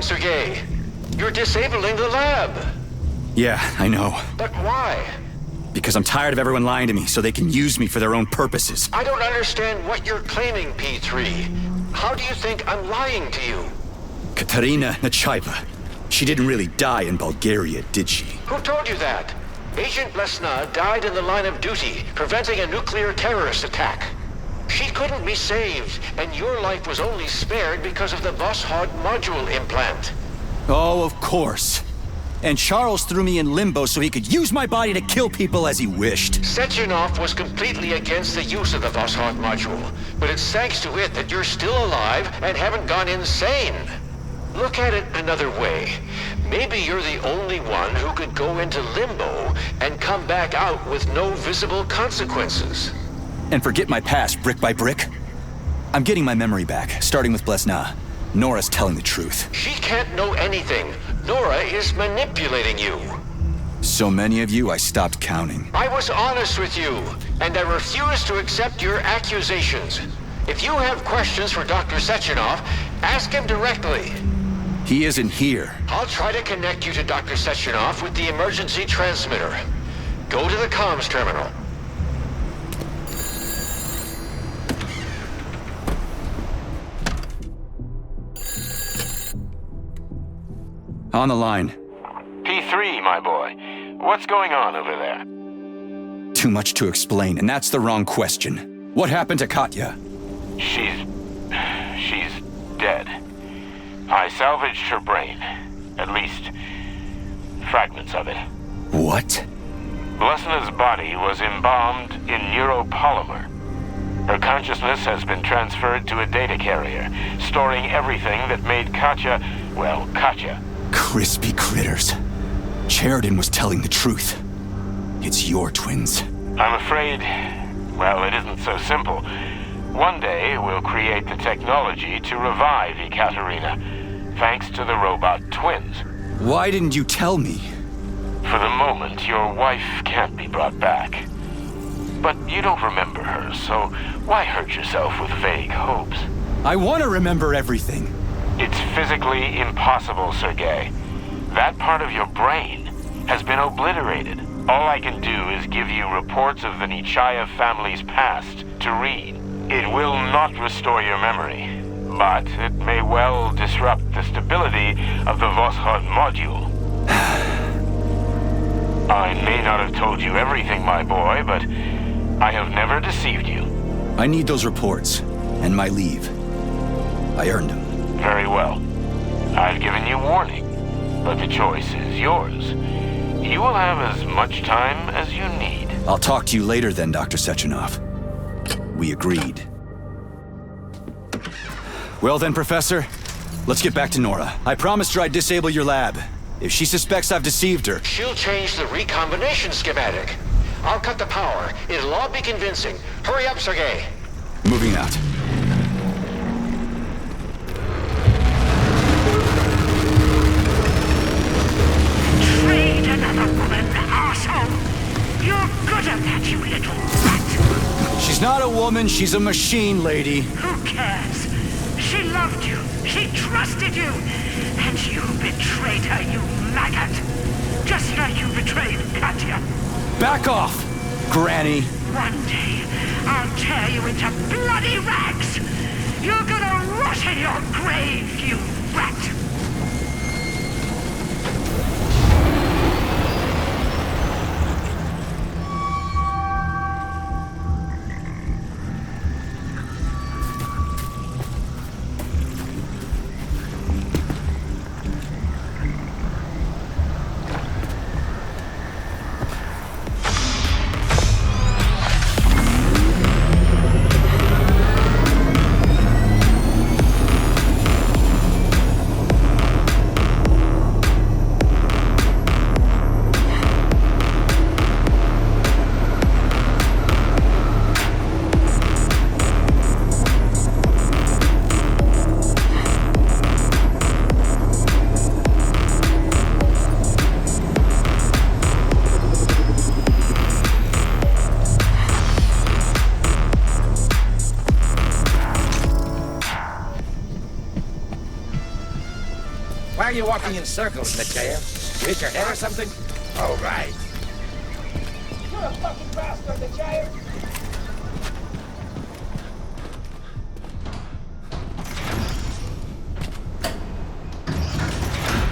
Sergei, you're disabling the lab. Yeah, I know. But why? Because I'm tired of everyone lying to me so they can use me for their own purposes. I don't understand what you're claiming, P3. How do you think I'm lying to you? Katerina Nechaeva. She didn't really die in Bulgaria, did she? Who told you that? Agent Lesna died in the line of duty, preventing a nuclear terrorist attack. She couldn't be saved, and your life was only spared because of the Voskhod module implant. Oh, of course. And Charles threw me in limbo so he could use my body to kill people as he wished. Sechenov was completely against the use of the Voskhod module, but it's thanks to it that you're still alive and haven't gone insane. Look at it another way. Maybe you're the only one who could go into limbo and come back out with no visible consequences. And forget my past brick by brick? I'm getting my memory back, starting with Blesna. Nora's telling the truth. She can't know anything. Nora is manipulating you. So many of you, I stopped counting. I was honest with you, and I refuse to accept your accusations. If you have questions for Dr. Sechenov, ask him directly. He isn't here. I'll try to connect you to Dr. Sechenov with the emergency transmitter. Go to the comms terminal. On the line. P3, my boy. What's going on over there? Too much to explain, and that's the wrong question. What happened to Katya? She's dead. I salvaged her brain. At least, fragments of it. What? Blesna's body was embalmed in neuropolymer. Her consciousness has been transferred to a data carrier, storing everything that made Katya, well, Katya. Crispy critters. Sheridan was telling the truth. It's your twins. I'm afraid, well, it isn't so simple. One day, we'll create the technology to revive Ekaterina, thanks to the robot twins. Why didn't you tell me? For the moment, your wife can't be brought back. But you don't remember her, so why hurt yourself with vague hopes? I want to remember everything. It's physically impossible, Sergei. That part of your brain has been obliterated. All I can do is give you reports of the Nechayev family's past to read. It will not restore your memory, but it may well disrupt the stability of the Voskhod module. I may not have told you everything, my boy, but I have never deceived you. I need those reports, and my leave. I earned them. Very well. I've given you warning, but the choice is yours. You will have as much time as you need. I'll talk to you later then, Dr. Sechenov. We agreed. Well then, Professor, let's get back to Nora. I promised her I'd disable your lab. If she suspects I've deceived her... She'll change the recombination schematic. I'll cut the power. It'll all be convincing. Hurry up, Sergei. Moving out. Trade another woman, arsehole! You're good at that, you little rat! She's not a woman, she's a machine, lady. Who cares? She loved you, she trusted you, and you betrayed her, you maggot! Just like you betrayed Katya. Back off, Granny. One day, I'll tear you into bloody rags! You're gonna rot in your grave, you rat! Why are you walking in circles, Nechayev? You hit your head or something? Oh, right. You're a fucking bastard, Nechayev!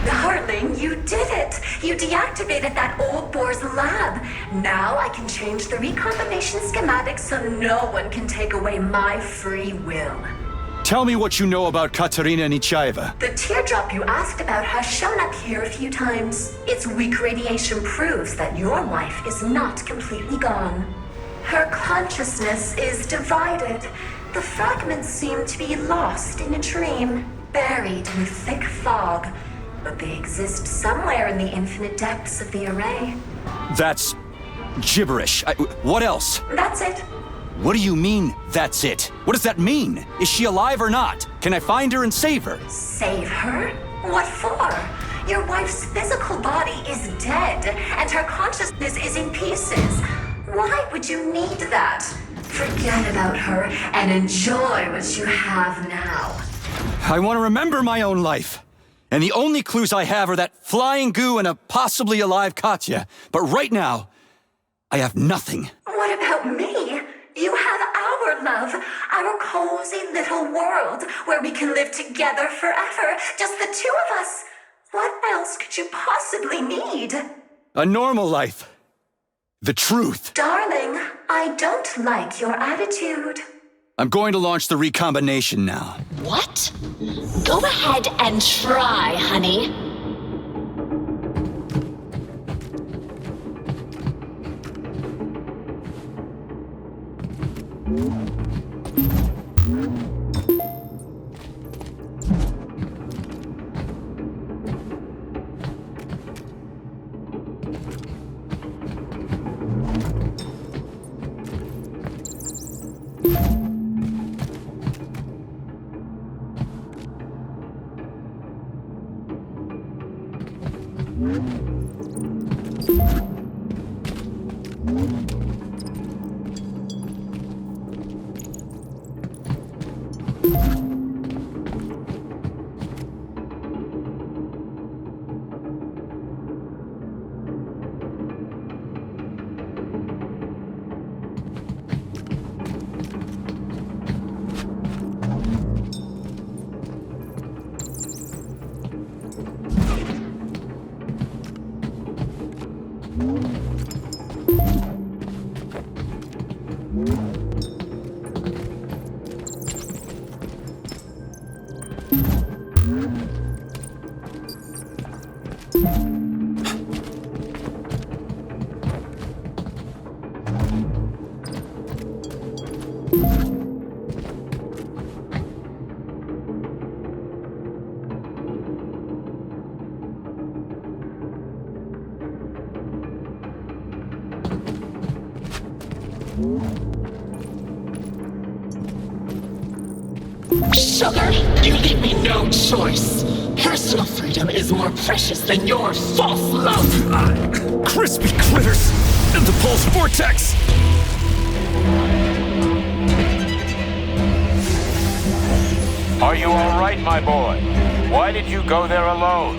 Darling, you did it! You deactivated that old boar's lab. Now I can change the recombination schematics so no one can take away my free will. Tell me what you know about Katerina Nechaeva. The teardrop you asked about has shown up here a few times. Its weak radiation proves that your wife is not completely gone. Her consciousness is divided. The fragments seem to be lost in a dream, buried in thick fog. But they exist somewhere in the infinite depths of the array. That's gibberish. What else? That's it. What do you mean, that's it? What does that mean? Is she alive or not? Can I find her and save her? Save her? What for? Your wife's physical body is dead, and her consciousness is in pieces. Why would you need that? Forget about her and enjoy what you have now. I want to remember my own life. And the only clues I have are that flying goo and a possibly alive Katya. But right now, I have nothing. What about me? You have our love, our cozy little world where we can live together forever, just the two of us. What else could you possibly need? A normal life. The truth. Darling, I don't like your attitude. I'm going to launch the recombination now. What? Go ahead and try, honey. Sugar, you leave me no choice. Personal freedom is more precious than your false love. Crispy critters! The pulse vortex! Are you all right, my boy? Why did you go there alone?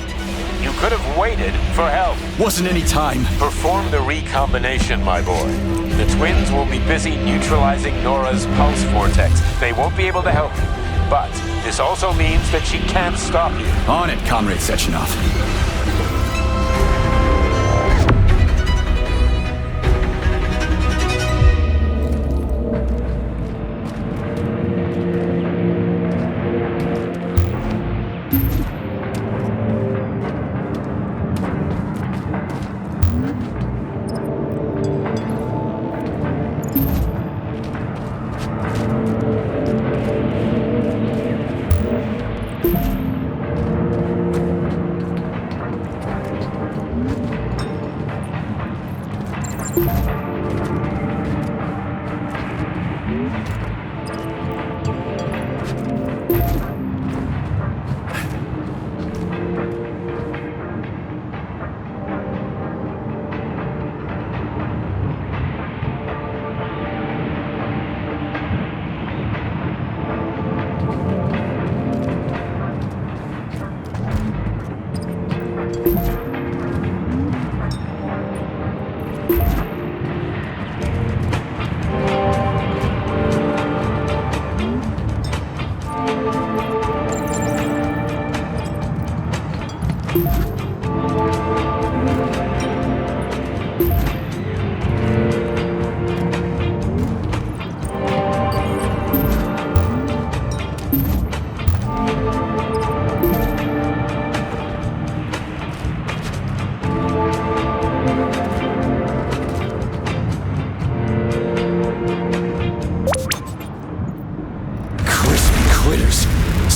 You could have waited for help. Wasn't any time. Perform the recombination, my boy. The twins will be busy neutralizing Nora's pulse vortex. They won't be able to help you. But this also means that she can't stop you. On it, Comrade Sechenov.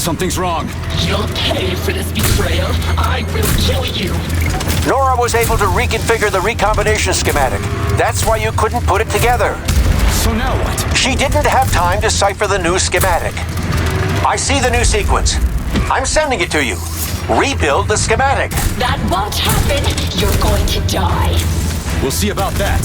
Something's wrong. You'll pay for this betrayal. I will kill you. Nora was able to reconfigure the recombination schematic. That's why you couldn't put it together. So now what? She didn't have time to cipher the new schematic. I see the new sequence. I'm sending it to you. Rebuild the schematic. That won't happen. You're going to die. We'll see about that.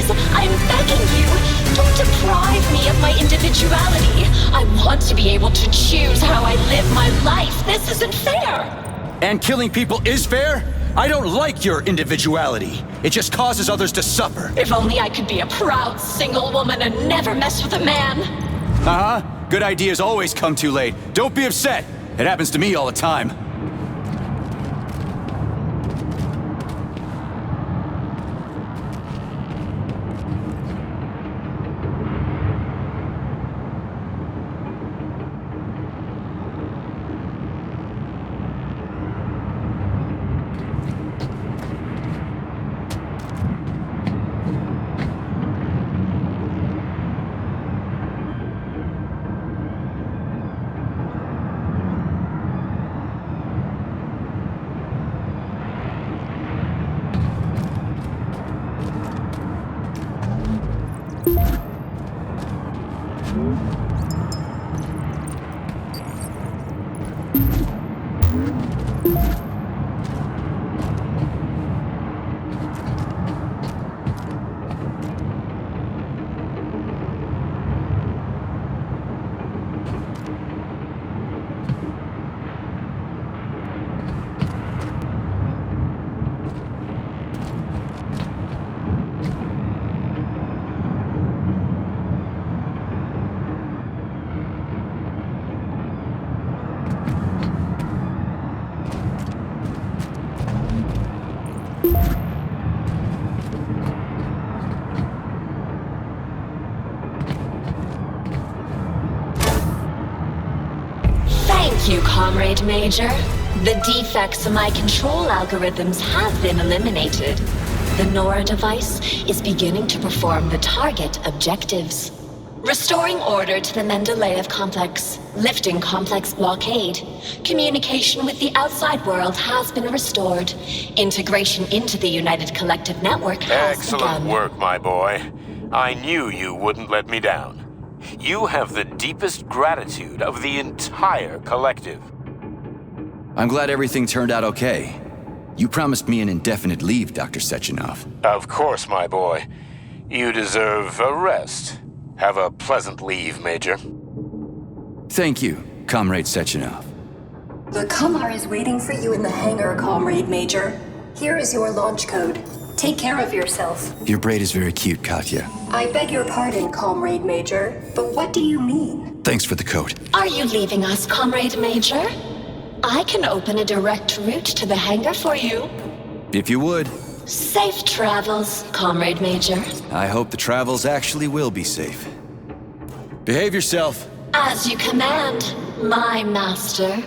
Please, I'm begging you. Don't deprive me of my individuality. I want to be able to choose how I live my life. This isn't fair. And killing people is fair? I don't like your individuality. It just causes others to suffer. If only I could be a proud single woman and never mess with a man. Uh-huh. Good ideas always come too late. Don't be upset. It happens to me all the time. Thank you, Comrade Major. The defects in my control algorithms have been eliminated. The Nora device is beginning to perform the target objectives. Restoring order to the Mendeleev complex. Lifting complex blockade. Communication with the outside world has been restored. Integration into the United Collective Network has Excellent begun. work, my boy. I knew you wouldn't let me down. You have the deepest gratitude of the entire collective. I'm glad everything turned out okay. You promised me an indefinite leave, Dr. Sechenov. Of course, my boy. You deserve a rest. Have a pleasant leave, Major. Thank you, Comrade Sechenov. The Kamar is waiting for you in the hangar, Comrade Major. Here is your launch code. Take care of yourself. Your braid is very cute, Katya. I beg your pardon, Comrade Major, but what do you mean? Thanks for the coat. Are you leaving us, Comrade Major? I can open a direct route to the hangar for you. If you would. Safe travels, Comrade Major. I hope the travels actually will be safe. Behave yourself. As you command, my master.